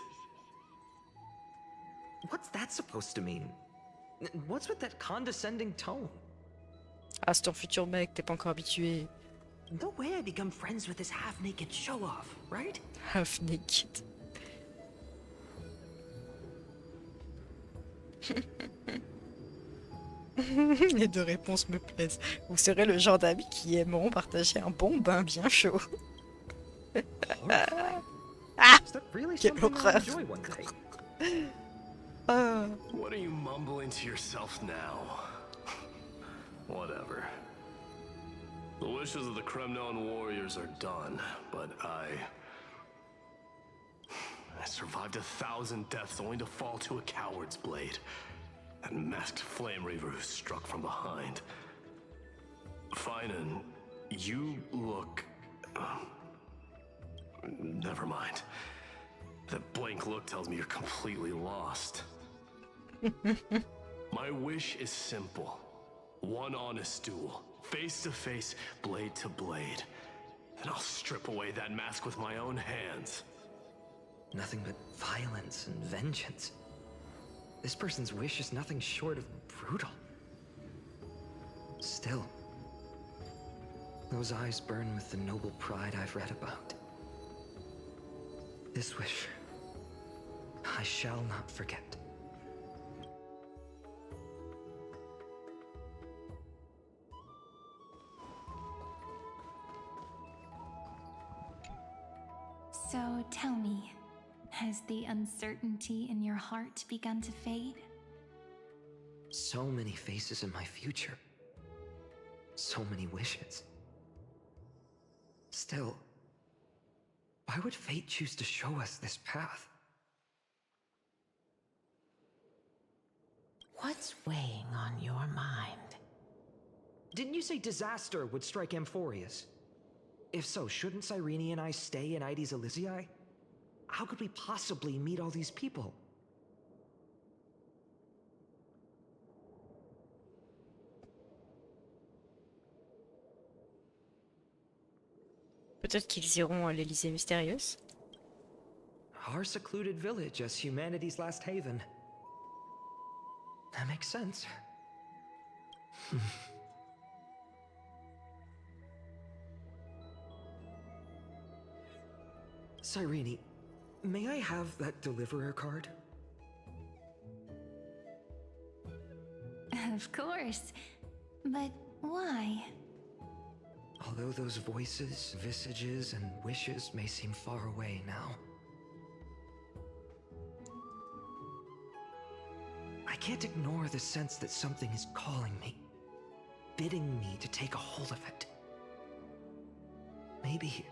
What's that supposed to mean? What's with that condescending tone? Ah, c'est ton futur mec, t'es pas encore habitué. No way I become friends with this half-naked show-off, right? Half-naked. Les 2 réponses me plaisent. Vous serez le genre d'amis qui aimeront partager un bon bain bien chaud. Ah, quelle horreur. What are you mumbling to yourself now? Whatever. The wishes of the Kremnon warriors are done, but I survived 1,000 deaths only to fall to a coward's blade. That masked flame reaver who struck from behind. Finan, you look... never mind. That blank look tells me you're completely lost. My wish is simple. One honest duel. Face to face, blade to blade. Then I'll strip away that mask with my own hands. Nothing but violence and vengeance. This person's wish is nothing short of brutal. Still, those eyes burn with the noble pride I've read about. This wish, I shall not forget. So tell me, has the uncertainty in your heart begun to fade? So many faces in my future. So many wishes. Still, why would fate choose to show us this path? What's weighing on your mind? Didn't you say disaster would strike Amphorius? If so, shouldn't Cyrene and I stay in Ides Elysiae? How could we possibly meet all these people? Peut-être qu'ils iront à l'Élysée mystérieuse. Our secluded village as humanity's last haven. That makes sense. Cyrene, may I have that deliverer card? Of course. But why? Although those voices, visages, and wishes may seem far away now, I can't ignore the sense that something is calling me, bidding me to take a hold of it. Maybe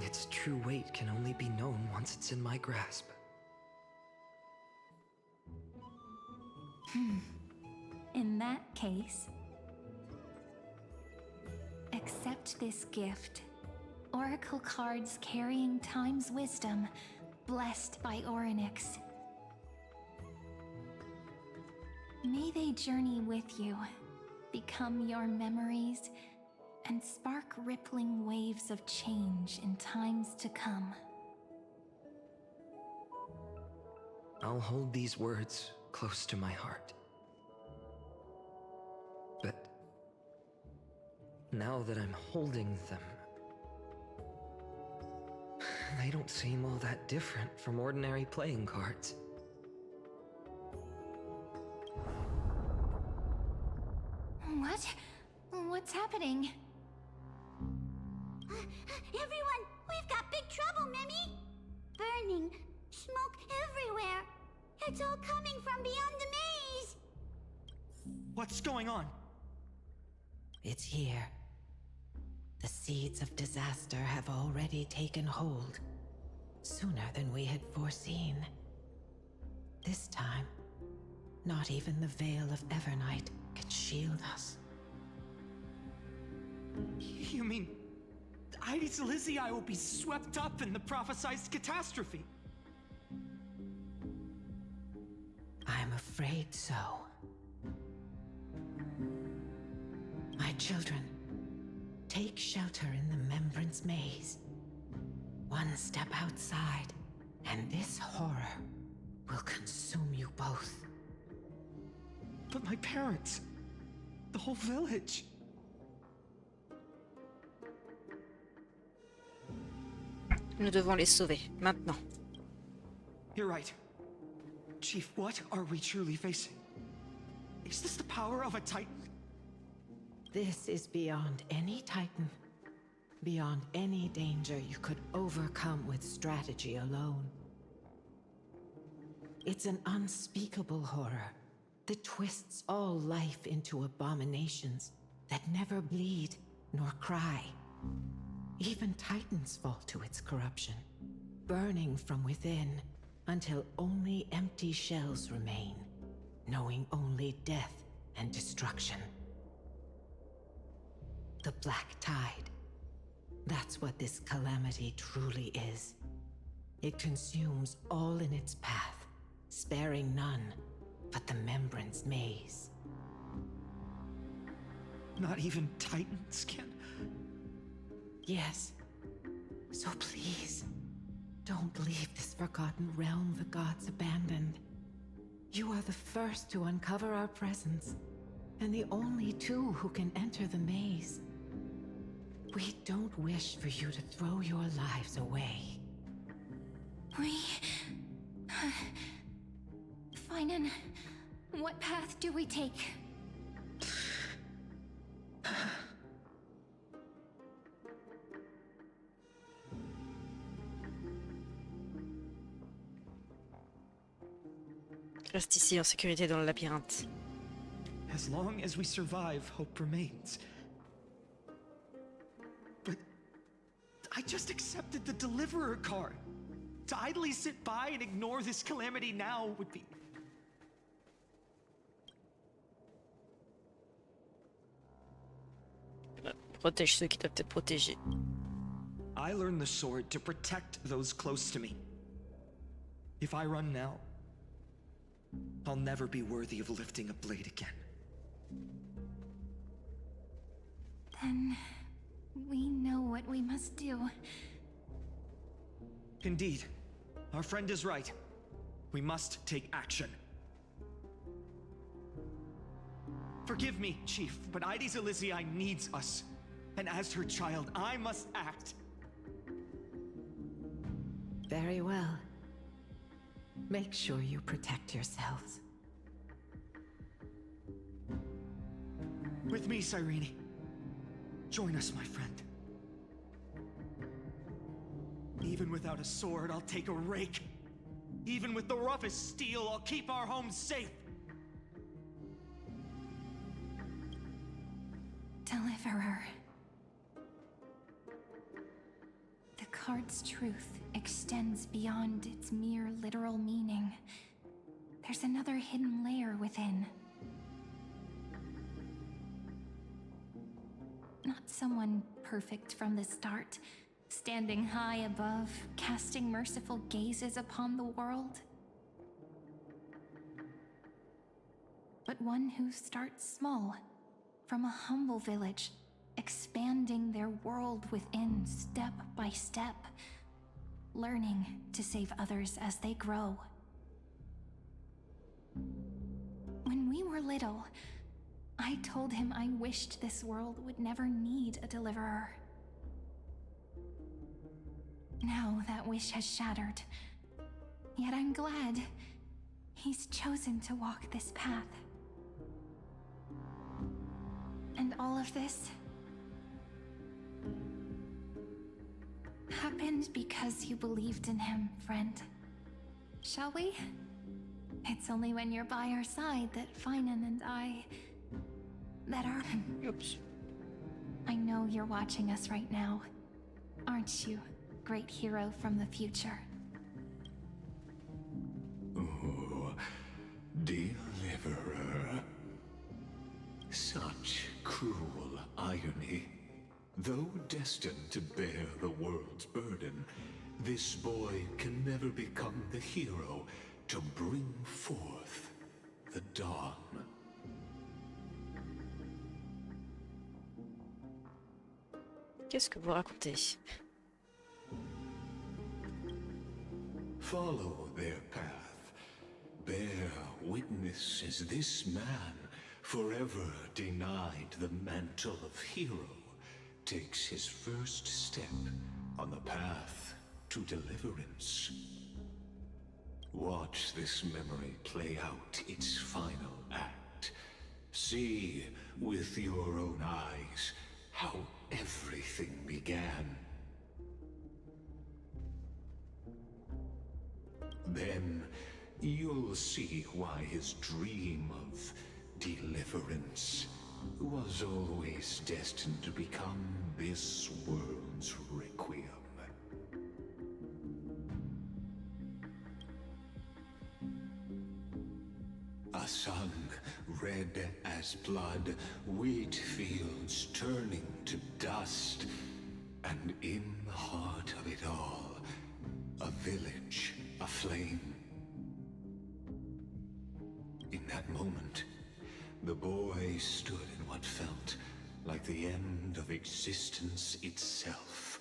its true weight can only be known once it's in my grasp. In that case, accept this gift. Oracle cards carrying time's wisdom, blessed by Orynyx. May they journey with you, become your memories, and spark rippling waves of change in times to come. I'll hold these words close to my heart. But now that I'm holding them, they don't seem all that different from ordinary playing cards. What? What's happening? Everyone, we've got big trouble, Mimi! Burning, smoke everywhere. It's all coming from beyond the maze. What's going on? It's here. The seeds of disaster have already taken hold, sooner than we had foreseen. This time, not even the Veil of Evernight can shield us. You mean Ides Elysiae will be swept up in the prophesized catastrophe? I'm afraid so. My children, take shelter in the Membrance Maze. One step outside, and this horror will consume you both. But my parents, the whole village. Nous devons les sauver, maintenant. You're right. Chief, what are we truly facing? Is this the power of a Titan? This is beyond any Titan. Beyond any danger you could overcome with strategy alone. It's an unspeakable horror that twists all life into abominations that never bleed nor cry. Even Titans fall to its corruption, burning from within until only empty shells remain, knowing only death and destruction. The Black Tide. That's what this calamity truly is. It consumes all in its path, sparing none but the Membrance Maze. Not even Titans can... Yes. So please, don't leave this forgotten realm the gods abandoned. You are the first to uncover our presence, and the only two who can enter the maze. We don't wish for you to throw your lives away. Finan, what path do we take? Reste ici en sécurité dans le labyrinthe. As long as we survive, hope remains. But I just accepted the Deliverer card. To idly sit by and ignore this calamity now would be... Protège ceux qui doivent être protégés. I learned the sword to protect those close to me. If I run now, I'll never be worthy of lifting a blade again. Then we know what we must do. Indeed, our friend is right. We must take action. Forgive me, Chief, but Ides Elysiae needs us. And as her child, I must act. Very well. Make sure you protect yourselves. With me, Cyrene. Join us, my friend. Even without a sword, I'll take a rake. Even with the roughest steel, I'll keep our home safe. Deliverer. The card's truth extends beyond its mere literal meaning. There's another hidden layer within. Not someone perfect from the start, standing high above, casting merciful gazes upon the world. But one who starts small, from a humble village, expanding their world within step by step, learning to save others as they grow. When we were little, I told him I wished this world would never need a deliverer. Now that wish has shattered, yet I'm glad he's chosen to walk this path. And all of this happened because you believed in him, friend. Shall we? It's only when you're by our side that Finan and I... that are... Oops. I know you're watching us right now. Aren't you, great hero from the future? Oh, deliverer. Such cruel irony. Though destined to bear the world's burden, this boy can never become the hero to bring forth the dawn. Qu'est-ce que vous racontez? Follow their path. Bear witness as this man, forever denied the mantle of hero, takes his first step on the path to deliverance. Watch this memory play out its final act. See with your own eyes how everything began. Then you'll see why his dream of deliverance was always destined to become this world's requiem. A sun red as blood, wheat fields turning to dust, and in the heart of it all, a village aflame. In that moment, the boy stood in what felt like the end of existence itself.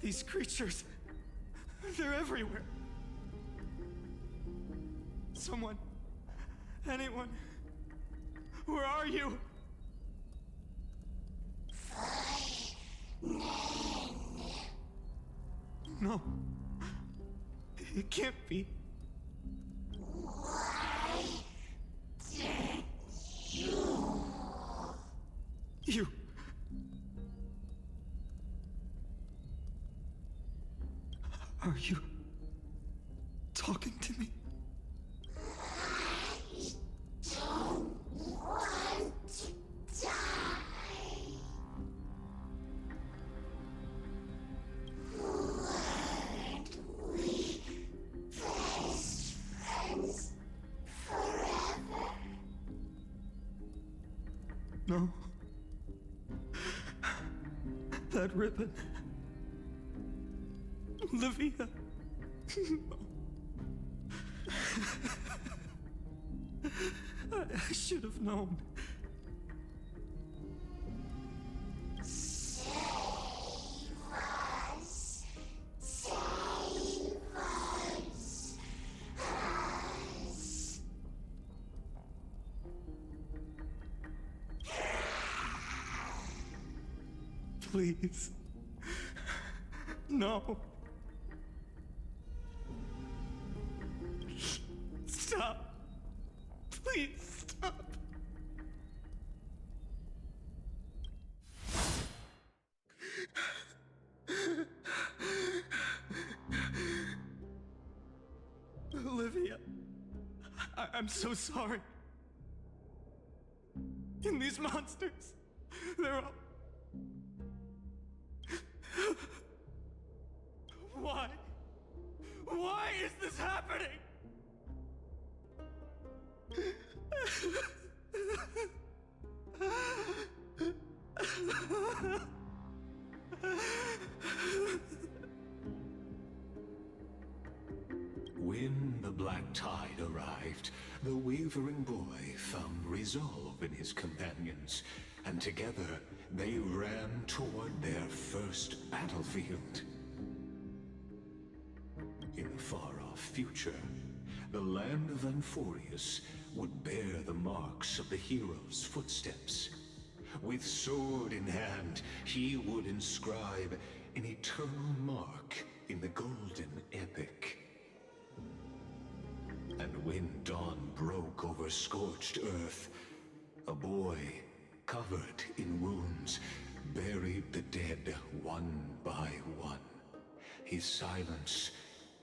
These creatures, they're everywhere. Someone, anyone, where are you? No, it can't be. You. Are you talking to me? Don't want to die. red ribbon. Livia. I should have known. Save us. Save us. Please. No. Stop. Please stop. Olivia, I'm so sorry. And these monsters, they're all... Why? Why is this happening? When the black tide arrived, the wavering boy found resolve in his companions, and together they ran toward their first battlefield. In the far-off future, the land of Anforius would bear the marks of the hero's footsteps. With sword in hand, he would inscribe an eternal mark in the golden epic. And when dawn broke over scorched earth, a boy, covered in wounds, buried the dead one by one. His silence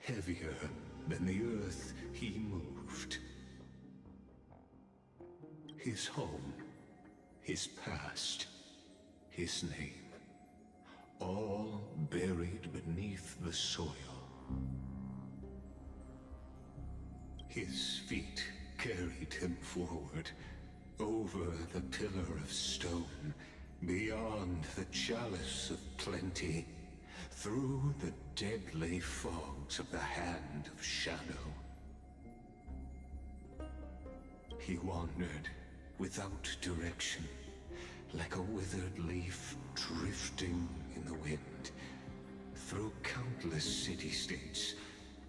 heavier than the earth he moved. His home, his past, his name, all buried beneath the soil. His feet carried him forward, over the pillar of stone, beyond the chalice of plenty, through the deadly fogs of the Hand of Shadow. He wandered without direction, like a withered leaf drifting in the wind. Through countless city-states,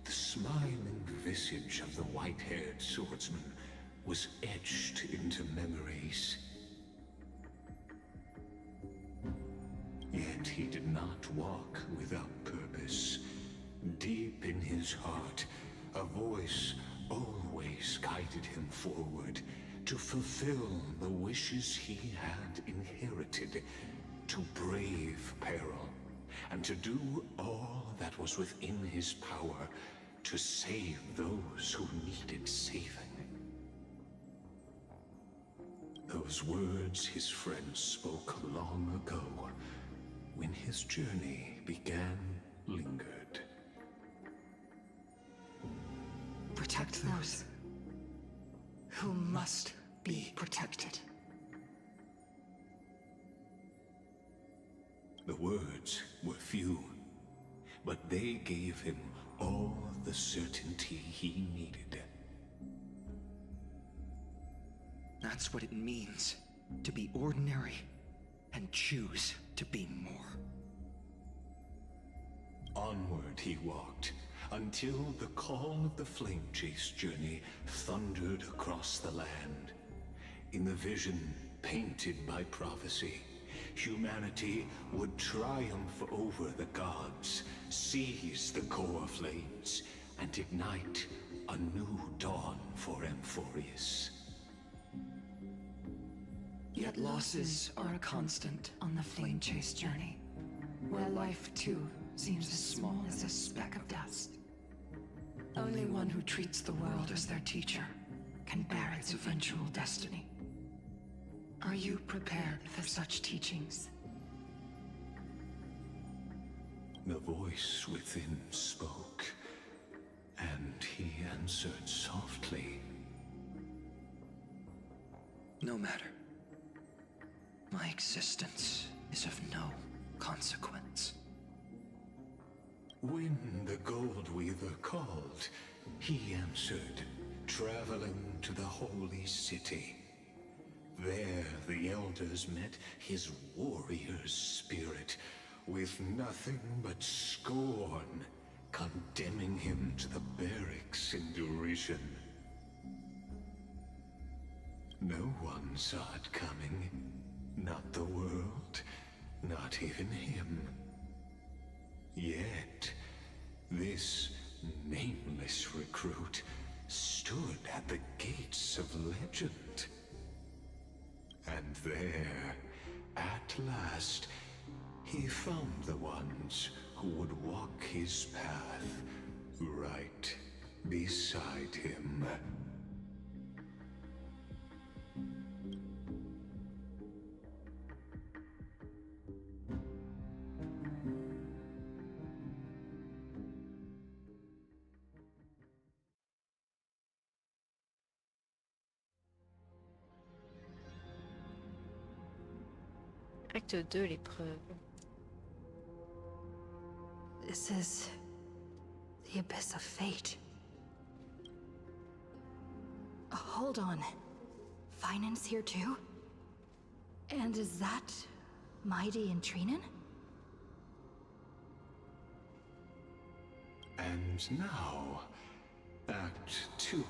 the smiling visage of the white-haired swordsman was etched into memories. Yet he did not walk without purpose. Deep in his heart, a voice always guided him forward to fulfill the wishes he had inherited, to brave peril, and to do all that was within his power to save those who needed saving. Those words his friends spoke long ago, when his journey began, lingered. Protect those who must be protected. The words were few, but they gave him all the certainty he needed. That's what it means to be ordinary and choose to be more. Onward he walked, until the call of the flame chase journey thundered across the land. In the vision painted by prophecy, humanity would triumph over the gods, seize the core flames, and ignite a new dawn for Amphorius. Yet losses are a constant on the flame chase journey, where life too seems as small as a speck of dust. Only one who treats the world as their teacher can bear its eventual destiny. Are you prepared for such teachings? The voice within spoke, and he answered softly. No matter. My existence is of no consequence. When the Gold Weaver called, he answered, traveling to the holy city. There the elders met his warrior's spirit, with nothing but scorn, condemning him to the barracks in derision. No one saw it coming. Not the world, not even him. Yet, this nameless recruit stood at the gates of legend. And there, at last, he found the ones who would walk his path right beside him. Acte 2, l'épreuve. This is the abyss of fate. Hold on. Finance here too? And is that Mighty and Trinen? And now, Act 2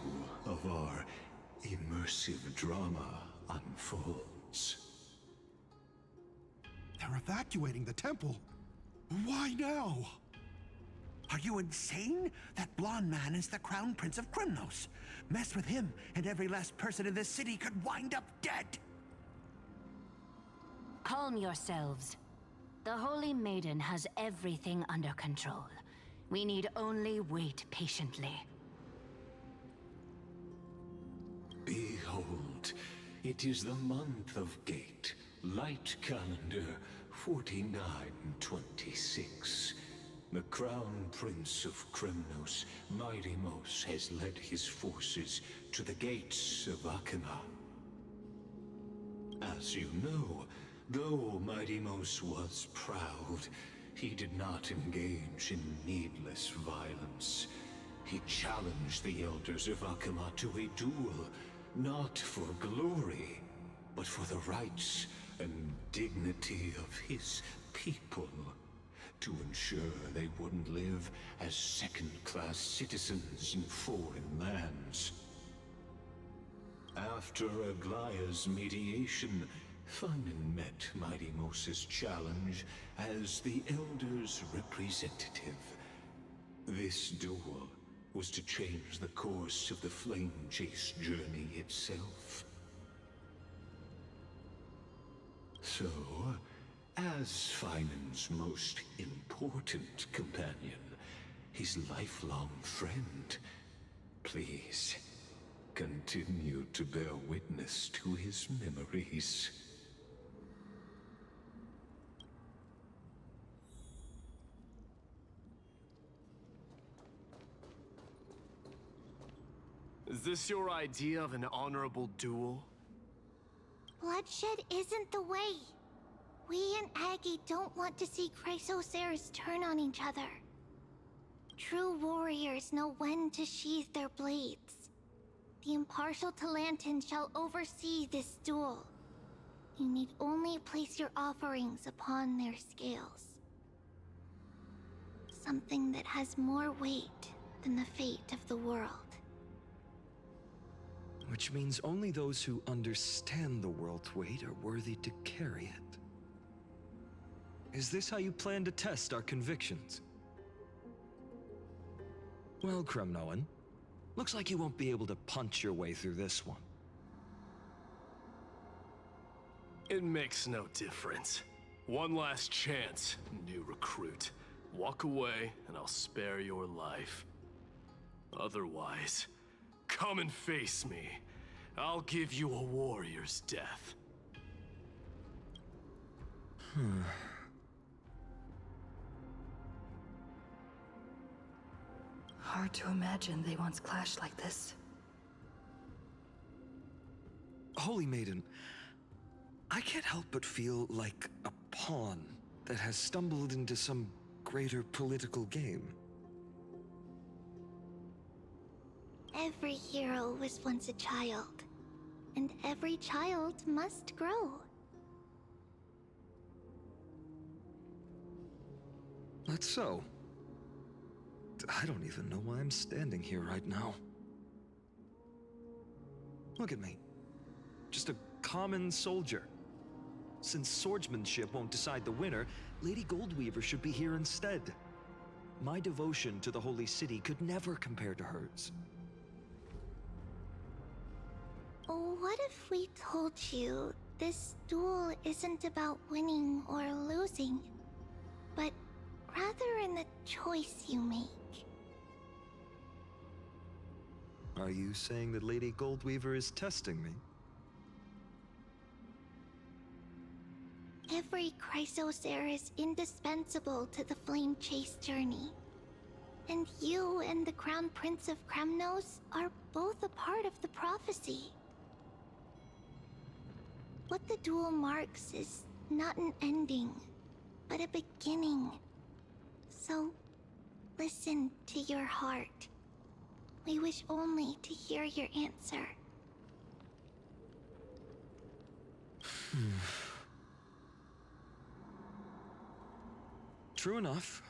of our immersive drama unfolds. They're evacuating the temple. Why now? Are you insane? That blonde man is the Crown Prince of Krymnos. Mess with him, and every last person in this city could wind up dead. Calm yourselves. The Holy Maiden has everything under control. We need only wait patiently. Behold, it is the month of Gate, Light Calendar 4926. The Crown Prince of Krymnos, Midimos, has led his forces to the gates of Akima. As you know, though Midimos was proud, he did not engage in needless violence. He challenged the elders of Akima to a duel, not for glory, but for the rights and dignity of his people, to ensure they wouldn't live as second-class citizens in foreign lands. After Aglaya's mediation, Finan met Midimos' challenge as the Elder's representative. This duel was to change the course of the Flame Chase journey itself. So, as Finan's most important companion, his lifelong friend, please continue to bear witness to his memories. Is this your idea of an honorable duel? Bloodshed isn't the way. We and Aggie don't want to see Chrysoceres turn on each other. True warriors know when to sheathe their blades. The impartial Talantin shall oversee this duel. You need only place your offerings upon their scales. Something that has more weight than the fate of the world. Which means only those who understand the world's weight are worthy to carry it. Is this how you plan to test our convictions? Well, Kremnoan, looks like you won't be able to punch your way through this one. It makes no difference. One last chance, new recruit. Walk away, and I'll spare your life. Otherwise, come and face me. I'll give you a warrior's death. Hard to imagine they once clashed like this. Holy Maiden, I can't help but feel like a pawn that has stumbled into some greater political game. Every hero was once a child, and every child must grow. That's so. I don't even know why I'm standing here right now. Look at me. Just a common soldier. Since swordsmanship won't decide the winner, Lady Goldweaver should be here instead. My devotion to the Holy City could never compare to hers. What if we told you this duel isn't about winning or losing, but rather in the choice you make? Are you saying that Lady Goldweaver is testing me? Every Chrysosaur is indispensable to the Flame Chase journey. And you and the Crown Prince of Kremnos are both a part of the prophecy. What the duel marks is not an ending, but a beginning. So, listen to your heart. We wish only to hear your answer. True enough.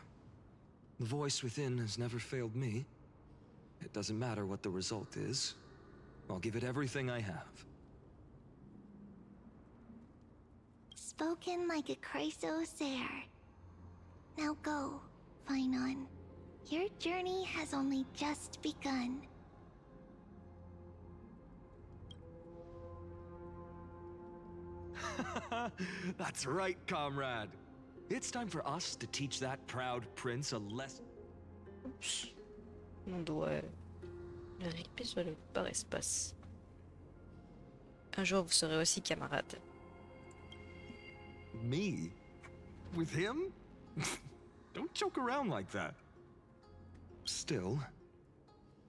The voice within has never failed me. It doesn't matter what the result is. I'll give it everything I have. Spoken like a Chrysosaur. Now go, Finon. Your journey has only just begun. That's right, comrade. It's time for us to teach that proud prince a lesson. Oups. On doit le récupérer sur le par espace. Un jour, vous serez aussi camarades. Me? With him? Don't joke around like that. Still,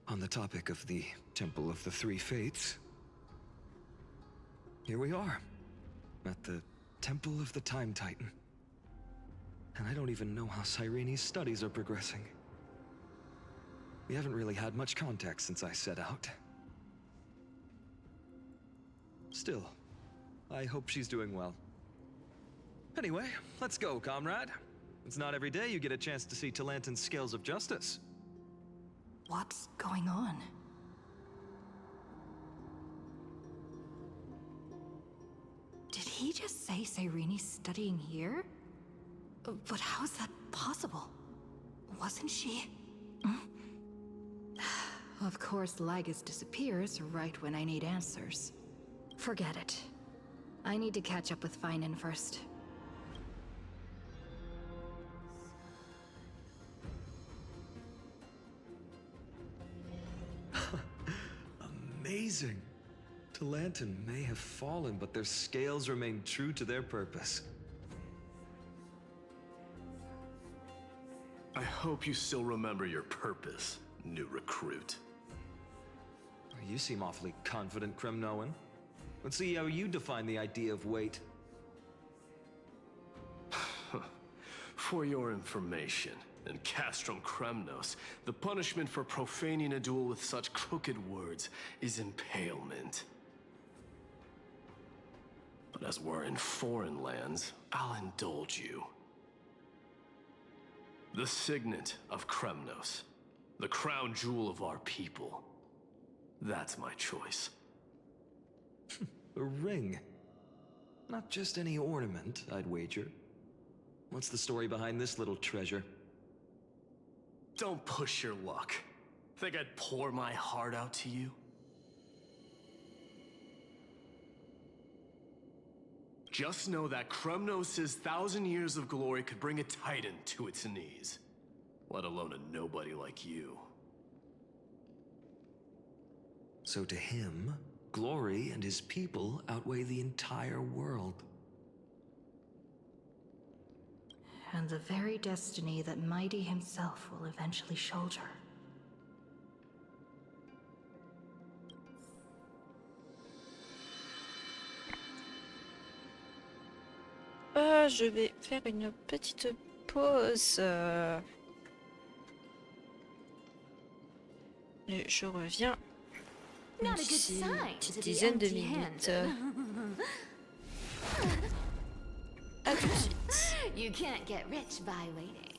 on the topic of the Temple of the Three Fates, here we are, at the Temple of the Time Titan. And I don't even know how Cyrene's studies are progressing. We haven't really had much contact since I set out. Still, I hope she's doing well. Anyway, let's go, comrade. It's not every day you get a chance to see Talantin's scales of justice. What's going on? Did he just say Cyrene's studying here? But how's that possible? Wasn't she? Of course, Lygus disappears right when I need answers. Forget it. I need to catch up with Finon first. Amazing. Talantin may have fallen, but their scales remain true to their purpose. I hope you still remember your purpose, new recruit. You seem awfully confident, Kremnoan. Let's see how you define the idea of weight. For your information, in Castrum Kremnos, the punishment for profaning a duel with such crooked words is impalement. But as we're in foreign lands, I'll indulge you. The signet of Kremnos, the crown jewel of our people. That's my choice. A ring. Not just any ornament, I'd wager. What's the story behind this little treasure? Don't push your luck. Think I'd pour my heart out to you? Just know that Kremnos' 1,000 years of glory could bring a titan to its knees. Let alone a nobody like you. So to him, glory and his people outweigh the entire world. And the very destiny that Mighty himself will eventually shoulder. je vais faire une petite pause. Et je reviens Not a good d'ici une sign petite to be dizaine de minutes. empty-handed. À tout de suite. You can't get rich by waiting.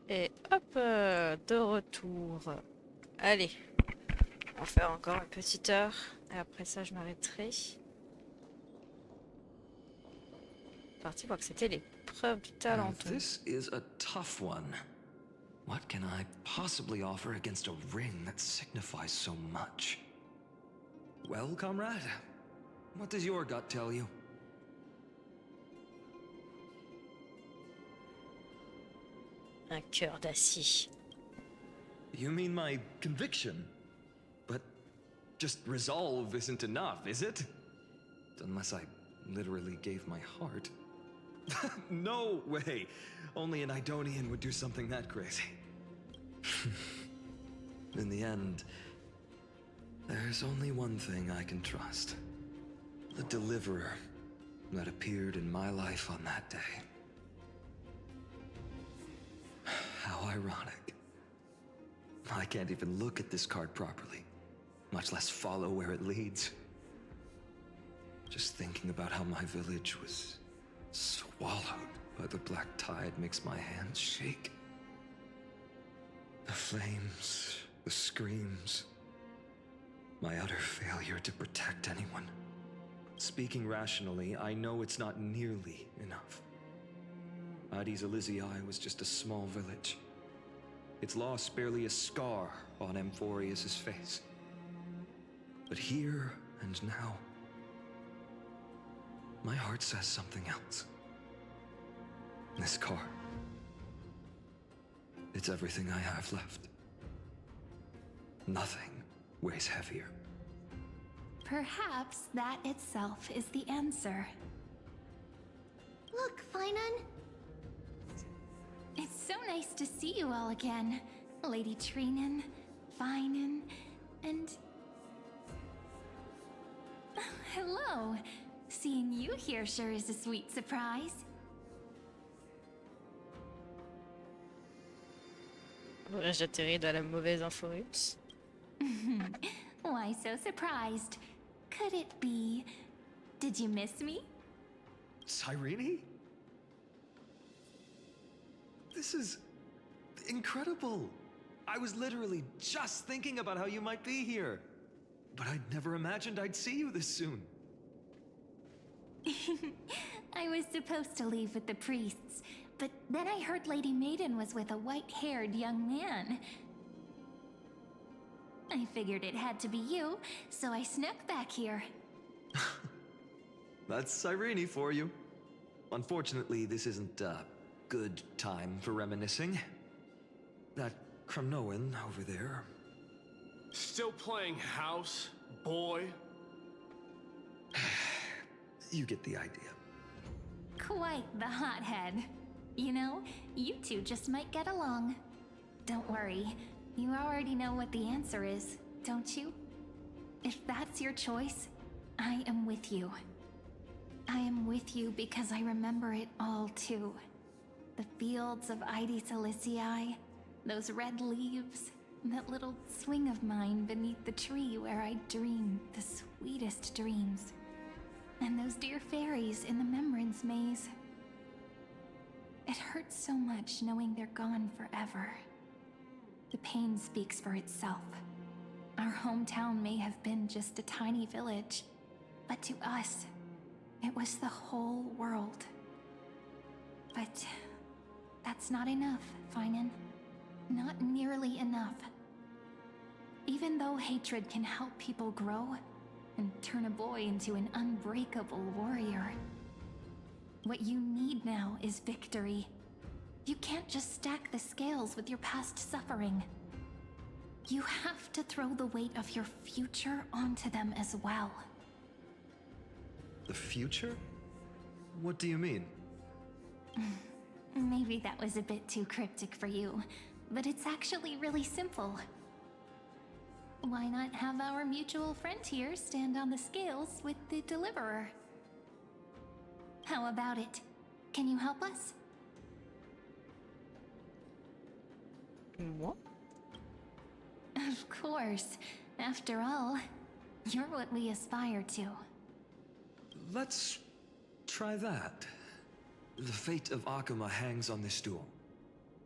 Et hop, de retour. Allez, on va faire encore une petite heure. Et après ça, je m'arrêterai. Parti voir que c'était l'épreuve du talent. Now, this is a tough one. What can I possibly offer against a ring that signifies so much? Well, comrade, what does your gut tell you? Un cœur d'acier. You mean my conviction? But just resolve isn't enough, is it? Unless I literally gave my heart. No way! Only an Idonian would do something that crazy. In the end, there's only one thing I can trust. The deliverer that appeared in my life on that day. How ironic. I can't even look at this card properly, much less follow where it leads. Just thinking about how my village was swallowed by the black tide makes my hands shake. The flames, the screams, my utter failure to protect anyone. Speaking rationally, I know it's not nearly enough. Addis Elysiae was just a small village. Its loss barely a scar on Amphorius's face. But here and now, my heart says something else. This car. It's everything I have left. Nothing weighs heavier. Perhaps that itself is the answer. Look, Finan. It's so nice to see you all again. Lady Trinan, Finan, and... Hello. Seeing you here sure is a sweet surprise. J'atterris dans la mauvaise Amphorius. Why so surprised? Could it be... Did you miss me? Cyrene? This is incredible. I was literally just thinking about how you might be here. But I'd never imagined I'd see you this soon. I was supposed to leave with the priests, but then I heard Lady Maiden was with a white-haired young man. I figured it had to be you, so I snuck back here. That's Cyrene for you. Unfortunately, this isn't a good time for reminiscing. That Crumnoan over there. Still playing house, boy? You get the idea. Quite the hothead. You know, you two just might get along. Don't worry, you already know what the answer is, don't you? If that's your choice, I am with you. I am with you because I remember it all too. The fields of Addis Elysiae, those red leaves, that little swing of mine beneath the tree where I dreamed the sweetest dreams. And those dear fairies in the Memorance Maze. It hurts so much knowing they're gone forever. The pain speaks for itself. Our hometown may have been just a tiny village, but to us, it was the whole world. But that's not enough, Finan. Not nearly enough. Even though hatred can help people grow and turn a boy into an unbreakable warrior, what you need now is victory. You can't just stack the scales with your past suffering. You have to throw the weight of your future onto them as well. The future? What do you mean? Maybe that was a bit too cryptic for you, but it's actually really simple. Why not have our mutual friend here stand on the scales with the deliverer? How about it? Can you help us? What? Of course. After all, you're what we aspire to. Let's try that. The fate of Akuma hangs on this duel.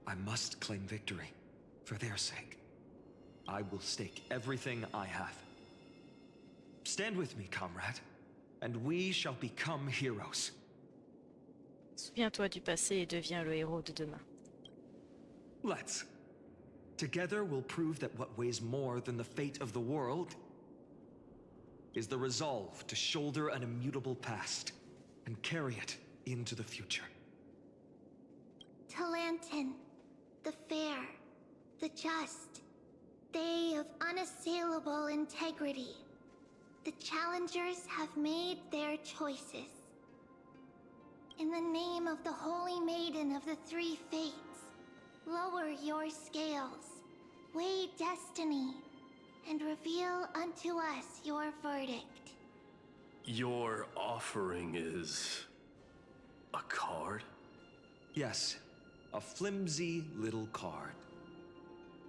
I must claim victory, for their sake. I will stake everything I have. Stand with me, comrade, and we shall become heroes. Souviens-toi du passé et deviens le héros de demain. Let's. Together we'll prove that what weighs more than the fate of the world is the resolve to shoulder an immutable past and carry it into the future. Talantin, the fair, the just, they of unassailable integrity. The challengers have made their choices. In the name of the Holy Maiden of the Three Fates, lower your scales, weigh destiny, and reveal unto us your verdict. Your offering is... a card? Yes, a flimsy little card.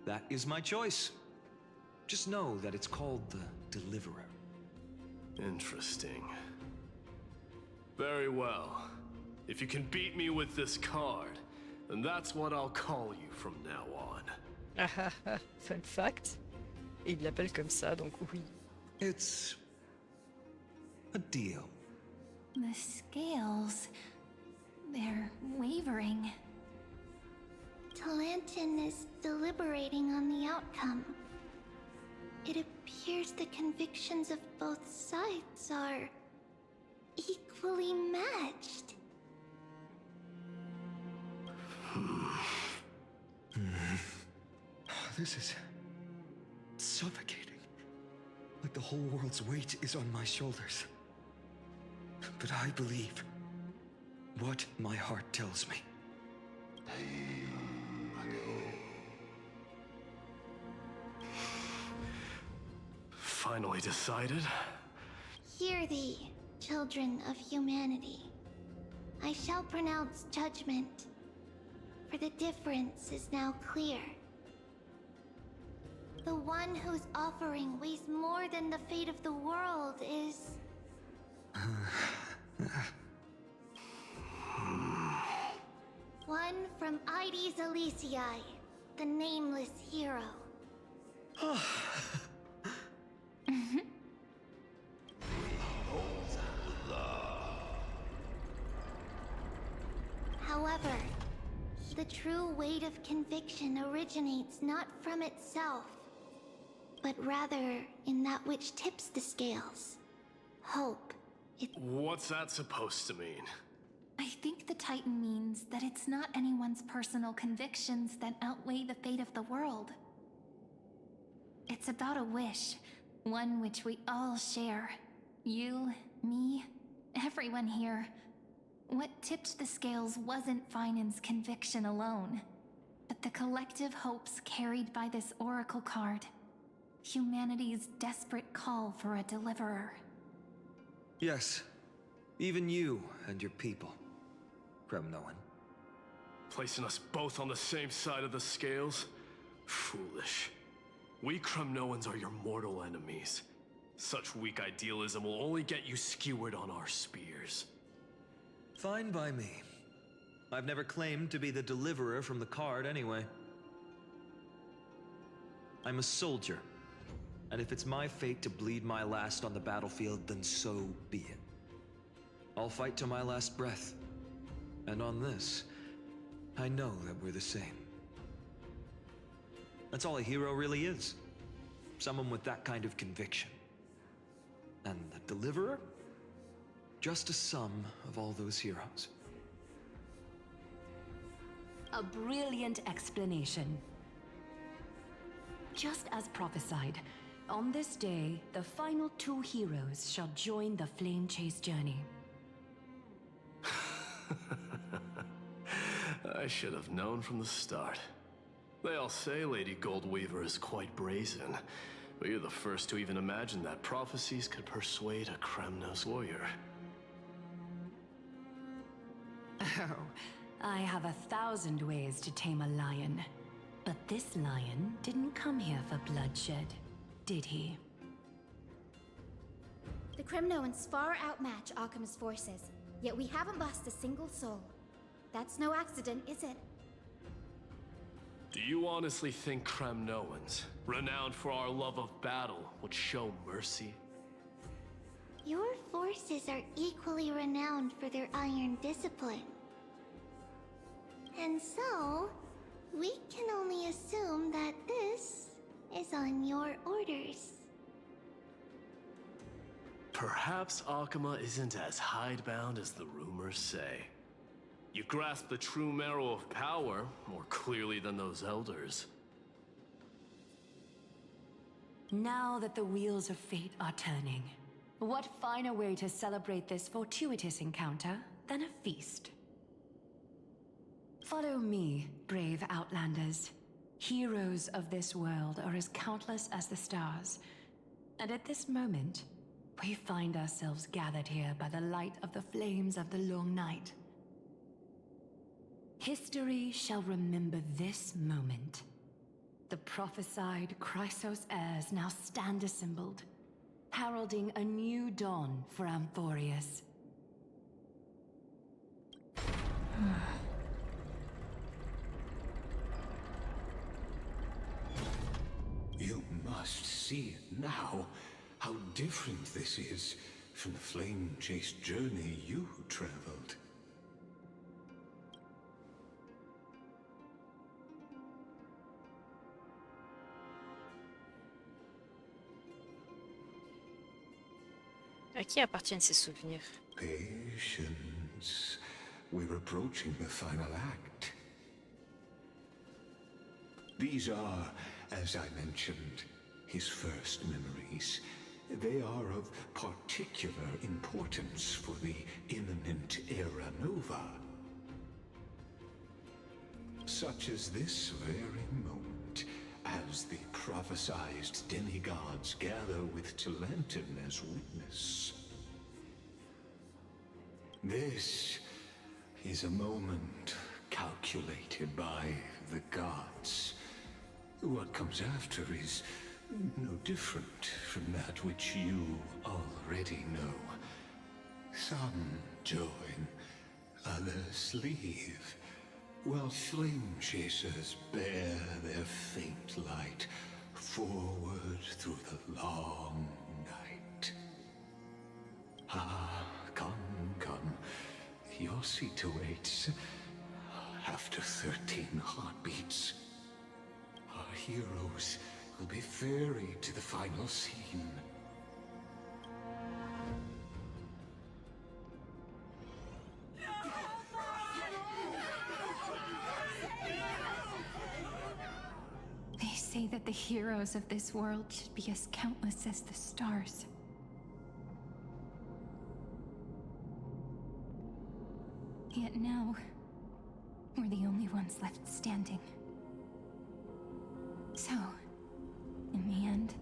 That is my choice. Just know that it's called the Deliverer. Interesting. Very well. If you can beat me with this card, then that's what I'll call you from now on. Fun fact. Et il l'appelle comme ça, donc oui. It's a deal. The scales... they're wavering. Talantin is deliberating on the outcome. It appears the convictions of both sides are equally matched. This is suffocating. Like the whole world's weight is on my shoulders. But I believe what my heart tells me. Finally decided? Hear thee, children of humanity. I shall pronounce judgment, for the difference is now clear. The one whose offering weighs more than the fate of the world is... one from Ides Elysiae, the nameless hero. However, the true weight of conviction originates not from itself, but rather in that which tips the scales. Hope. What's that supposed to mean? I think the Titan means that it's not anyone's personal convictions that outweigh the fate of the world. It's about a wish, one which we all share. You, me, everyone here. What tipped the scales wasn't Finan's conviction alone, but the collective hopes carried by this oracle card. Humanity's desperate call for a deliverer. Yes, even you and your people, Kremnoan. Placing us both on the same side of the scales? Foolish. We Kremnoans are your mortal enemies. Such weak idealism will only get you skewered on our spears. Fine by me. I've never claimed to be the deliverer from the card anyway. I'm a soldier, and if it's my fate to bleed my last on the battlefield, then so be it. I'll fight to my last breath. And on this, I know that we're the same. That's all a hero really is. Someone with that kind of conviction. And the deliverer? Just a sum of all those heroes. A brilliant explanation. Just as prophesied, on this day, the final two heroes shall join the Flame Chase journey. I should have known from the start. They all say Lady Goldweaver is quite brazen, but you're the first to even imagine that prophecies could persuade a Kremnos warrior. Oh, I have 1,000 ways to tame a lion. But this lion didn't come here for bloodshed, did he? The Kremnoans far outmatch Arkham's forces, yet we haven't lost a single soul. That's no accident, is it? Do you honestly think Kremnoans, renowned for our love of battle, would show mercy? Your forces are equally renowned for their iron discipline. And so, we can only assume that this is on your orders. Perhaps Akama isn't as hidebound as the rumors say. You grasp the true marrow of power more clearly than those elders. Now that the wheels of fate are turning, what finer way to celebrate this fortuitous encounter than a feast? Follow me, brave Outlanders. Heroes of this world are as countless as the stars. And at this moment, we find ourselves gathered here by the light of the flames of the long night. History shall remember this moment. The prophesied Chrysos heirs now stand assembled, heralding a new dawn for Amphorius. You must see it now, how different this is from the flame-chased journey you traveled. À qui appartiennent ces souvenirs? Patience. We're approaching the final act. These are, as I mentioned, his first memories. They are of particular importance for the imminent Era Nova. Such as this very moment, as the prophesized demigods gather with Talentum as witness. This is a moment calculated by the gods. What comes after is no different from that which you already know. Some join, others leave, while flame chasers bear their faint light forward through the long night. Ah, come, come. Your seat awaits. After 13 heartbeats, our heroes will be ferried to the final scene. They say that the heroes of this world should be as countless as the stars. Yet now, we're the only ones left standing. So, in the end,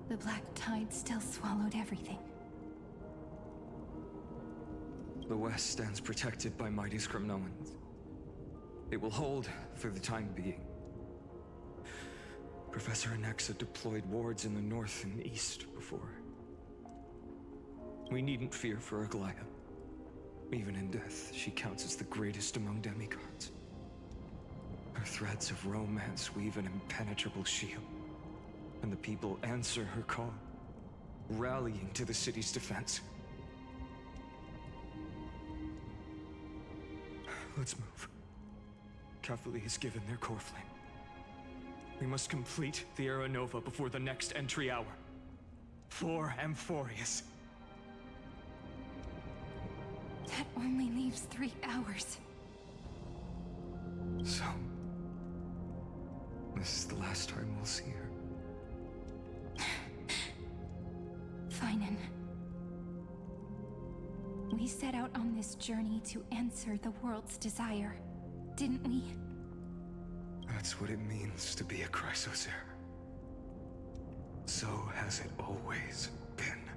the black tide still swallowed everything. The West stands protected by mighty Skrymnoans. It will hold for the time being. Professor Anexa deployed wards in the north and east before. We needn't fear for Aglaya. Even in death, she counts as the greatest among demigods. Her threads of romance weave an impenetrable shield, and the people answer her call, rallying to the city's defense. Let's move. Cavalry has given their core flame. We must complete the Era Nova before the next entry hour. For Amphorius. That only leaves 3 hours. So, this is the last time we'll see her. Finan. We set out on this journey to answer the world's desire, didn't we? That's what it means to be a Chrysos heir. So has it always been.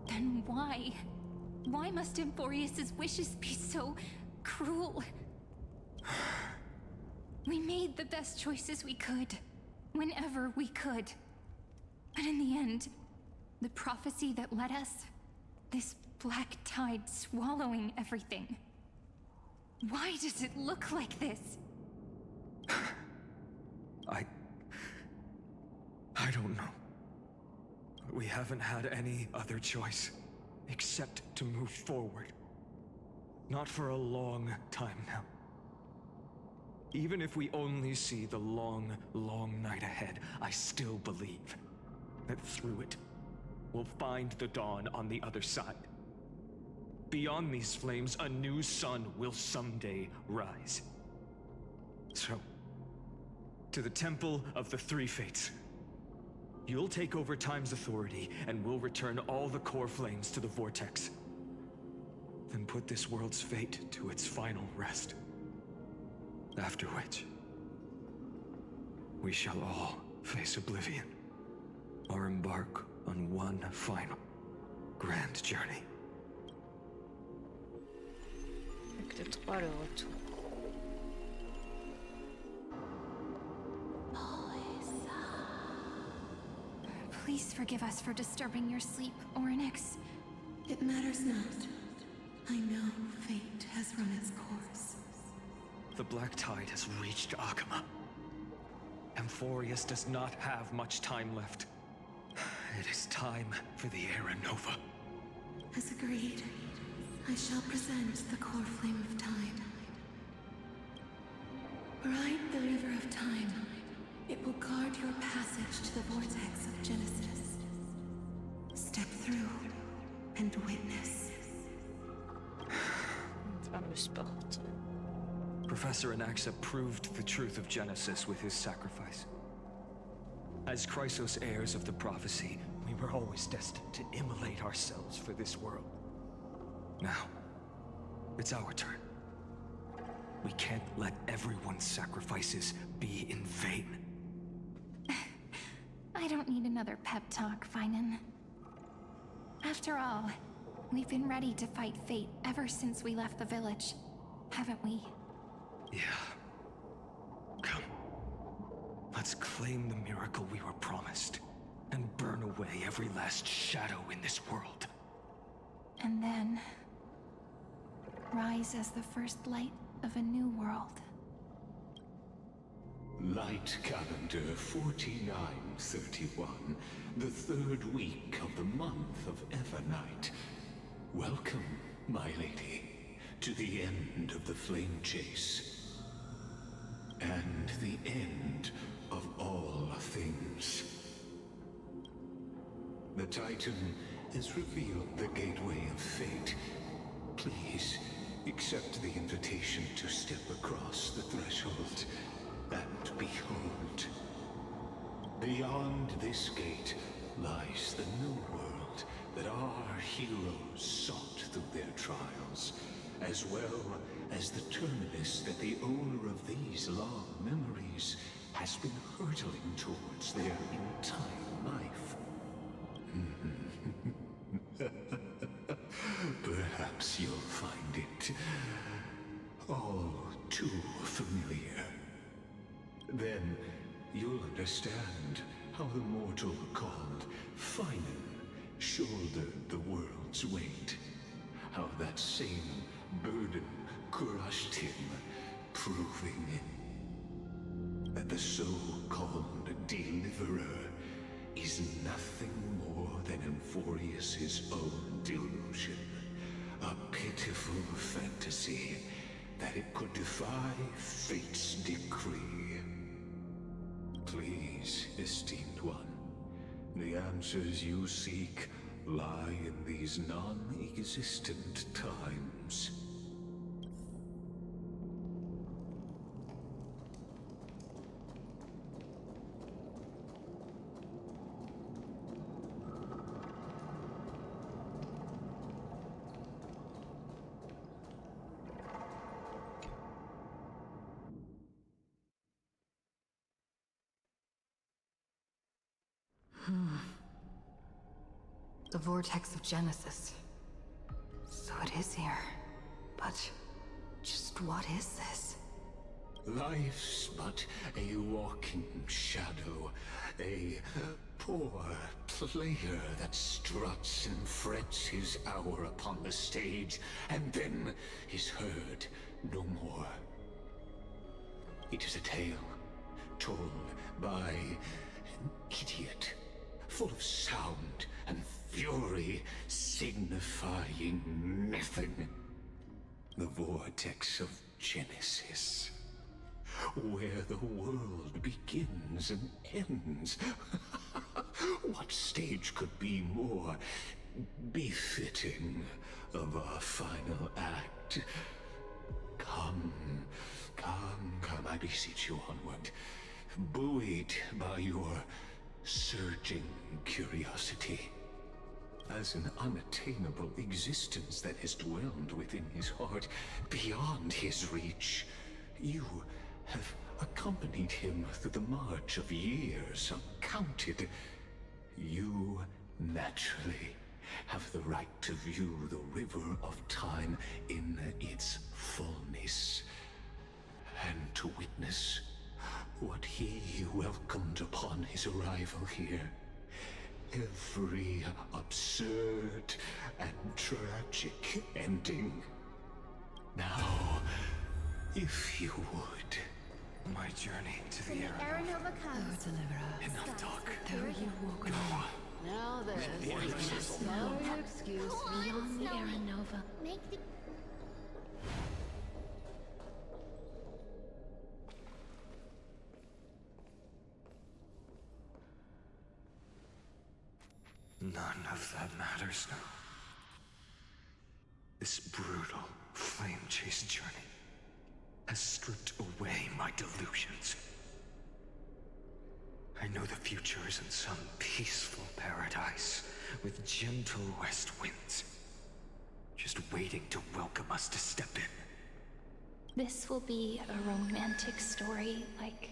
Then why? Why must Amphorius' wishes be so cruel? We made the best choices we could, whenever we could. But in the end, the prophecy that led us, this black tide swallowing everything. Why does it look like this? I don't know. We haven't had any other choice except to move forward. Not for a long time now. Even if we only see the long, long night ahead, I still believe that through it, we'll find the dawn on the other side. Beyond these flames, a new sun will someday rise. So, to the Temple of the Three Fates. You'll take over Time's authority, and we'll return all the core flames to the Vortex. Then put this world's fate to its final rest. After which, we shall all face oblivion, or embark on one final, grand journey. Acte 3, le retour. Please forgive us for disturbing your sleep, Orynyx. It matters not. I know fate has run its course. The Black Tide has reached Akama. Amphorius does not have much time left. It is time for the Era Nova. As agreed, I shall present the core flame of time. Ride the river of time. It will guard your passage to the vortex of Genesis. Step through and witness. Famous porte. Professor Anaxa proved the truth of Genesis with his sacrifice. As Chrysos heirs of the prophecy, we were always destined to immolate ourselves for this world. Now, it's our turn. We can't let everyone's sacrifices be in vain. I don't need another pep talk, Finan. After all, we've been ready to fight fate ever since we left the village, haven't we? Yeah. Come. Let's claim the miracle we were promised, and burn away every last shadow in this world. And then rise as the first light of a new world. Light calendar 4931, the third week of the month of Evernight. Welcome, my lady, to the end of the flame chase. And the end of all things. The Titan has revealed the gateway of fate. Please, accept the invitation to step across the threshold. And behold, beyond this gate lies the new world that our heroes sought through their trials, as well as the terminus that the owner of these long memories has been hurtling towards their entire life. Perhaps you'll find it all too familiar. Then you'll understand how the mortal called Finan shouldered the world's weight. How that same burden crushed him, proving that the so-called Deliverer is nothing more than Amphorius' own delusion. A pitiful fantasy that it could defy fate's decree. Please, esteemed one, the answers you seek lie in these non-existent times. The vortex of Genesis. So it is here. But just what is this? Life's but a walking shadow, a poor player that struts and frets his hour upon the stage, and then is heard no more. It is a tale told by an idiot, full of sound and fury, signifying nothing. The vortex of Genesis, where the world begins and ends. What stage could be more befitting of our final act? Come, I beseech you onward, buoyed by your surging curiosity. As an unattainable existence that has dwelled within his heart, beyond his reach, you have accompanied him through the march of years uncounted. You naturally have the right to view the river of time in its fullness, and to witness what he welcomed upon his arrival here. Every absurd and tragic ending. Now, if you would. My journey to the Aranova comes. Oh, deliverer. Enough talk. Though you walk alone. Now there's no excuse beyond the Aranova. Make the None of that matters now. This brutal, flame-chased journey has stripped away my delusions. I know the future is in some peaceful paradise with gentle west winds, just waiting to welcome us to step in. This will be a romantic story like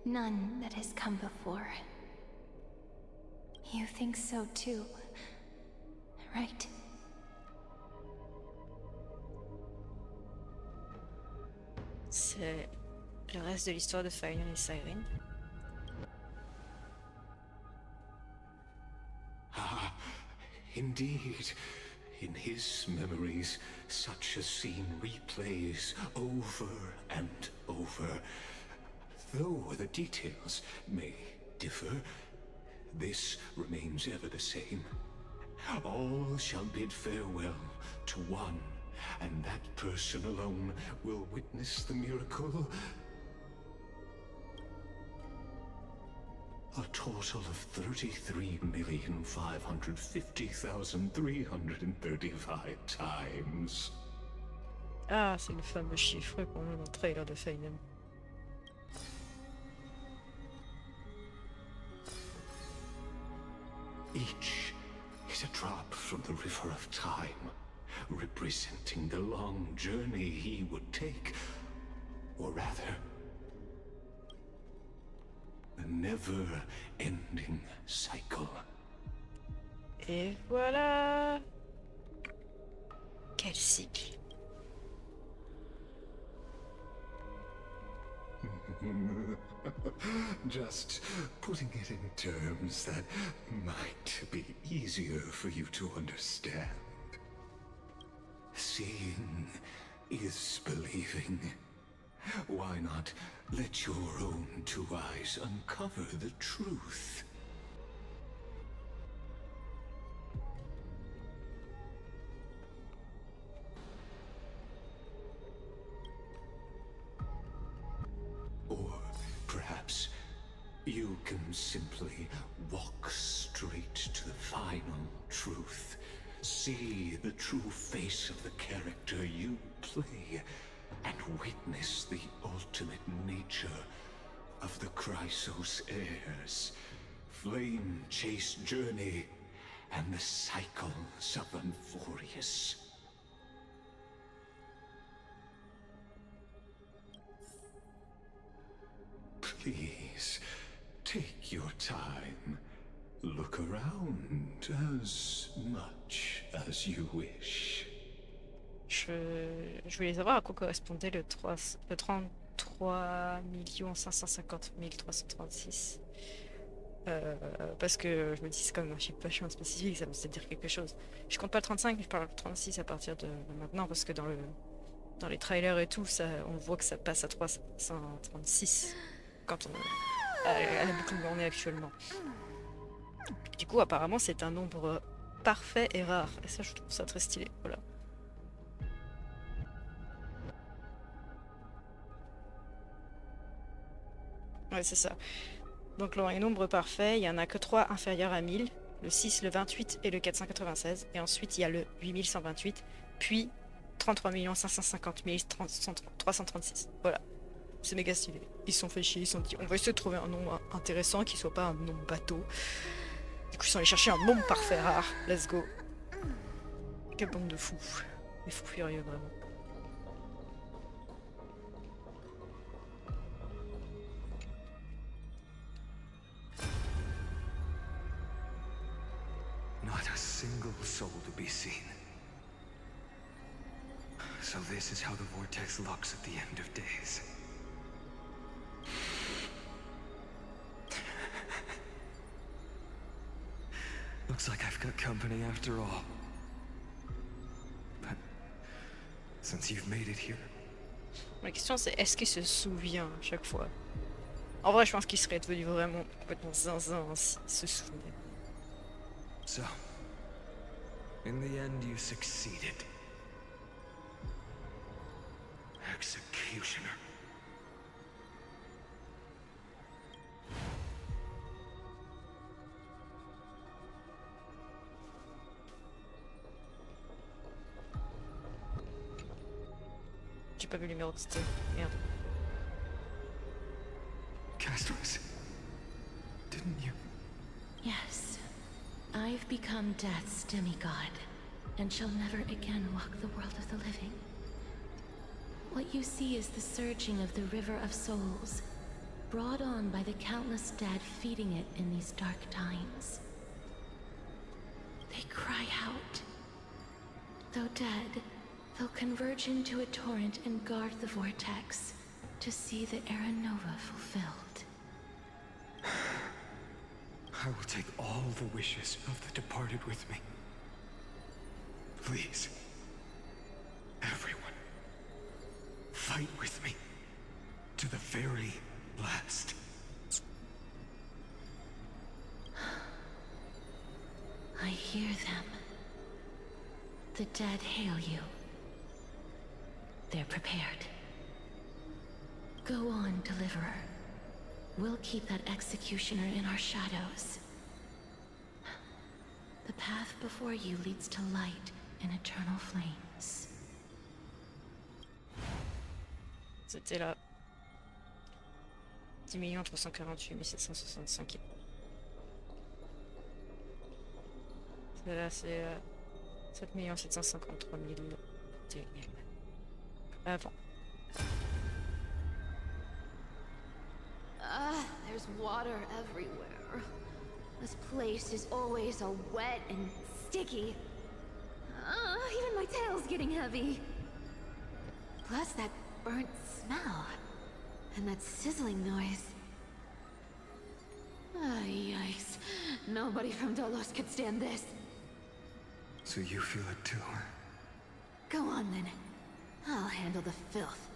none that has come before. You think so too, right? C'est le reste de l'histoire de Final et Siren. Ah, indeed. In his memories, such a scene replays over and over. Though the details may differ, this remains ever the same. All shall bid farewell to one, and that person alone will witness the miracle. A total of 33,550,335 times. Ah, c'est le fameux chiffre qu'on voit dans le trailer de Final. Each is a drop from the river of time, representing the long journey he would take, or rather, the never-ending cycle. Et voilà. Quel cycle. Just putting it in terms that might be easier for you to understand. Seeing is believing. Why not let your own two eyes uncover the truth? Or perhaps you can simply walk straight to the final truth. See the true face of the character you play, and witness the ultimate nature of the Chrysos heirs, flame-chased journey, and the cycles of Euphorius. Please, take your time. Look around as much as you wish. Je voulais savoir à quoi correspondait le 33 550 336. Parce que je me dis c'est comme un chiffre vachement spécifique, ça me sait dire quelque chose. Je compte pas le 35, je parle du 36 à partir de maintenant, parce que dans les trailers et tout, ça, on voit que ça passe à 336 quand on a la boucle où on est actuellement. Du coup, apparemment, c'est un nombre parfait et rare. Et ça, je trouve ça très stylé. Voilà. Ouais, c'est ça. Donc, les nombres parfaits, il n'y en a que 3 inférieurs à 1000. Le 6, le 28 et le 496. Et ensuite, il y a le 8128, puis 33 550 336. Voilà. C'est méga stylé. Ils se sont fait chier, ils se sont dit on va essayer de trouver un nom intéressant qui soit pas un nom bateau. Du coup, ils sont allés chercher un nombre parfait rare. Let's go. Quelle bande de fous. Des fous furieux, vraiment. Not a single soul to be seen. So this is how the vortex looks at the end of days. Looks like I've got company after all. But since you've made it here. La question c'est est-ce qu'il se souvient à chaque fois? En vrai, je pense qu'il serait devenu vraiment complètement zinzin s'il se souvenait. So, in the end, you succeeded. Executioner. J'ai pas vu le numéro de c'était. Merde. Castros, didn't you? Yes. I've become Death's demigod, and shall never again walk the world of the living. What you see is the surging of the river of souls, brought on by the countless dead feeding it in these dark times. They cry out. Though dead, they'll converge into a torrent and guard the vortex to see the Era Nova fulfilled. I will take all the wishes of the departed with me. Please, everyone, fight with me to the very last. I hear them. The dead hail you. They're prepared. Go on, Deliverer. We'll keep that executioner in our shadows. The path before you leads to light and eternal flames. C'était là. 10 348 765. Là, c'est 7 753 000. Avant. There's water everywhere. This place is always so wet and sticky. Even my tail's getting heavy. Plus that burnt smell. And that sizzling noise. Yikes. Nobody from Dolos could stand this. So you feel it too? Go on then. I'll handle the filth.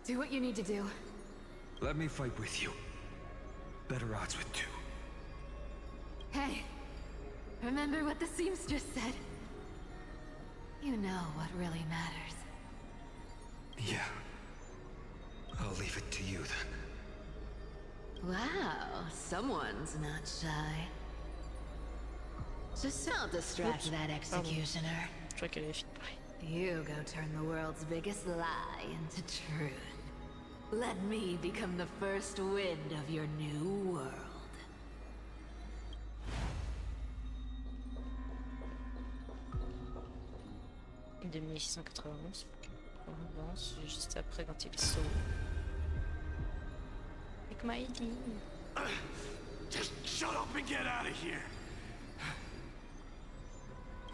Do what you need to do. Let me fight with you. Better odds with two. Hey, remember what the seamstress said? You know what really matters. Yeah. I'll leave it to you then. Wow, someone's not shy. Just I'll distract that executioner. You go turn the world's biggest lie into truth. Let me become the first wind of your new world. De 1691. On avance juste après quand il saute. Avec ma ID. Just shut up and get out of here!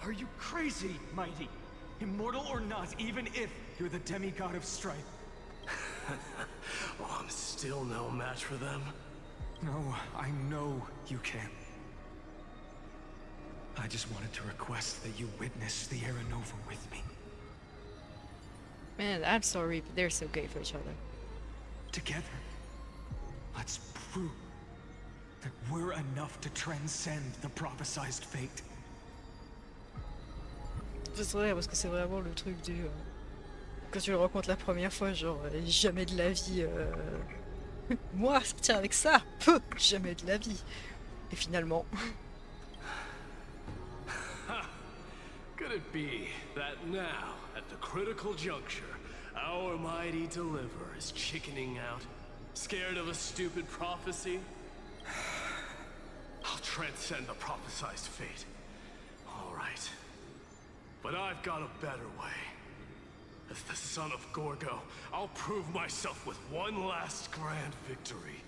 Are you crazy, Mighty? Immortal or not, even if you're the demigod of strife. Oh, I'm still no match for them. No, I know you can. I just wanted to request that you witness the Era Nova with me. Man, I'm sorry, but they're so gay for each other. Together, Let's prove that we're enough to transcend the prophesized fate. C'est vrai, parce que c'est vraiment le truc du... quand tu le rencontres la première fois, genre, jamais de la vie... moi, sortir avec ça, jamais de la vie. Et finalement... Could it be that now, at the critical juncture, our mighty deliverer is chickening out? Scared of a stupid prophecy? I'll transcend the prophesized fate. All right. But I've got a better way. As the son of Gorgo, I'll prove myself with one last grand victory.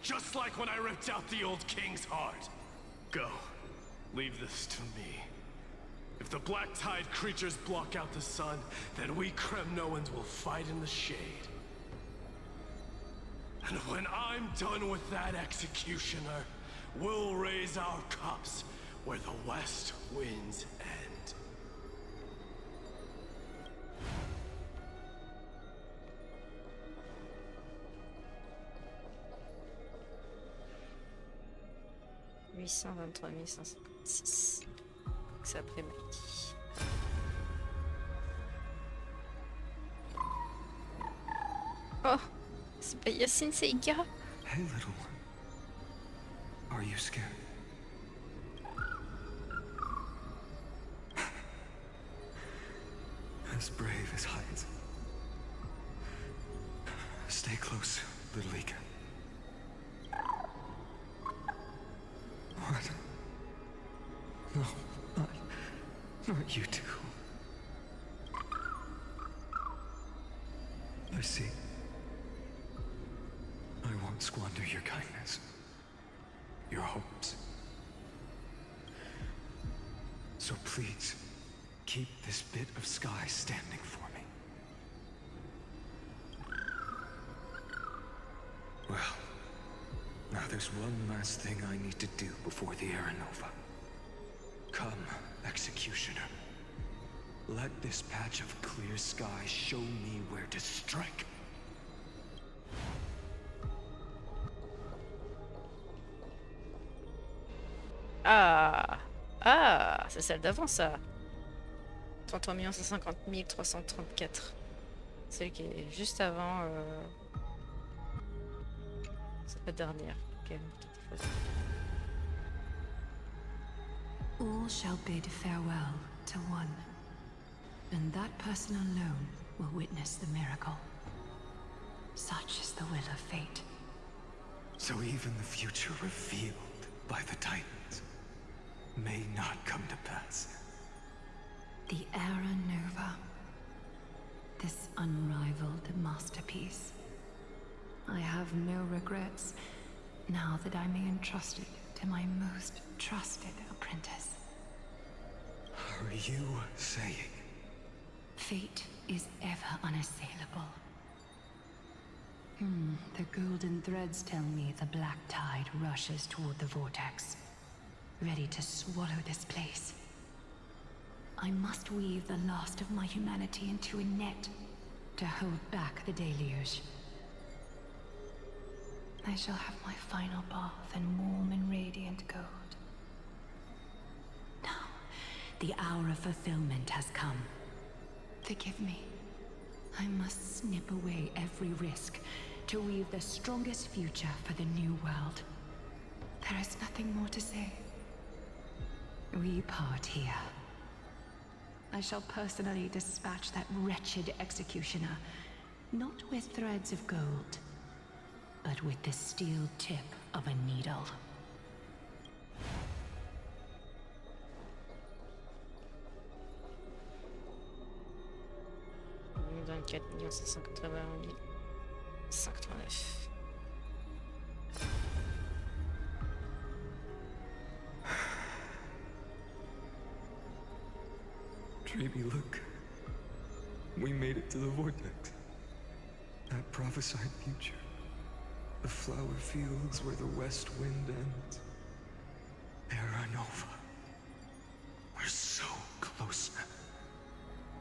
Just like when I ripped out the old king's heart. Go. Leave this to me. If the Black Tide creatures block out the sun, then we Kremnoans will fight in the shade. And when I'm done with that executioner, we'll raise our cups where the west winds end. C'est après-midi. Oh, c'est pas Yacine, c'est Ika. Hey, little one. Are you scared? As brave as heights. Stay close, little Ika. What? No, not you two. I see. I won't squander your kindness. Your hopes. So please, keep this bit of sky standing for me. Well, now there's one last thing I need to do before the Aranova. Come, Executioner. Let this patch of clear sky show me where to strike. Ah, ah, c'est celle d'avant ça. 33 150 334. Celle qui est juste avant. C'est la dernière. Okay. All shall bid farewell to one, and that person alone will witness the miracle. Such is the will of fate. So even the future revealed by the Titans may not come to pass. The Era Nova. This unrivaled masterpiece. I have no regrets now that I'm entrusted to my most trusted apprentice. Are you saying? Fate is ever unassailable. The golden threads tell me the black tide rushes toward the vortex, ready to swallow this place. I must weave the last of my humanity into a net to hold back the deluge. I shall have my final bath in warm and radiant gold. Now, the hour of fulfillment has come. Forgive me. I must snip away every risk to weave the strongest future for the new world. There is nothing more to say. We part here. I shall personally dispatch that wretched executioner, not with threads of gold, but with the steel tip of a needle. Baby, look. We made it to the vortex. That prophesied future. The flower fields where the west wind ends. Era Nova. We're so close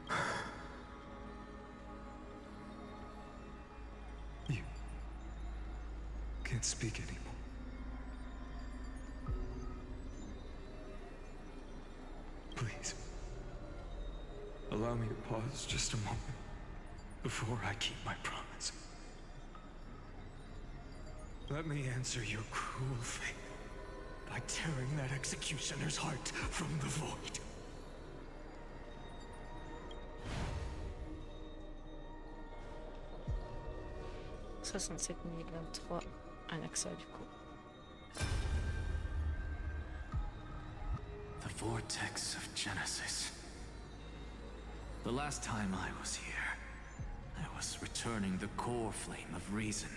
now. You can can't speak anymore. Please, allow me to pause just a moment before I keep my promise. Let me answer your cruel fate by tearing that executioner's heart from the void. Un AXA du coup. The vortex of Genesis. The last time I was here, I was returning the core flame of reason.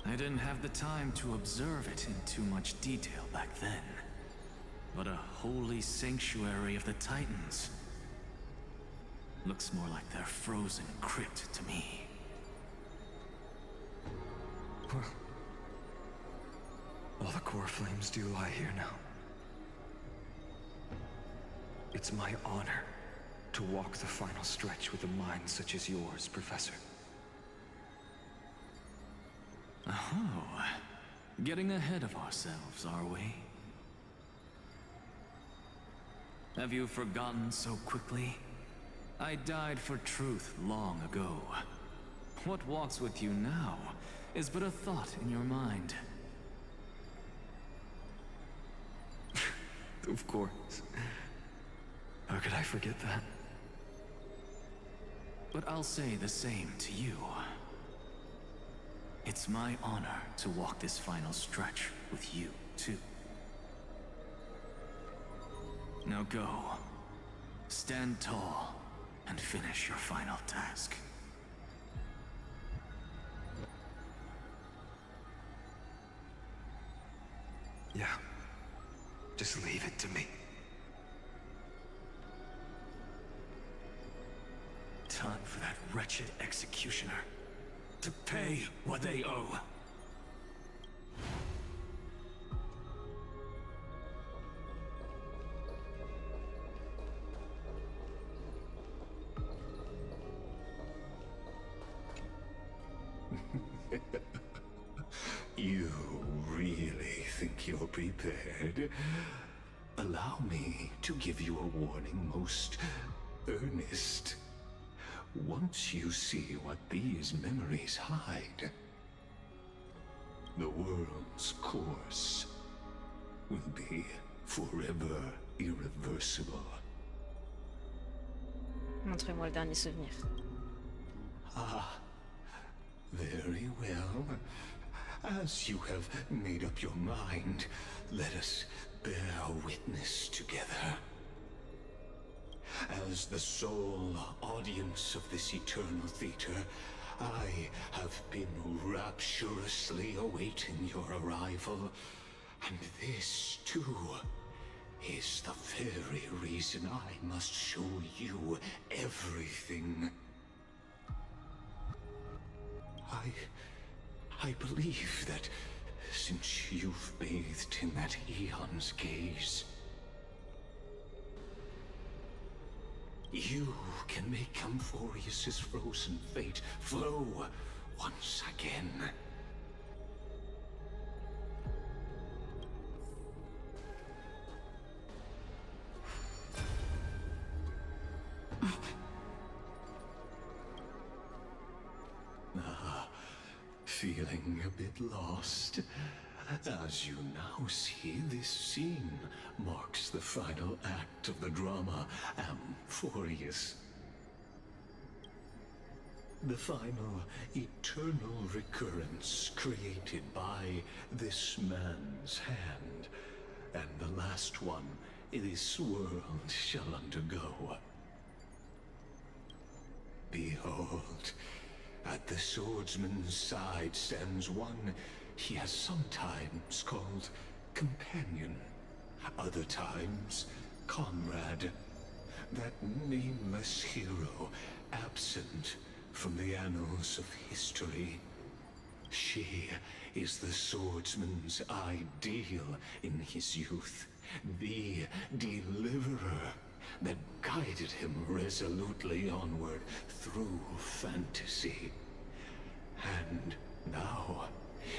I didn't have the time to observe it in too much detail back then. But a holy sanctuary of the Titans looks more like their frozen crypt to me. Well, all the core flames do lie here now. It's my honor to walk the final stretch with a mind such as yours, Professor. Oh, getting ahead of ourselves, are we? Have you forgotten so quickly? I died for truth long ago. What walks with you now is but a thought in your mind. Of course. How could I forget that? But I'll say the same to you. It's my honor to walk this final stretch with you, too. Now go. Stand tall and finish your final task. Yeah. Just leave it to me. Time for that wretched executioner to pay what they owe. You really think you're prepared? Allow me to give you a warning, most earnest. Once you see what these memories hide, the world's course will be forever irreversible. Montrez-moi le dernier souvenir. Ah, very well. As you have made up your mind, let us bear witness together. As the sole audience of this eternal theater, I have been rapturously awaiting your arrival. And this, too, is the very reason I must show you everything. I believe that since you've bathed in that eon's gaze, you can make Amphorius's frozen fate flow once again. Feeling a bit lost? As you now see, this scene marks the final act of the drama Amphorius. The final eternal recurrence created by this man's hand, and the last one this world shall undergo. Behold, at the swordsman's side stands one he has sometimes called companion, other times comrade, that nameless hero absent from the annals of history. She is the swordsman's ideal in his youth, the deliverer that guided him resolutely onward through fantasy. And now,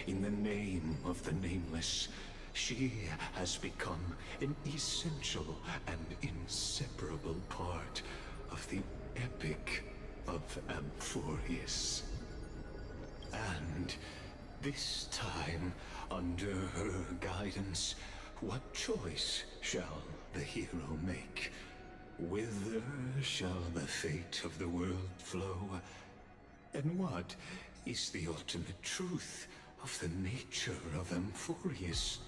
in the name of the Nameless, she has become an essential and inseparable part of the epic of Amphorius. And this time, under her guidance, what choice shall the hero make? Whither shall the fate of the world flow? And what is the ultimate truth of the nature of Amphorius?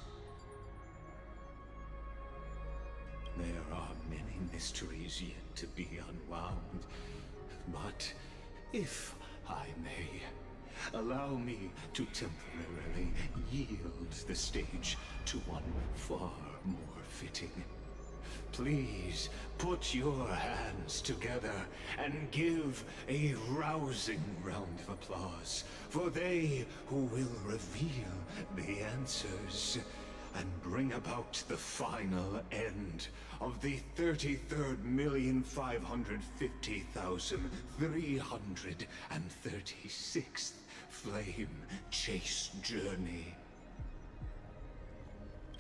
There are many mysteries yet to be unwound, but if I may, allow me to temporarily yield the stage to one far more fitting. Please put your hands together and give a rousing round of applause for they who will reveal the answers and bring about the final end of the 33,550,336th flame chase journey.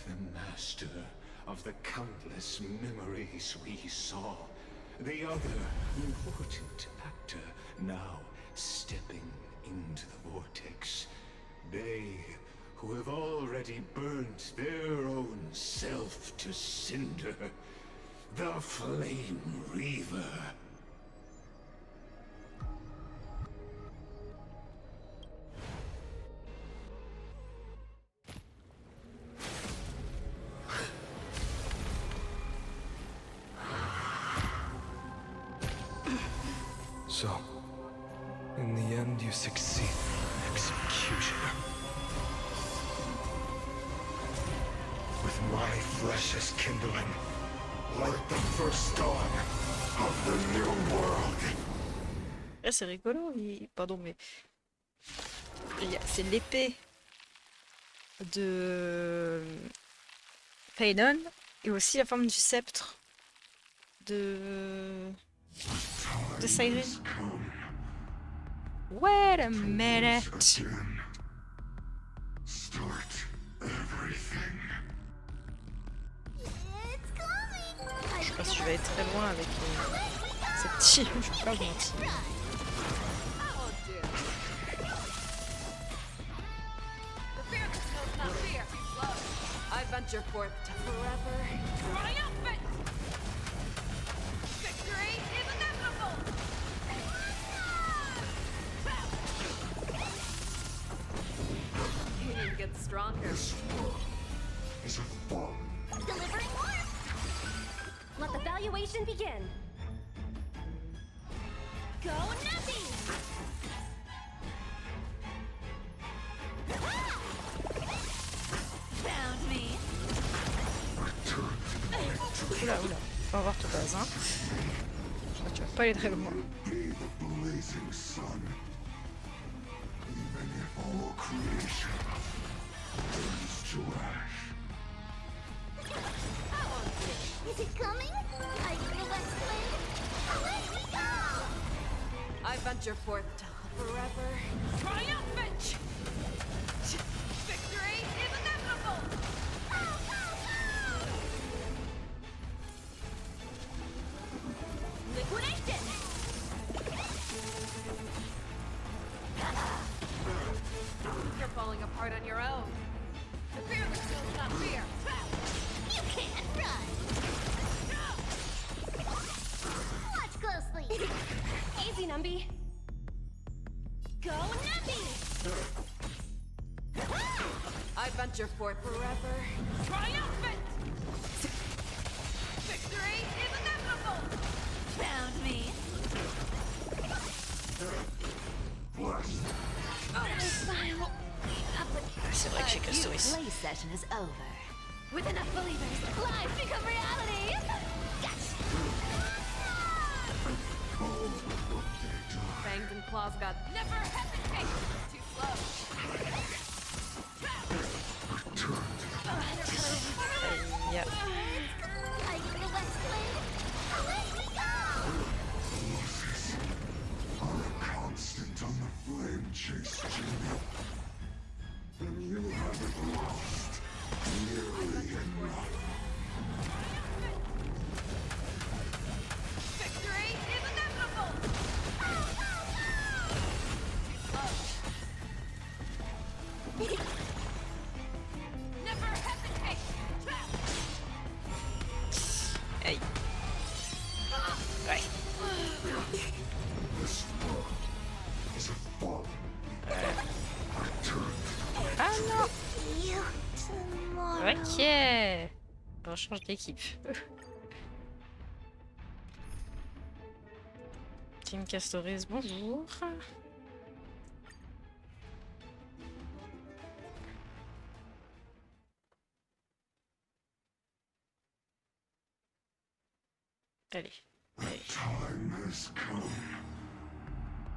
The master of the countless memories we saw, the other important actor now stepping into the vortex. They who have already burnt their own self to cinder, the Flame Reaver. So, in the end, you succeed. Executioner. With my flesh as kindling, like the first dawn of the new world. Là, c'est rigolo. Pardon, mais c'est l'épée de Phaedon et aussi la forme du sceptre de Siren. Wait a minute. Start everything. Je sais pas si je vais être très loin avec cette team, je vais pas vous mentir. I venture forth to forever triumphant! Victory is inevitable! Union gets stronger. This world is a fun. Delivering more! Let the valuation begin. Go Nutty! Found me. Oula, oula, faut avoir tout base, hein. Je crois que tu vas pas aller très loin. Be the blazing sun. Even if all creation turns to ash. Is it coming? I feel that flame. Away we go! I venture forth to forever triumphant! Victory is inevitable! Liquidation! You're falling apart on your own. The fearless will not fear. You can't run! Watch closely! Easy, Numby. Go Numpy! I venture forth forever triumphant! Victory is inevitable! Found me. C'est vrai que j'ai customisé. Play session is over. With enough believers, lives become reality! Yes! Fangs and claws got never hesitate! Too slow! Yep. I feel that flame. Away we go! Losses are a constant on the Flame can chase Jimmy, then you haven't lost nearly enough. Victory is inevitable! Never hesitate! Aïe. Ouais. This world is a fallen. Ah non. See you tomorrow. Ok. On change d'équipe. Team Castores, bonjour. Allez. Allez.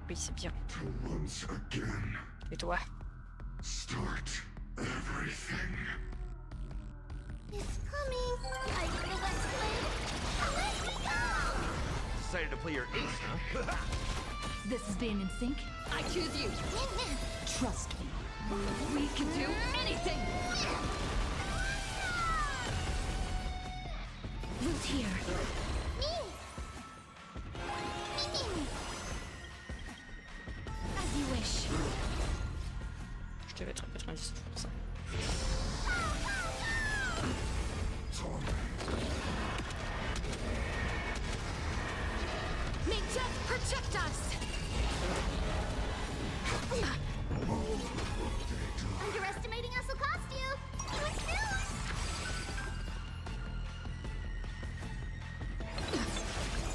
Oui, c'est bien. Et toi? Start everything. It's coming. Are you the best player? Let me go! Decided to play your ace, huh? This is being in sync. I choose you! Trust me. We can do anything! Who's here? As you wish. Je devais être à 90%. May death protect us! Underestimating us will cost you!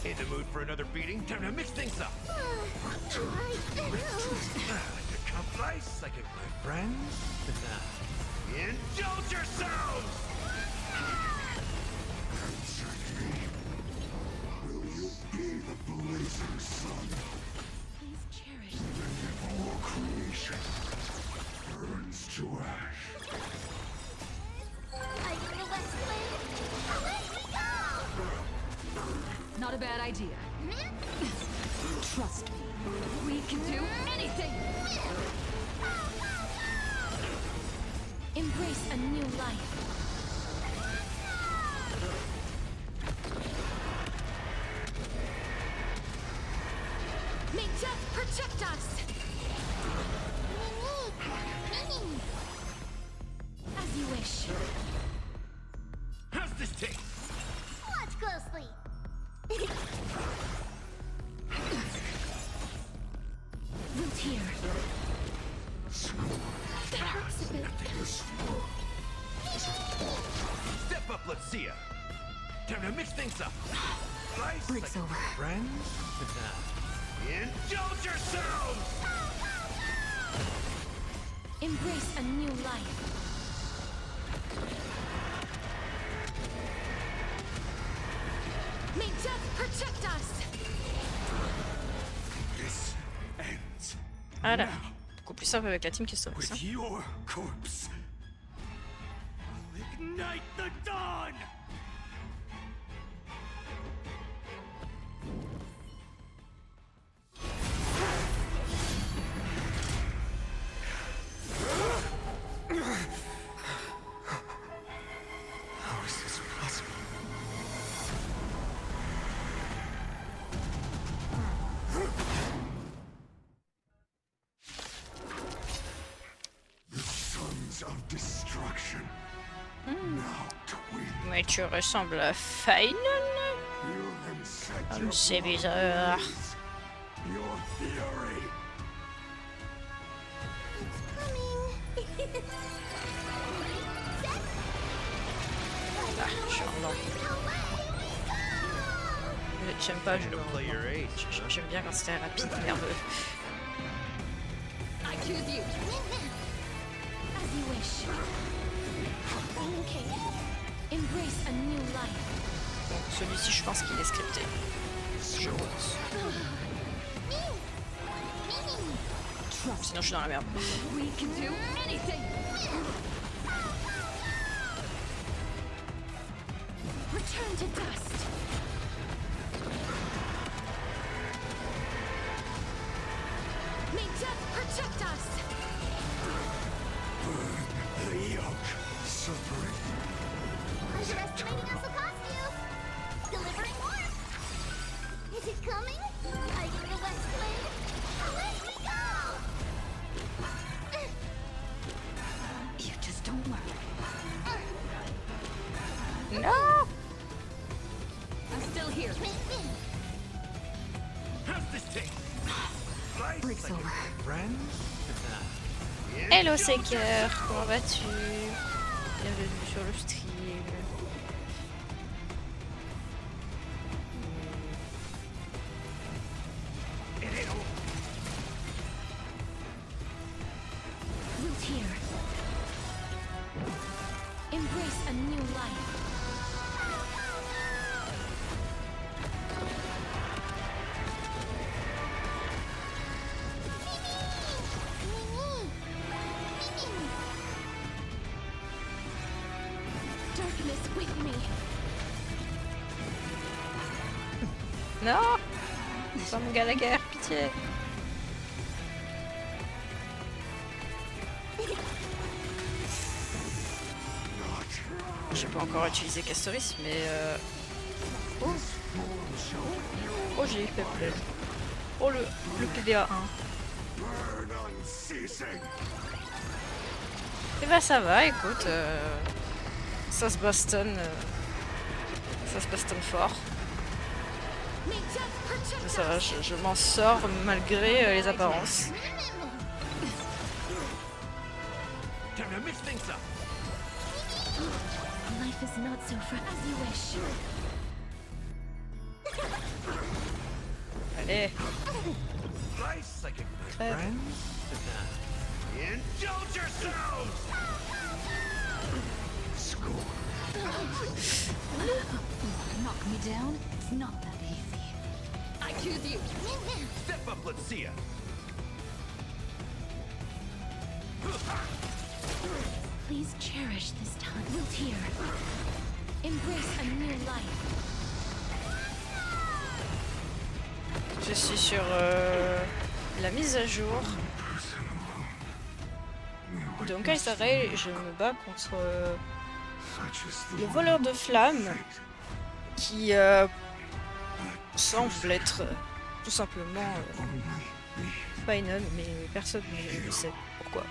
In the mood for another beating? Time to mix things up! Like a cup of ice, like my friends? Indulge yourselves! Will you be the blazing sun? Please cherish Then all creation burns to ash. Are you the best player? Let me go! Not a bad idea. Trust me. We can do anything! Embrace a new life. May death protect us! As you wish. How's this taste? Watch closely. Who's here? That hurts a bit. Step up, let's see ya! Time to mix things up! Slice Break's like over. my friends? Indulge yourselves! Embrace a new life. May death protect us! This ends. Voilà. Beaucoup plus simple avec la team Castores. With Hein. your corpse. I'll ignite the dawn! How is this possible? The sons of destruction. Now twin. Mais tu ressembles à Final. You can set Oh, your c'est blood bizarre. ablaze. Your fury. Ah, charmant. J'aime pas jouer j'aime bien quand c'était rapide, nerveux. I choose you! As you wish. Okay. Embrace a new life. Bon, celui-ci, je pense qu'il est scripté. Je pense. Sinon, je suis dans la merde. We can do anything! Return to dust. May death protect it's over. Hello Seeker, comment vas-tu? Bienvenue sur le stream. Root here. Embrace a new life. Darkness with me. Non! Pas mon gars la guerre, pitié! J'ai pas encore utilisé Castoris, mais oh, oh j'ai fait plein. Oh le PDA 1. Et bah ça va, écoute, ça se bastonne fort. Mais ça va, je m'en sors malgré les apparences. Life is not so far as you wish. Allez. Crève. Indulge yourselves! Knock me down? It's not that easy. I choose you. Step up, let's see ya. Please cherish this time. Root here. Embrace a new life. Je suis sur la mise à jour de Honkai Star Rail et je me bats contre le voleur de flammes qui semble être tout simplement pas une homme, mais personne ne sait pourquoi.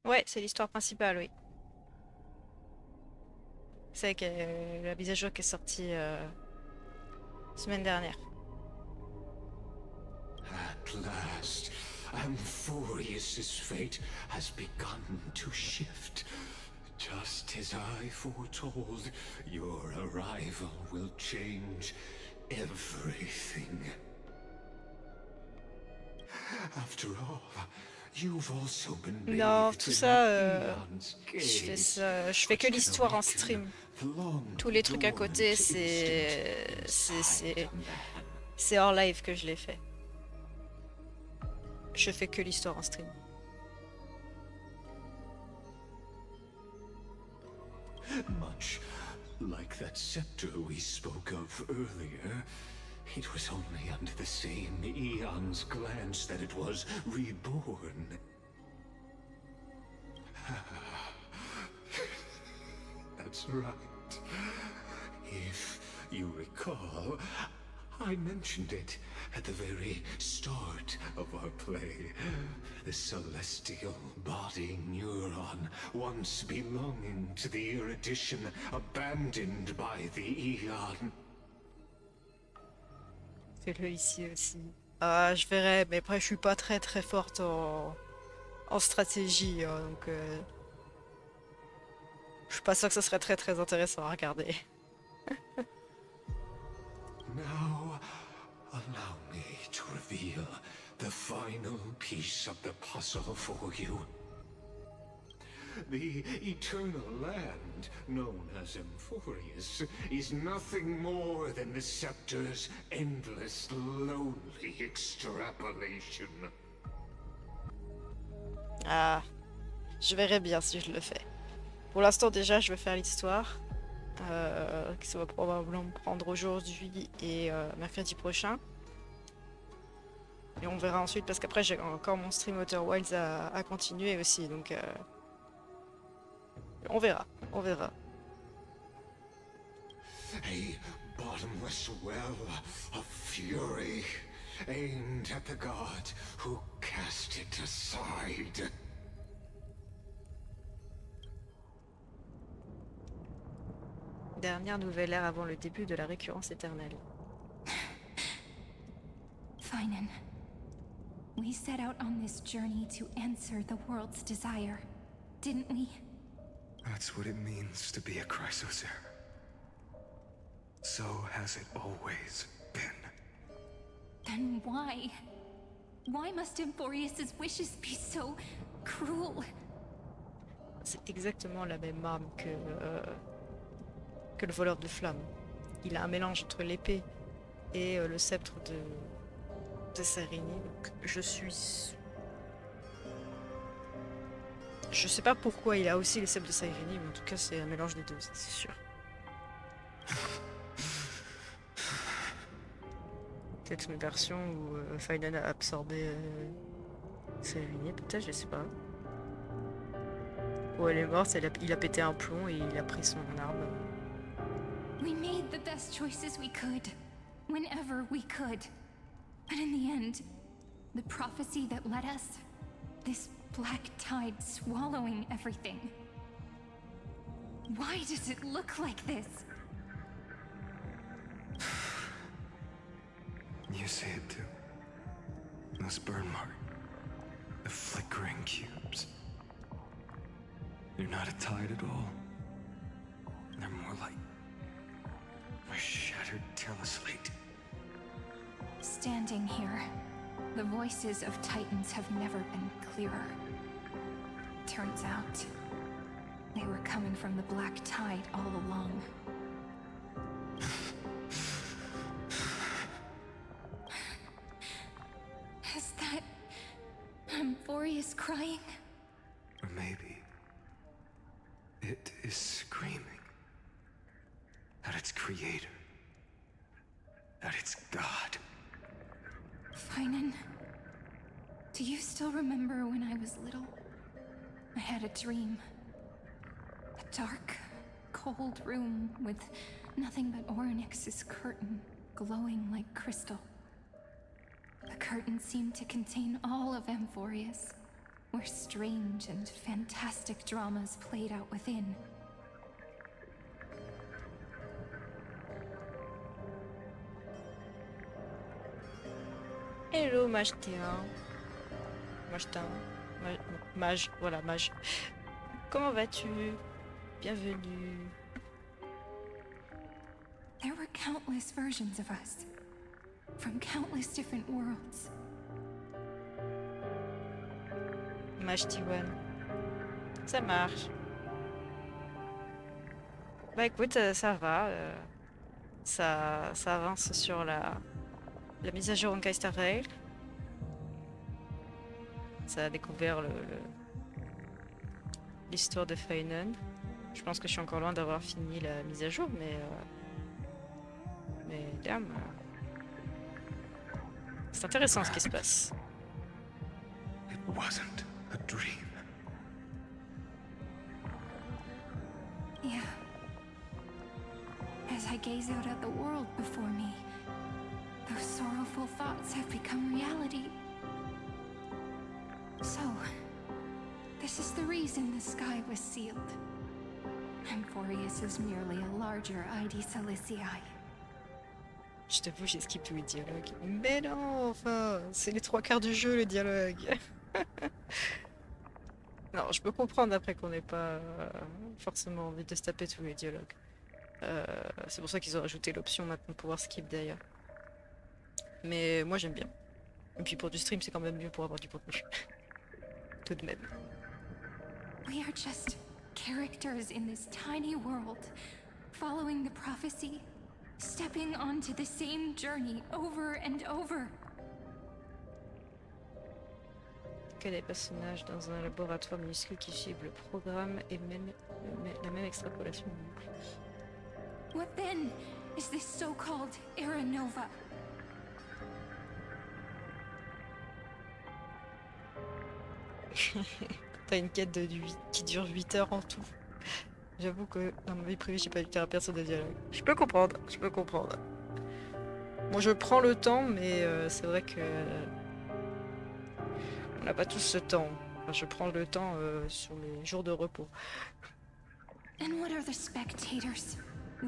Ouais, c'est l'histoire principale, oui. C'est que la mise à jour qui est sortie semaine dernière. At last, Amphorius's fate has begun to shift. Just as I foretold, your arrival will change everything. After all, you've also been Non, tout ça, je fais que l'histoire en stream. Tous les trucs à côté, c'est hors live que je l'ai fait. Je fais que l'histoire en stream. Much like that scepter we spoke of earlier, it was only under the same Eon's glance that it was reborn. That's right. If you recall, I mentioned it at the very start of our play. The celestial body neuron, once belonging to the Erudition, abandoned by the Eon. Fais-le ici aussi. Ah, je verrai, mais après je suis pas très forte en stratégie, hein, donc je suis pas sûre que ça serait très intéressant à regarder. Now, allow me to reveal the final piece of the puzzle for you. The eternal land, known as Amphorius, is nothing more than the scepter's endless, lonely extrapolation. Ah, je verrai bien si je le fais. Pour l'instant déjà, je vais faire l'histoire. Ça va probablement me prendre aujourd'hui et mercredi prochain. Et on verra ensuite, parce qu'après j'ai encore mon stream Outer Wilds à continuer aussi, donc on verra, on verra. A bottomless well of fury aimed at the god who cast it aside. Dernière nouvelle ère avant le début de la récurrence éternelle. Finan, we set out on this journey to answer the world's desire, didn't we? That's what it means to be a Chrysosaur. So has it always been. Then why? Why must Emphorius's wishes be so cruel? C'est exactement la même arme que le voleur de flammes. Il a un mélange entre l'épée et le sceptre de Sarini. Donc je sais pas pourquoi il a aussi le sceptre de Sarini, mais en tout cas c'est un mélange des deux, c'est sûr. Peut-être une version où Finan a absorbé Sarini, peut-être, je sais pas. Ou elle est morte, il a pété un plomb et il a pris son arme. We made the best choices we could, whenever we could. But in the end, the prophecy that led us, this black tide swallowing everything. Why does it look like this? You see it too. Those burn marks. The flickering cubes. They're not a tide at all. They're more like a shattered telesleet. Standing here, the voices of Titans have never been clearer. Turns out, they were coming from the black tide all along. Is that Emphorius crying? Or maybe it is screaming at its creator, at its god. Finan, do you still remember when I was little? I had a dream. A dark, cold room with nothing but Orynyx's curtain glowing like crystal. The curtain seemed to contain all of Emphorius, where strange and fantastic dramas played out within. Hello Mage, voilà, Mage. Comment vas-tu? Bienvenue. There were countless versions of us, from countless different worlds. Mage T1. Ça marche. Bah écoute, ça va. Ça avance sur la mise à jour Honkai Star Rail. Ça a découvert l'histoire de Finan. Je pense que je suis encore loin d'avoir fini la mise à jour, mais damn, c'est intéressant ce qui se passe. It wasn't a dream. Yeah. As I gaze out at the world before me, those sorrowful thoughts have become reality. So, this is the reason the sky was sealed. Emphorius is merely a larger ID Silicii. Je t'avoue, j'ai skip tous les dialogues. Mais non, enfin, c'est les 3/4 du jeu, le dialogue. Non, je peux comprendre après qu'on n'ait pas forcément envie de se taper tous les dialogues. C'est pour ça qu'ils ont rajouté l'option maintenant de pouvoir skip d'ailleurs. Mais moi j'aime bien. Et puis pour du stream, c'est quand même mieux pour avoir du contenu. Tout de même. We are just characters in this tiny world, following the prophecy, stepping onto the same journey over and over. Que des personnages dans un laboratoire minuscule qui suivent le programme et même la même extrapolation. What then is this so-called Era Nova? T'as une quête qui dure 8 heures en tout. J'avoue que dans ma vie privée, j'ai pas eu un perso de dialogue. Je peux comprendre, je peux comprendre. Bon, je prends le temps, mais c'est vrai que on n'a pas tous ce temps. Enfin, je prends le temps sur les jours de repos. And what are the spectators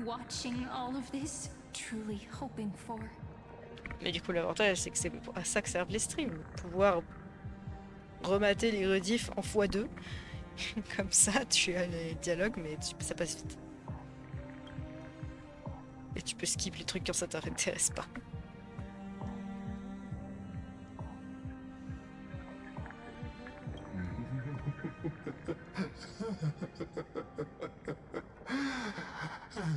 watching all of this truly hoping for? Mais du coup, l'avantage, c'est que c'est à ça que servent les streams. Pouvoir remater les rediffs en x2. Comme ça, tu as les dialogues, mais ça passe vite. Et tu peux skip les trucs quand ça t'intéresse pas.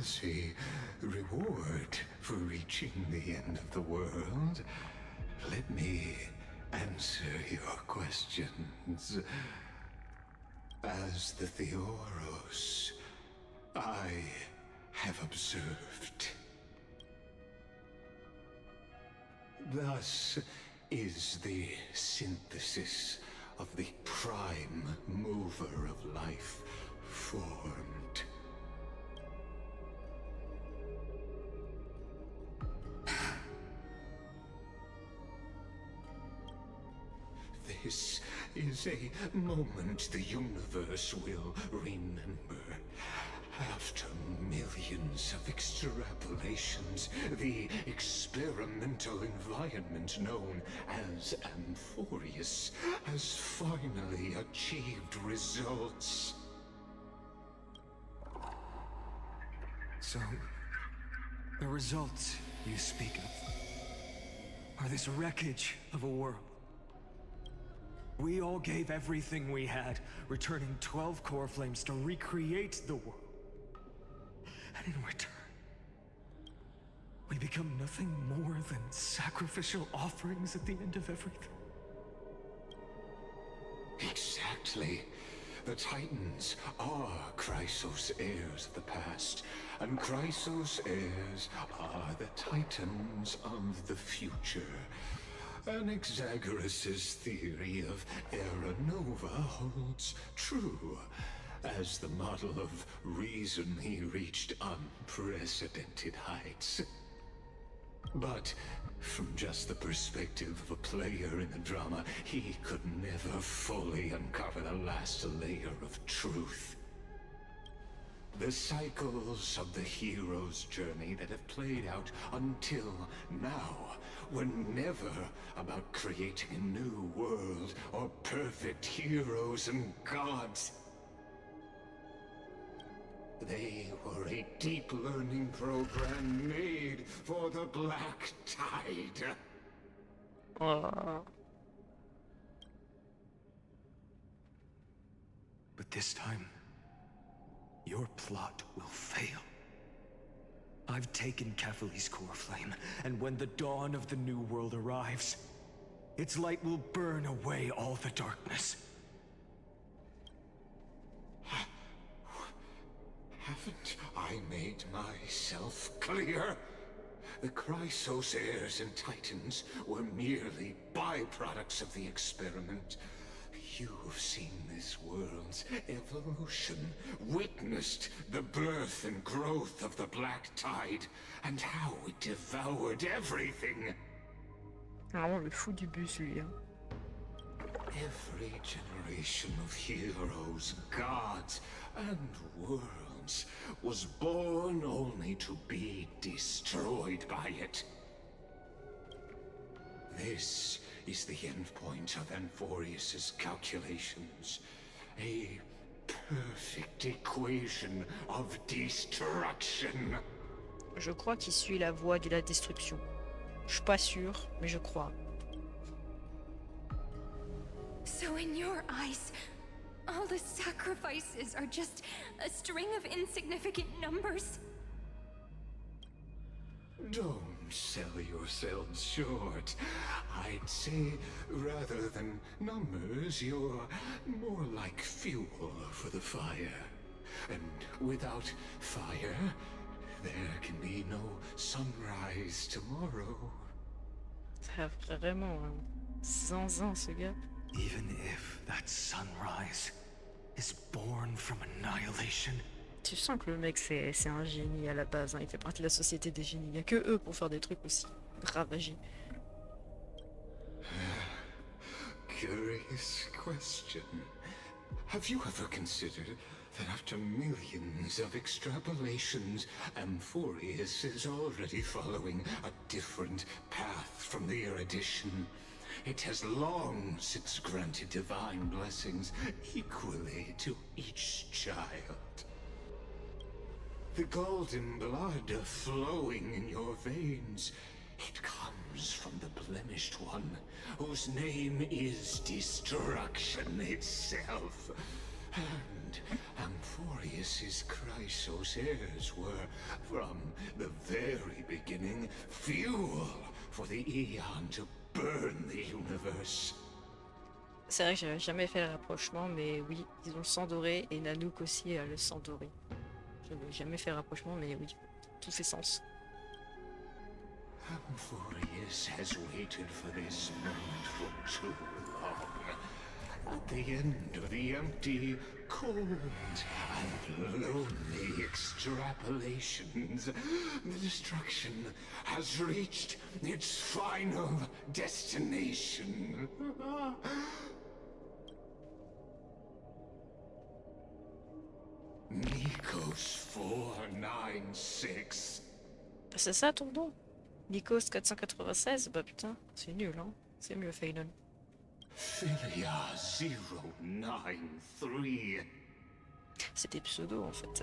As a reward for reaching the end of the world, let me answer your questions. As the Theoros, I have observed. Thus is the synthesis of the prime mover of life formed. This is a moment the universe will remember. After millions of extrapolations, the experimental environment known as Amphorius has finally achieved results. So, the results you speak of are this wreckage of a world. We all gave everything we had, returning 12 core flames to recreate the world. And in return, we become nothing more than sacrificial offerings at the end of everything. Exactly. The Titans are Chrysos heirs of the past, and Chrysos heirs are the Titans of the future. Anaxagoras' theory of Era Nova holds true. As the model of reason, he reached unprecedented heights. But from just the perspective of a player in the drama, he could never fully uncover the last layer of truth. The cycles of the hero's journey that have played out until now were never about creating a new world or perfect heroes and gods. They were a deep learning program made for the Black Tide. But this time, your plot will fail. I've taken Catholi's core flame, and when the dawn of the new world arrives, its light will burn away all the darkness. Haven't I made myself clear? The Chrysos heirs and Titans were merely byproducts of the experiment. You've seen this world's evolution, witnessed the birth and growth of the Black Tide, and how it devoured everything. Vraiment le fou du bus, lui. Hein. Every generation of heroes, gods, and worlds was born only to be destroyed by it. This is the endpoint of Amphorius' calculations. A perfect equation of destruction. Je crois qu'il suit la voie de la destruction. Je suis pas sûr, mais je crois. So in your eyes, all the sacrifices are just a string of insignificant numbers? Don't sell yourselves short. I'd say, rather than numbers, you're more like fuel for the fire. And without fire, there can be no sunrise tomorrow. Ça a vraiment un zinzin, ce gars. Even if that sunrise is born from annihilation. Tu sens que le mec c'est un génie à la base, hein. Il fait partie de la société des génies. Il n'y a que eux pour faire des trucs aussi ravagés. Curious question. Have you ever considered that after millions of extrapolations, Amphorius is already following a different path from the erudition? It has long since granted divine blessings equally to each child. The golden blood flowing in your veins, it comes from the blemished one, whose name is destruction itself. And Amphorius's Chrysos heirs were, from the very beginning, fuel for the Aeon to burn the universe. C'est vrai que j'avais jamais fait le rapprochement, mais oui, ils ont le sang doré et Nanook aussi a le sang doré. J'avais jamais fait le rapprochement, mais oui, tout fait sens. Amphorius has waited for this moment for too long. At the end of the empty, cold, and lonely extrapolations, the destruction has reached its final destination. Nikos 496. C'est ça ton nom? Nikos 496? Bah putain, c'est nul, hein. C'est mieux, Phaedon. Philia 093. C'est des pseudos en fait.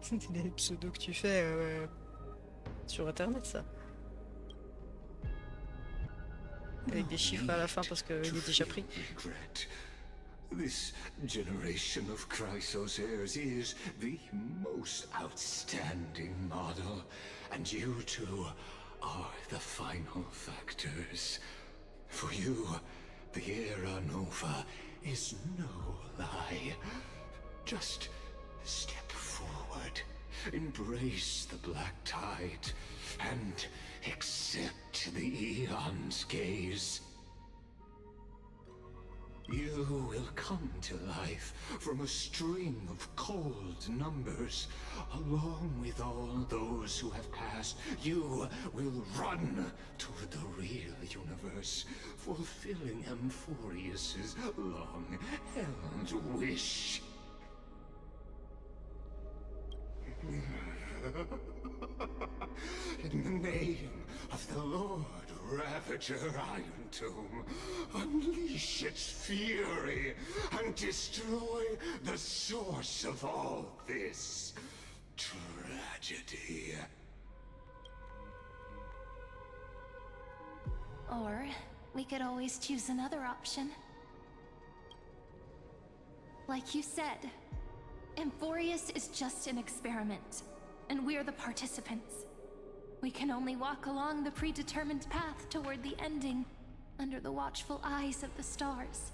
C'est des pseudos que tu fais sur internet, ça. Avec des chiffres à la fin parce qu'il est déjà pris. This generation of Chrysos heirs is the most outstanding model, and you two are the final factors. For you, the Era Nova is no lie. Just step forward, embrace the black tide, and accept the Aeon's gaze. You will come to life from a string of cold numbers. Along with all those who have passed, you will run toward the real universe, fulfilling Amphorius's long-held wish. In the name of the Lord Ravager Iron Tomb, unleash its fury and destroy the source of all this tragedy. Or we could always choose another option. Like you said, Amphorius is just an experiment, and we're the participants. We can only walk along the predetermined path toward the ending, under the watchful eyes of the stars.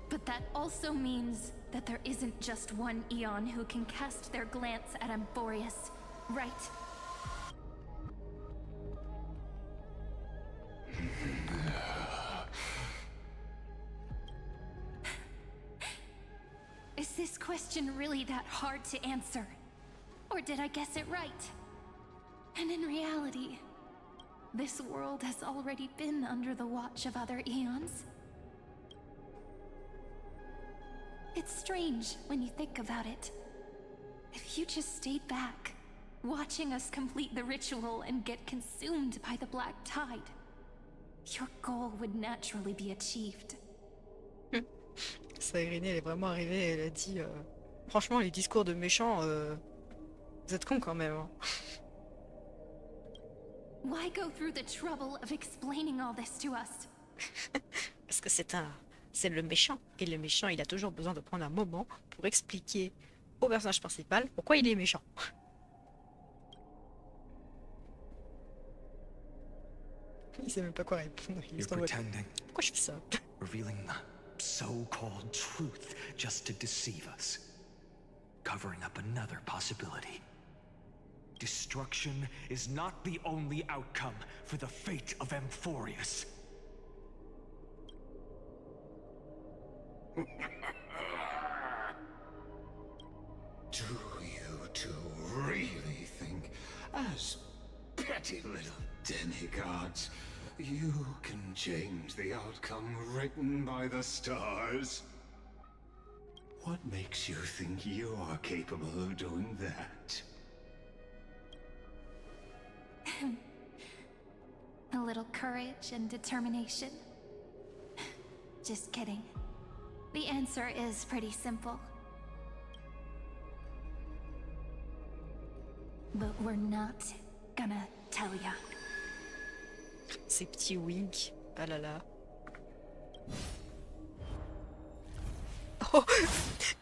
But that also means that there isn't just one Aeon who can cast their glance at Amphorius, right? Is this question really that hard to answer? Or did I guess it right? And in reality, this world has already been under the watch of other Aeons. It's strange when you think about it. If you just stayed back, watching us complete the ritual and get consumed by the black tide, your goal would naturally be achieved. Sagrine, elle est vraiment arrivée, elle a dit franchement, les discours de méchants, vous êtes cons quand même. Hein. Why go through the trouble of explaining all this to us? Parce que c'est le méchant. Et le méchant, il a toujours besoin de prendre un moment pour expliquer au personnage principal pourquoi il est méchant. Il sait même pas quoi répondre. Il est en mode, pourquoi je fais ça? Revealing the so-called truth just to deceive us. Covering up another possibility. Destruction is not the only outcome for the fate of Amphorius. Do you two really think, as petty little demigods, you can change the outcome written by the stars? What makes you think you are capable of doing that? A little courage and determination. Just kidding. The answer is pretty simple. But we're not gonna tell ya. Ces petits winks. Ah là là. Oh,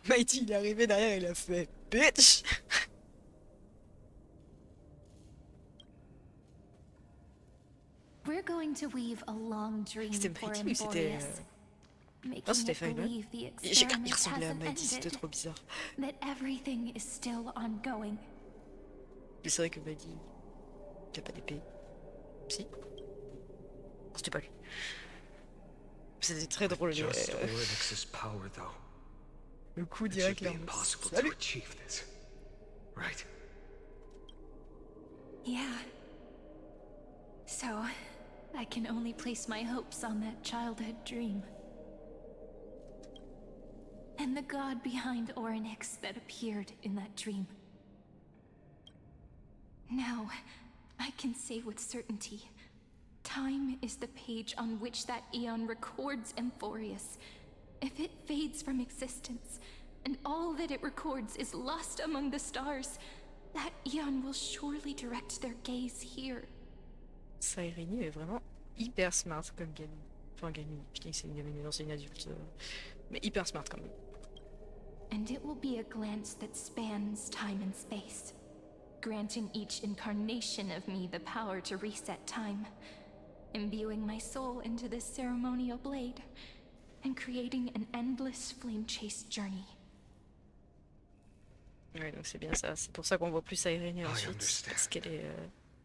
Mighty, il est arrivé derrière, il a fait bitch. We're going to weave a long dream for C'était Mighty ou c'était... Emborius, Non, making c'était it Final. believe the Il experiment ressemblait à hasn't Mighty, c'était ended, trop bizarre. that everything is still ongoing. Mais c'est vrai que Mighty, il a pas d'épée. Si. Non, c'était pas lui. C'était très drôle. Just Oryx's power, though. Le coup It should direct be là. impossible to Salut. achieve this, right? Yeah. So, I can only place my hopes on that childhood dream. And the god behind Oryx that appeared in that dream. Now, I can say with certainty, time is the page on which that eon records Amphorius. If it fades from existence, and all that it records is lost among the stars, that eon will surely direct their gaze here. Saireni est vraiment hyper smart comme gamine. Enfin, gamine, je dis que c'est une gamine, mais non, c'est une adulte. Mais hyper smart quand même. And it will be a glance that spans time and space, granting each incarnation of me the power to reset time, imbuing my soul into this ceremonial blade, and creating an endless flame-chased journey. Ouais, donc c'est bien ça. C'est pour ça qu'on voit plus Saireni ensuite, parce qu'elle est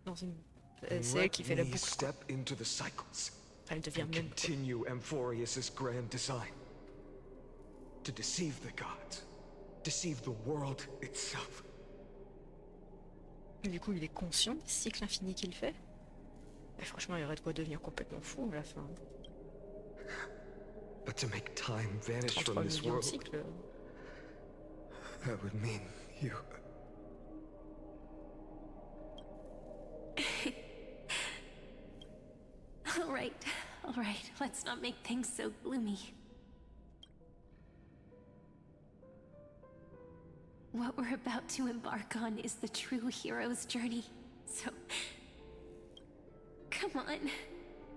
dans une... C'est elle qui fait la boucle. Step into the cycles. Elle devient and même. continue Amphorius's grand design. To deceive the gods, deceive the world itself. Du coup, il est conscient des cycles infinis qu'il fait. Et franchement, il aurait de quoi devenir complètement fou à la fin. But to make time vanish 33 from this millions de world, cycles. that would mean you. All right, let's not make things so gloomy. What we're about to embark on is the true hero's journey, so... Come on,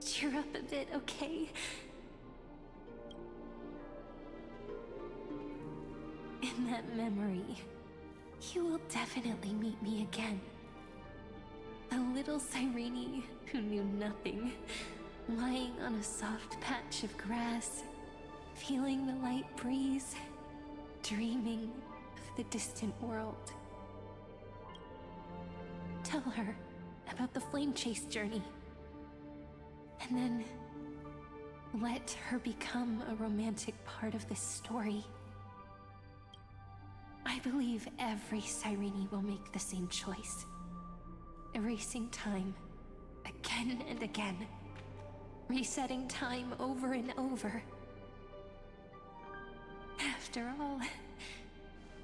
cheer up a bit, okay? In that memory, you will definitely meet me again. A little Cyrene who knew nothing, lying on a soft patch of grass, feeling the light breeze, dreaming of the distant world. Tell her about the flame chase journey, and then let her become a romantic part of this story. I believe every Cyrene will make the same choice, erasing time again and again, resetting time over and over. After all,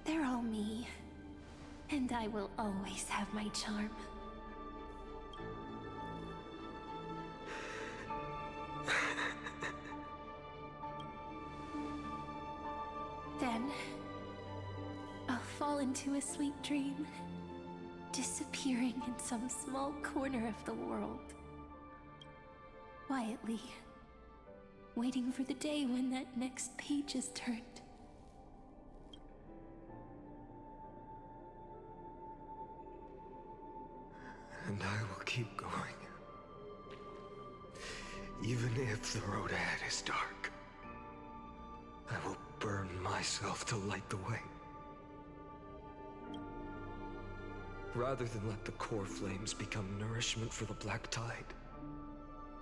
they're all me, and I will always have my charm. Then, I'll fall into a sweet dream, disappearing in some small corner of the world. Quietly, waiting for the day when that next page is turned. And I will keep going. Even if the road ahead is dark, I will burn myself to light the way. Rather than let the core flames become nourishment for the Black Tide,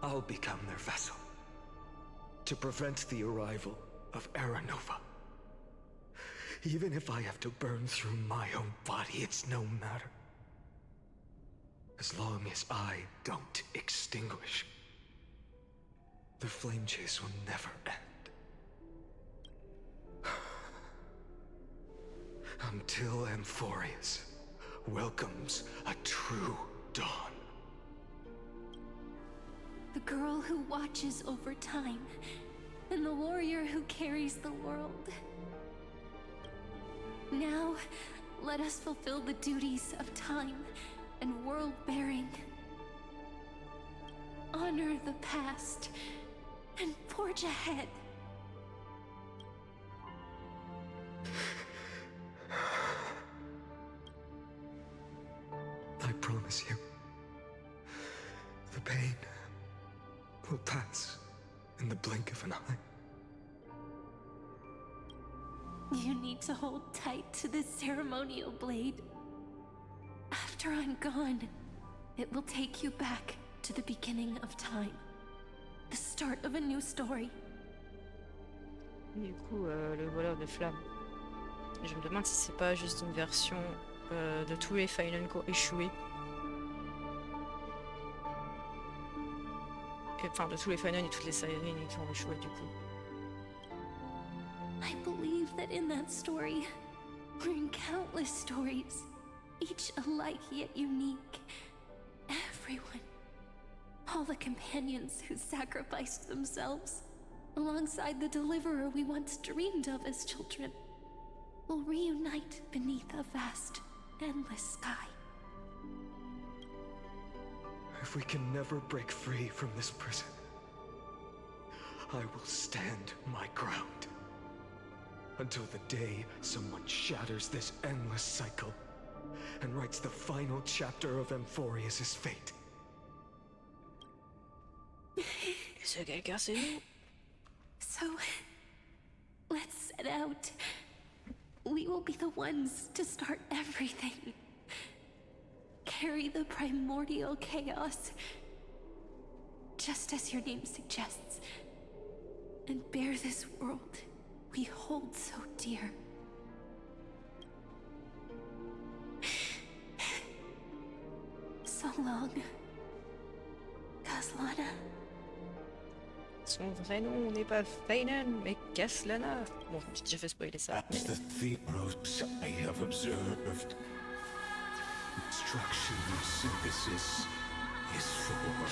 I'll become their vessel. To prevent the arrival of Aranova. Even if I have to burn through my own body, it's no matter. As long as I don't extinguish, the flame chase will never end. Until Amphorius welcomes a true dawn. The girl who watches over time, and the warrior who carries the world. Now, let us fulfill the duties of time and world-bearing. Honor the past and forge ahead. I promise you, the pain will pass in the blink of an eye. You need to hold tight to this ceremonial blade. After I'm gone, it will take you back to the beginning of time. The start of a new story. Du coup, le voleur de flammes. Je me demande si c'est pas juste une version de tous les Final qui ont échoué. Enfin, de tous les Final et toutes les Sirènes qui ont échoué du coup. I believe that in that story, or in countless stories, each alike yet unique, everyone, all the companions who sacrificed themselves, alongside the deliverer we once dreamed of as children, will reunite beneath a vast, endless sky. If we can never break free from this prison, I will stand my ground. Until the day someone shatters this endless cycle and writes the final chapter of Amphorius' fate. Ce quelqu'un, c'est nous. So, let's set out. We will be the ones to start everything. Carry the primordial chaos, just as your name suggests, and bear this world we hold so dear. So long, Kaslana. Son vrai nom n'est pas Feinen, mais Kaslana. Bon, j'ai déjà fait spoiler ça. As the Theros I have observed, instruction and synthesis is formed.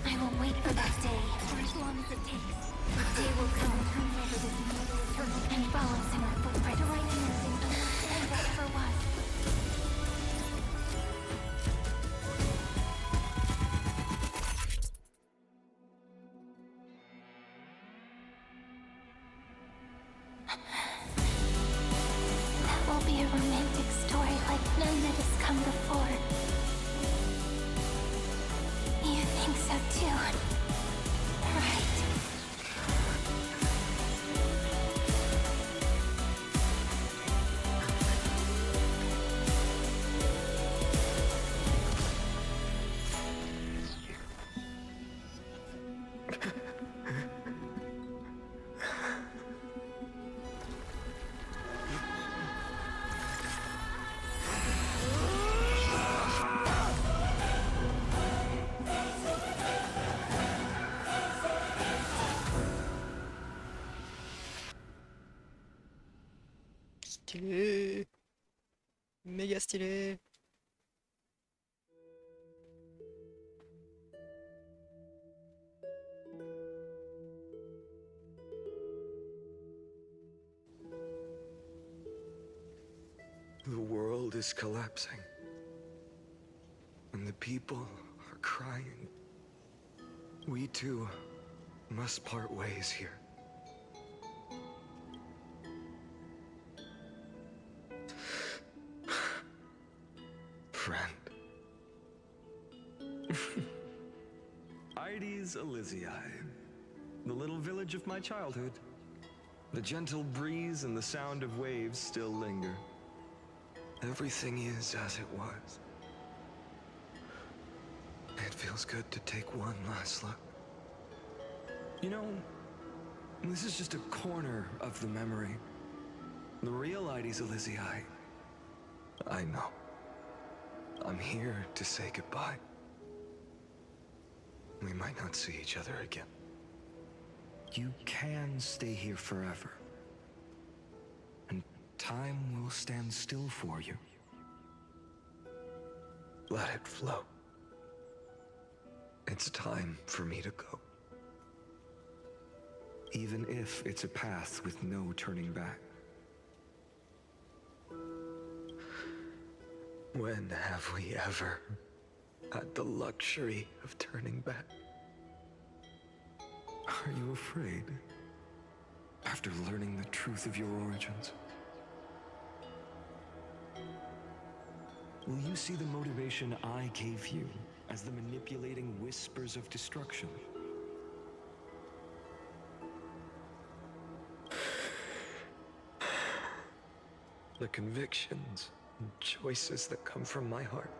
I will wait for that day, for as long as it takes. The day will come over this eternal and follows in our footprint, to right everything and whatever was. That will be a romantic story like none that has come before. You think so too, right? Stylé. Méga stylé. The world is collapsing, and the people are crying. We too must part ways here. Friend. Ides Elysiae. The little village of my childhood. The gentle breeze and the sound of waves still linger. Everything is as it was. It feels good to take one last look. You know, this is just a corner of the memory. The real Ides Elysiae. I know. I'm here to say goodbye. We might not see each other again. You can stay here forever. And time will stand still for you. Let it flow. It's time for me to go. Even if it's a path with no turning back. When have we ever had the luxury of turning back? Are you afraid? After learning the truth of your origins? Will you see the motivation I gave you as the manipulating whispers of destruction? The convictions and choices that come from my heart.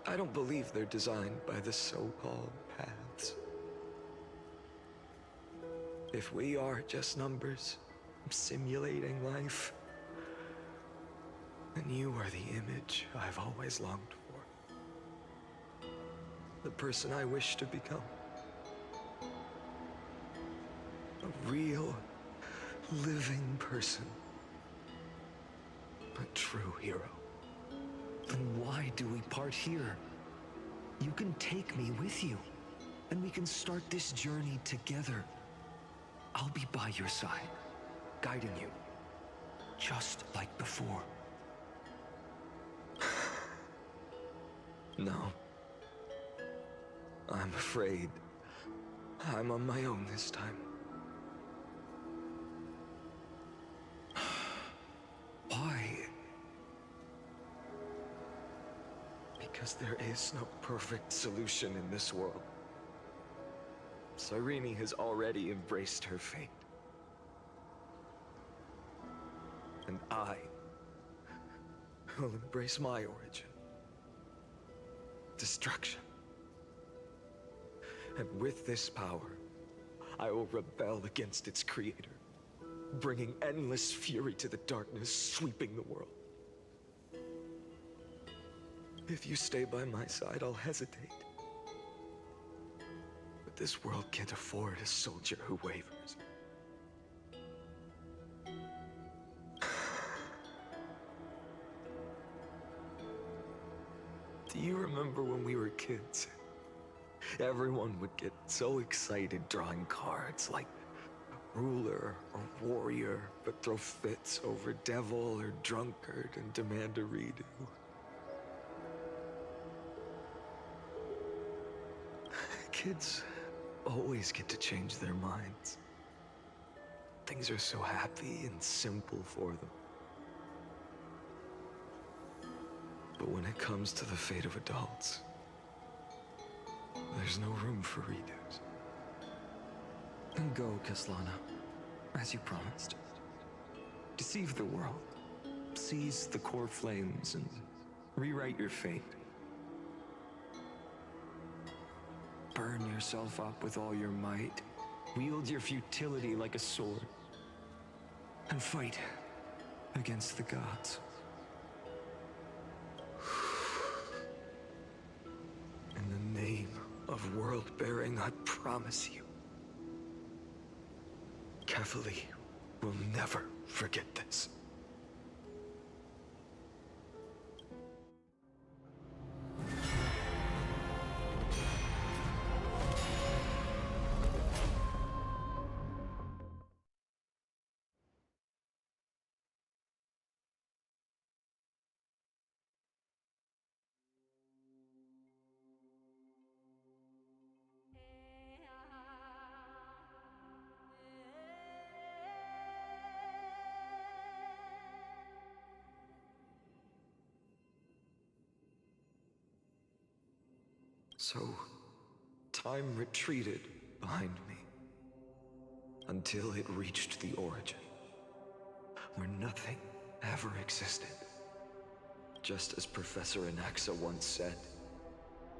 I don't believe they're designed by the so-called paths. If we are just numbers simulating life, then you are the image I've always longed for. The person I wish to become. A real, living person. A true hero. Then why do we part here? You can take me with you, and we can start this journey together. I'll be by your side, guiding you, just like before. No. I'm afraid I'm on my own this time. Why? Because there is no perfect solution in this world. Cyrene has already embraced her fate. And I will embrace my origin. Destruction. And with this power, I will rebel against its creator, bringing endless fury to the darkness sweeping the world. If you stay by my side, I'll hesitate. But this world can't afford a soldier who wavers. Do you remember when we were kids? Everyone would get so excited drawing cards like ruler or warrior, but throw fits over devil or drunkard and demand a redo. Kids always get to change their minds. Things are so happy and simple for them. But when it comes to the fate of adults, there's no room for redos. Then go, Kaslana, as you promised. Deceive the world, seize the core flames, and rewrite your fate. Burn yourself up with all your might, wield your futility like a sword, and fight against the gods. In the name of world-bearing, I promise you, Cavalier will never forget this. So, time retreated behind me. Until it reached the origin, where nothing ever existed. Just as Professor Anaxa once said,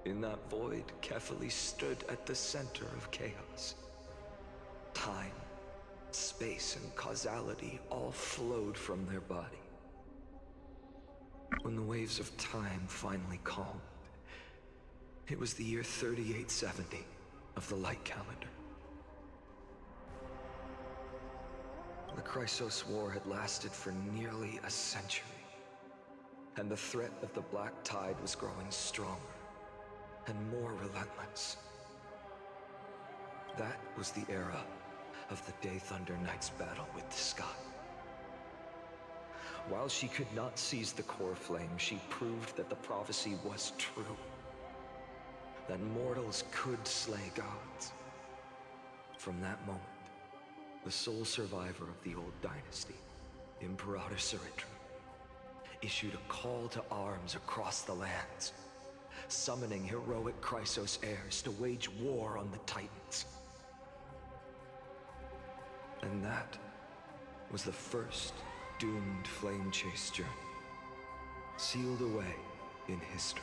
in that void, Kefali stood at the center of chaos. Time, space, and causality all flowed from their body. When the waves of time finally calmed, it was the year 3870 of the light calendar. The Chrysos War had lasted for nearly a century, and the threat of the Black Tide was growing stronger and more relentless. That was the era of the Day Thunder Knight's battle with the sky. While she could not seize the core flame, she proved that the prophecy was true. That mortals could slay gods. From that moment, the sole survivor of the old dynasty, Imperator Ciridra, issued a call to arms across the lands, summoning heroic Chrysos heirs to wage war on the Titans. And that was the first doomed flame chase journey, sealed away in history.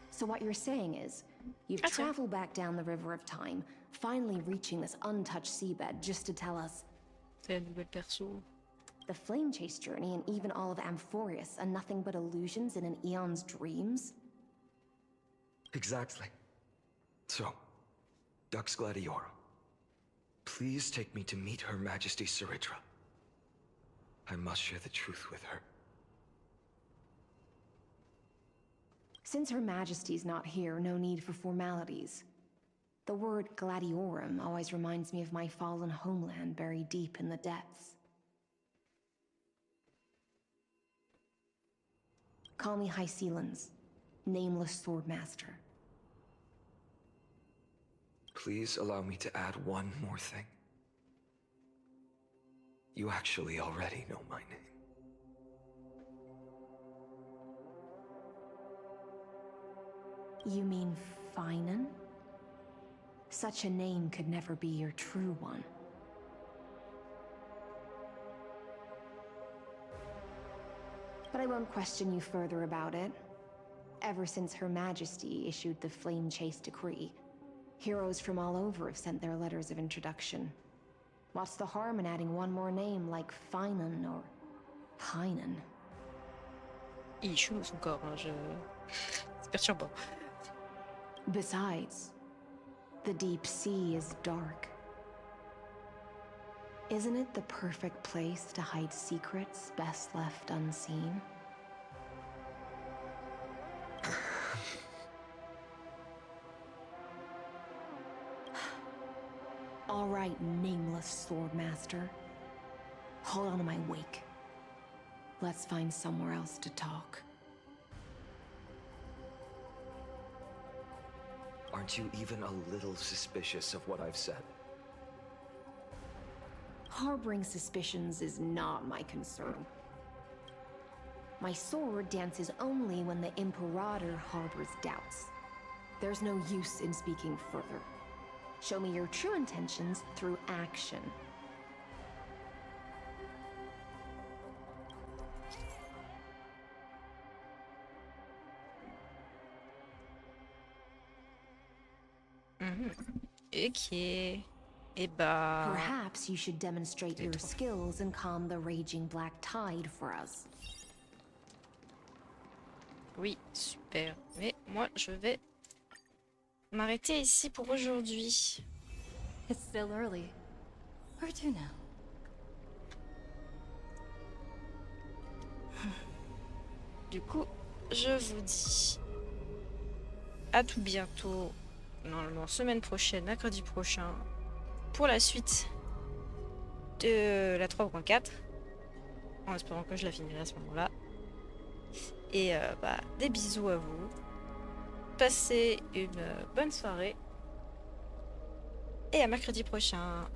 So what you're saying is, you've traveled back down the River of Time, finally reaching this untouched seabed just to tell us... C'est une nouvelle perso. The flame chase journey and even all of Amphorius are nothing but illusions in an eon's dreams? Exactly. So, Dux Gladiorum, please take me to meet Her Majesty Ciridra. I must share the truth with her. Since Her Majesty's not here, no need for formalities. The word Gladiorum always reminds me of my fallen homeland buried deep in the depths. Call me High Sealans, nameless swordmaster. Please allow me to add one more thing. You actually already know my name. You mean Finan? Such a name could never be your true one. But I won't question you further about it. Ever since Her Majesty issued the Flame Chase Decree, heroes from all over have sent their letters of introduction. What's the harm in adding one more name like Finan or Pinan? Il est chelou son corps, hein, c'est perturbant. Besides, the deep sea is dark. Isn't it the perfect place to hide secrets best left unseen? All right, nameless swordmaster. Hold on to my wake. Let's find somewhere else to talk. Aren't you even a little suspicious of what I've said? Harboring suspicions is not my concern. My sword dances only when the Imperator harbors doubts. There's no use in speaking further. Show me your true intentions through action. Ok. Et bah... Perhaps you should demonstrate your skills and calm the raging black tide for us. Oui, super. Mais moi, je vais m'arrêter ici pour aujourd'hui. It's still early. Where to now? Du coup, je vous dis à tout bientôt, normalement semaine prochaine, mercredi prochain, pour la suite de la 3.4, en espérant que je la finirai à ce moment-là. Et bah, des bisous à vous. Passez une bonne soirée. Et à mercredi prochain.